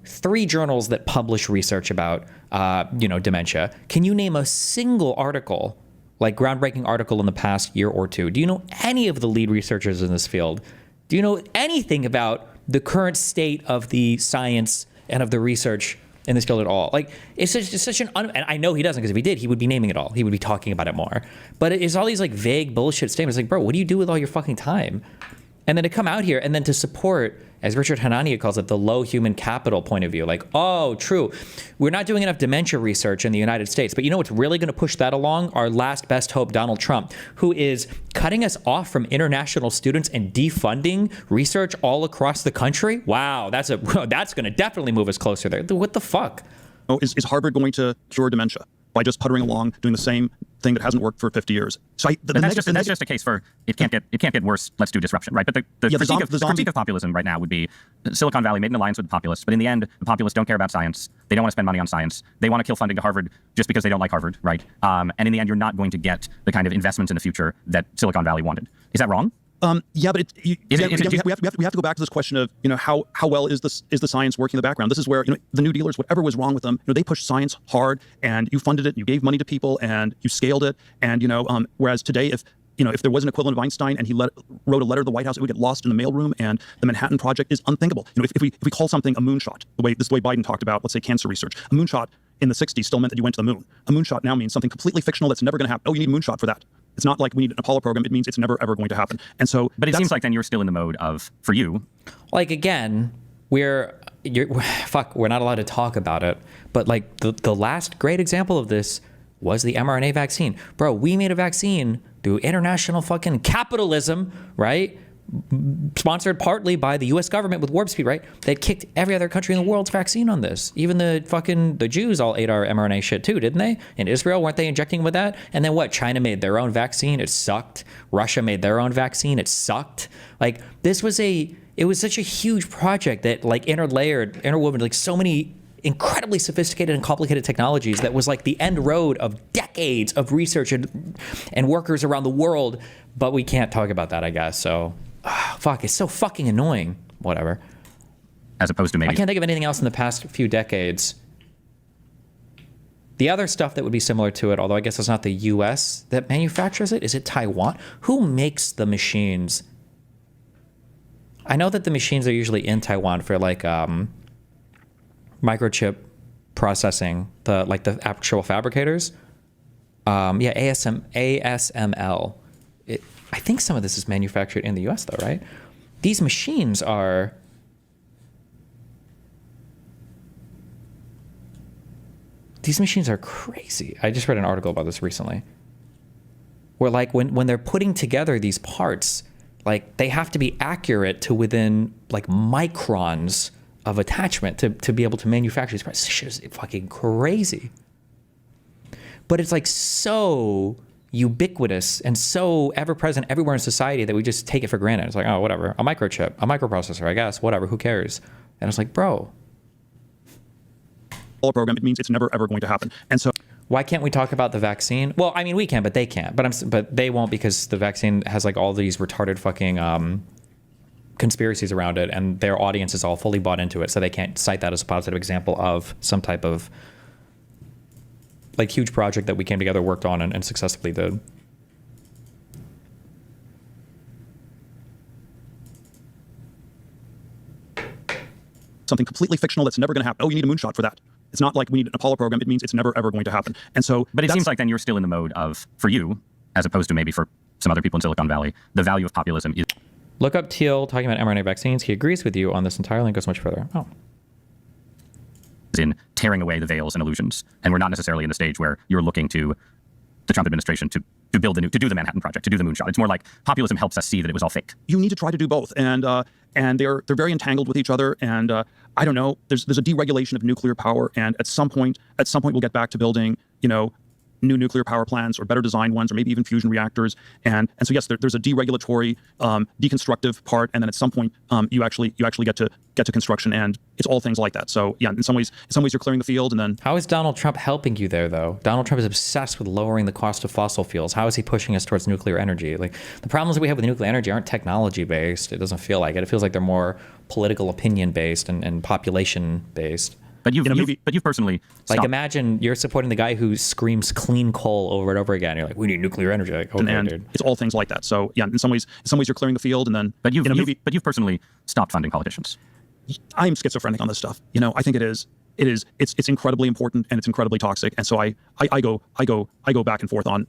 3 journals that publish research about dementia? Can you name a single article, groundbreaking article in the past year or two? Do you know any of the lead researchers in this field? Do you know anything about the current state of the science and of the research in this field at all? It's such an and I know he doesn't, because if he did, he would be naming it all. He would be talking about it more. But it's all these vague bullshit statements. Bro, what do you do with all your fucking time? And then to come out here and then to support, as Richard Hanania calls it, the low human capital point of view. Oh, true. We're not doing enough dementia research in the United States. But you know what's really going to push that along? Our last best hope, Donald Trump, who is cutting us off from international students and defunding research all across the country. Wow, that's going to definitely move us closer there. What the fuck? Is Harvard going to cure dementia by just puttering along, doing the same thing that hasn't worked for 50 years? So that's just a case for it can't get worse. Let's do disruption, right? But the critique of populism right now would be Silicon Valley made an alliance with the populists, but in the end, the populists don't care about science. They don't want to spend money on science. They want to kill funding to Harvard just because they don't like Harvard, right? And in the end, you're not going to get the kind of investments in the future that Silicon Valley wanted. Is that wrong? Yeah, but we have to go back to this question of how well is the science working in the background. This is where the New Dealers, whatever was wrong with them, they pushed science hard and you funded it, you gave money to people and you scaled it, and whereas today if there was an equivalent of Einstein and he wrote a letter to the White House, it would get lost in the mailroom, and the Manhattan Project is unthinkable. If we call something a moonshot, the way Biden talked about, let's say, cancer research, a moonshot in the 60s still meant that you went to the moon. A moonshot now means something completely fictional that's never going to happen. Oh, you need a moonshot for that. It's not like we need an Apollo program. It means it's never, ever going to happen. And so, but it seems like then you're still in the mode of, for you. Again, we're not allowed to talk about it. But the last great example of this was the mRNA vaccine. Bro, we made a vaccine through international fucking capitalism, right? Sponsored partly by the U.S. government with Warp Speed, right? They kicked every other country in the world's vaccine on this. Even the Jews all ate our mRNA shit too, didn't they? In Israel, weren't they injecting with that? And then what? China made their own vaccine. It sucked. Russia made their own vaccine. It sucked. It was such a huge project that interwoven so many incredibly sophisticated and complicated technologies that was like the end road of decades of research and workers around the world. But we can't talk about that, I guess. So, fuck, it's so fucking annoying. Whatever. As opposed to maybe... I can't think of anything else in the past few decades. The other stuff that would be similar to it, although I guess it's not the US that manufactures it, is it Taiwan? Who makes the machines? I know that the machines are usually in Taiwan for like microchip processing, the actual fabricators. Yeah, ASML. I think some of this is manufactured in the US though, right? These machines are... These machines are crazy. I just read an article about this recently. Where like when they're putting together these parts, like they have to be accurate to within like microns of attachment to be able to manufacture these parts. This shit is fucking crazy. But it's like so ubiquitous and so ever-present everywhere in society that we just take it for granted. It's like, oh, whatever. A microchip, a microprocessor, I guess, whatever, who cares? And it's like, bro. Program, it means it's never ever going to happen. And so why can't we talk about the vaccine? Well, I mean, we can, but they can't. But they won't, because the vaccine has like all these retarded fucking conspiracies around it, and their audience is all fully bought into it, so they can't cite that as a positive example of some type of like huge project that we came together, worked on, and successfully did. Something completely fictional that's never going to happen. Oh, you need a moonshot for that. It's not like we need an Apollo program. It means it's never, ever going to happen. And so... But it seems like then you're still in the mode of, for you, as opposed to maybe for some other people in Silicon Valley, the value of populism is... Look up Thiel talking about mRNA vaccines. He agrees with you on this entirely and goes much further. Oh. In tearing away the veils and illusions. And we're not necessarily in the stage where you're looking to the Trump administration to build to do the Manhattan Project, to do the moonshot. It's more like populism helps us see that it was all fake. You need to try to do both. And they're very entangled with each other. And I don't know, there's a deregulation of nuclear power. And at some point we'll get back to building, new nuclear power plants or better designed ones, or maybe even fusion reactors. And so yes, there's a deregulatory, deconstructive part, and then at some point you actually get to construction, and it's all things like that. So yeah, in some ways you're clearing the field, and then how is Donald Trump helping you there though? Donald Trump is obsessed with lowering the cost of fossil fuels. How is he pushing us towards nuclear energy? Like the problems that we have with nuclear energy aren't technology based. It doesn't feel like it. It feels like they're more political opinion based and population based. But you've personally like imagine you're supporting the guy who screams clean coal over and over again. You're like, we need nuclear energy. Like, okay, and dude. It's all things like that. So yeah, in some ways you're clearing the field, and then but you've personally stopped funding politicians. I'm schizophrenic on this stuff. I think it's incredibly important, and it's incredibly toxic. And so I go back and forth on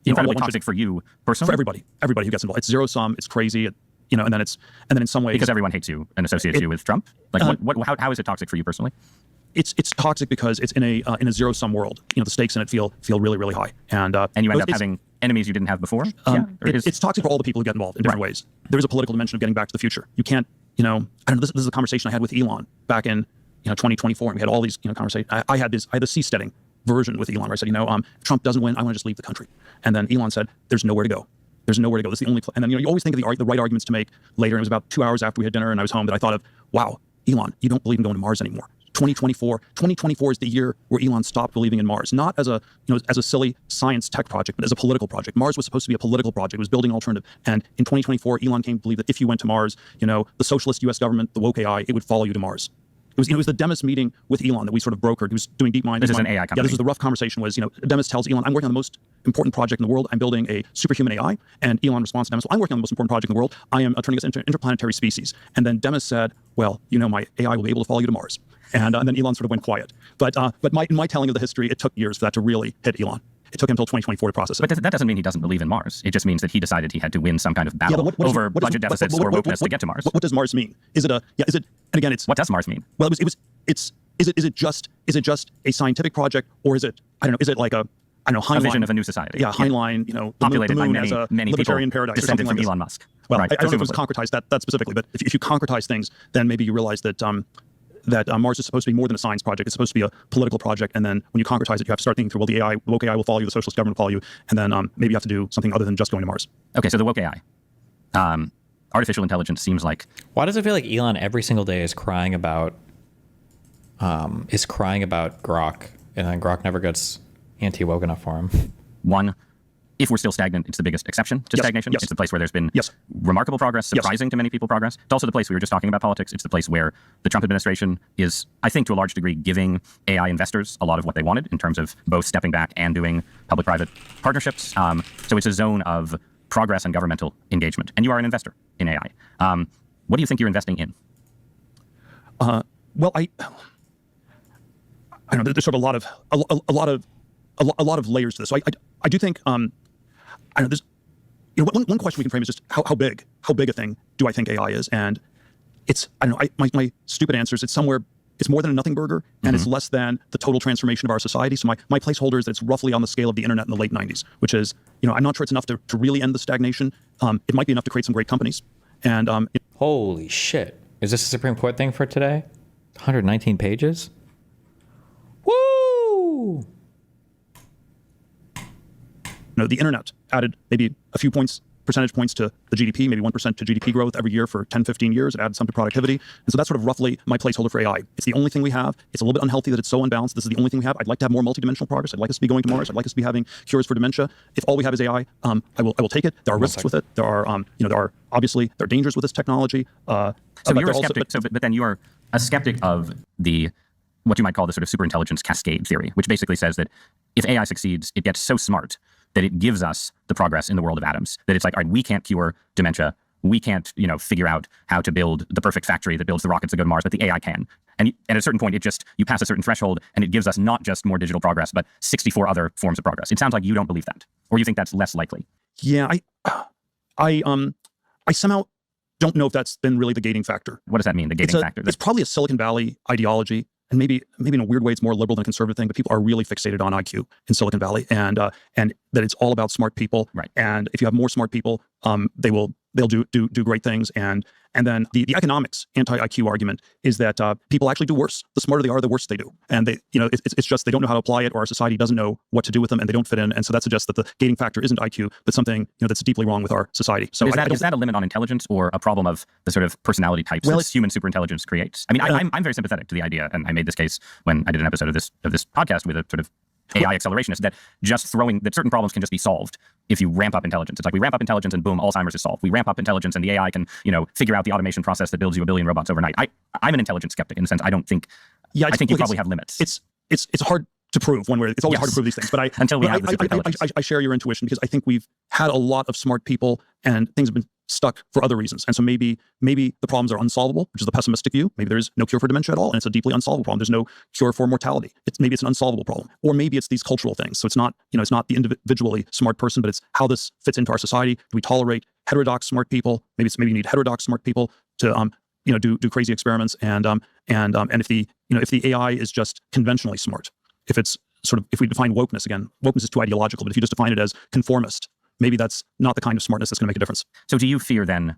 incredibly toxic for you personally, for everybody who gets involved. It's zero sum. It's crazy. And then in some ways because everyone hates you and associates you with Trump. Like how is it toxic for you personally? It's toxic because it's in a zero sum world. The stakes in it feel really, really high, and you end up having enemies you didn't have before. It's toxic for all the people who get involved in different ways. There is a political dimension of getting back to the future. You can't I don't know. This is a conversation I had with Elon back in 2024, and we had all these conversations. I had the seasteading version with Elon where I said, if Trump doesn't win, I want to just leave the country. And then Elon said, there's nowhere to go. There's nowhere to go. This is the only place. And then you always think of the right arguments to make later. And it was about 2 hours after we had dinner and I was home that I thought of, wow, Elon, you don't believe in going to Mars anymore. 2024 is the year where Elon stopped believing in Mars, not as a silly science tech project, but as a political project. Mars was supposed to be a political project. It was building an alternative. And in 2024, Elon came to believe that if you went to Mars, the socialist U.S. government, the woke AI, it would follow you to Mars. It was the Demis meeting with Elon that we sort of brokered. He was doing DeepMind. This is an AI company. Yeah, this was the rough conversation was, Demis tells Elon, I'm working on the most important project in the world. I'm building a superhuman AI. And Elon responds to Demis, well, I'm working on the most important project in the world. I am turning us into interplanetary species. And then Demis said, well, my AI will be able to follow you to Mars. And then Elon sort of went quiet. But in my telling of the history, it took years for that to really hit Elon. It took him until 2024 to process it. But that doesn't mean he doesn't believe in Mars. It just means that he decided he had to win some kind of battle over budget deficits or wokeness to get to Mars. What does Mars mean? Is it and again, it's what does Mars mean? Well, is it just a scientific project, or is it is it like a Heinlein, a vision of a new society? Yeah, Heinlein, populated the moon by as a many libertarian people paradise descended or from something like Elon Musk. Well, right, I don't know if it was concretized that specifically, but if you concretize things, then maybe you realize that Mars is supposed to be more than a science project. It's supposed to be a political project. And then when you concretize it, you have to start thinking through, well, the woke AI will follow you, the socialist government will follow you, and then maybe you have to do something other than just going to Mars. Okay, so the woke AI. Artificial intelligence seems like... Why does it feel like Elon every single day is crying about is crying about Grok, and then Grok never gets anti-woke enough for him. One, if we're still stagnant, it's the biggest exception to stagnation. It's the place where there's been remarkable progress, surprising to many people progress. It's also the place we were just talking about politics. It's the place where the Trump administration is, I think, to a large degree, giving AI investors a lot of what they wanted in terms of both stepping back and doing public-private partnerships. So it's a zone of progress and governmental engagement. And you are an investor in AI. What do you think you're investing in? Well, I don't know. There's sort of a lot of layers to this. So I do think I don't know. There's one question we can frame is just how big a thing do I think AI is? And it's I don't know. My stupid answer is it's more than a nothing burger, and it's less than the total transformation of our society. So my placeholder is that it's roughly on the scale of the internet in the late 90s, which is I'm not sure it's enough to really end the stagnation. It might be enough to create some great companies. And holy shit, is this a Supreme Court thing for today? 119 pages. Woo! The internet added maybe a few percentage points to the GDP, maybe 1% to GDP growth every year for 10, 15 years. It added some to productivity. And so that's sort of roughly my placeholder for AI. It's the only thing we have. It's a little bit unhealthy that it's so unbalanced. This is the only thing we have. I'd like to have more multidimensional progress. I'd like us to be going to Mars. I'd like us to be having cures for dementia. If all we have is AI, I will take it. There are risks with it. There are, there are dangers with this technology. So you're a skeptic. But then you are a skeptic of what you might call the sort of superintelligence cascade theory, which basically says that if AI succeeds, it gets so smart that it gives us the progress in the world of atoms. That it's like, all right, we can't cure dementia. We can't, figure out how to build the perfect factory that builds the rockets that go to Mars, but the AI can. And at a certain point, you pass a certain threshold, and it gives us not just more digital progress, but 64 other forms of progress. It sounds like you don't believe that, or you think that's less likely. Yeah, I somehow don't know if that's been really the gating factor. What does that mean, the gating factor? It's probably a Silicon Valley ideology. And maybe in a weird way, it's more liberal than a conservative thing, but people are really fixated on IQ in Silicon Valley, and that it's all about smart people. Right. And if you have more smart people, they'll do great things. And then the economics anti-IQ argument is that people actually do worse. The smarter they are, the worse they do. And it's just they don't know how to apply it, or our society doesn't know what to do with them, and they don't fit in. And so that suggests that the gating factor isn't IQ, but something that's deeply wrong with our society. So is that a limit on intelligence, or a problem of the sort of personality types that human superintelligence creates? I mean, I'm very sympathetic to the idea, and I made this case when I did an episode of this podcast with a sort of AI accelerationist, that certain problems can just be solved if you ramp up intelligence. It's like we ramp up intelligence and boom, Alzheimer's is solved. We ramp up intelligence and the AI can, figure out the automation process that builds you 1 billion robots overnight. I'm an intelligence skeptic in the sense I don't think, I think you probably have limits. It's hard to prove one way. It's always hard to prove these things, but I share your intuition, because I think we've had a lot of smart people and things have been stuck for other reasons. And so maybe the problems are unsolvable, which is the pessimistic view. Maybe there is no cure for dementia at all, and it's a deeply unsolvable problem. There's no cure for mortality. Maybe it's an unsolvable problem. Or maybe it's these cultural things. So it's not, it's not the individually smart person, but it's how this fits into our society. Do we tolerate heterodox smart people? Maybe you need heterodox smart people to do crazy experiments. And if the AI is just conventionally smart, if we define wokeness again, wokeness is too ideological, but if you just define it as conformist, maybe that's not the kind of smartness that's going to make a difference. So do you fear then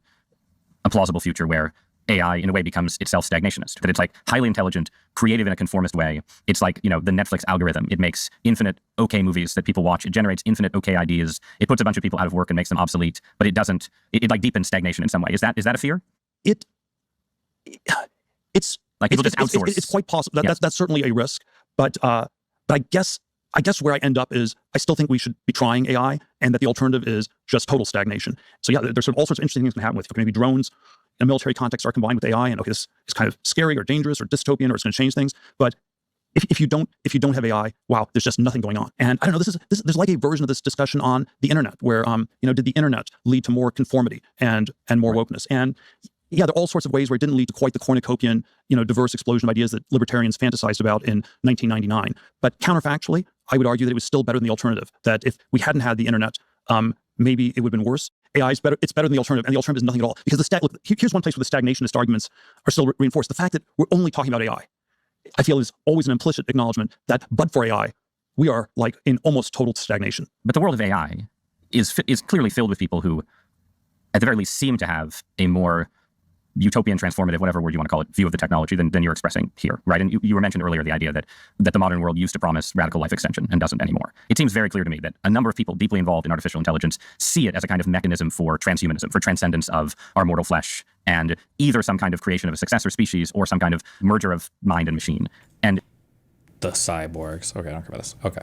a plausible future where AI in a way becomes itself stagnationist? That it's like highly intelligent, creative in a conformist way. It's like, the Netflix algorithm. It makes infinite okay movies that people watch. It generates infinite okay ideas. It puts a bunch of people out of work and makes them obsolete, but it doesn't, it like deepens stagnation in some way. Is that a fear? It's like people just outsource. It's quite possible. That's certainly a risk, but I guess where I end up is I still think we should be trying AI, and that the alternative is just total stagnation. So yeah, there's sort of all sorts of interesting things that can happen with it. Maybe drones in a military context are combined with AI, and okay, this is kind of scary or dangerous or dystopian, or it's going to change things. But if you don't have AI, wow, there's just nothing going on. And I don't know, there's like a version of this discussion on the internet where did the internet lead to more conformity and more wokeness? And yeah, there are all sorts of ways where it didn't lead to quite the cornucopian, diverse explosion of ideas that libertarians fantasized about in 1999. But counterfactually, I would argue that it was still better than the alternative. That if we hadn't had the internet, maybe it would have been worse. AI is better. It's better than the alternative, and the alternative is nothing at all. Because here's one place where the stagnationist arguments are still reinforced. The fact that we're only talking about AI, I feel, is always an implicit acknowledgement that, but for AI, we are like in almost total stagnation. But the world of AI is clearly filled with people who, at the very least, seem to have a more utopian, transformative, whatever word you want to call it, view of the technology than you're expressing here, right? And you were mentioned earlier the idea that the modern world used to promise radical life extension and doesn't anymore. It seems very clear to me that a number of people deeply involved in artificial intelligence see it as a kind of mechanism for transhumanism, for transcendence of our mortal flesh, and either some kind of creation of a successor species or some kind of merger of mind and machine. And the cyborgs. Okay, I don't care about this. Okay.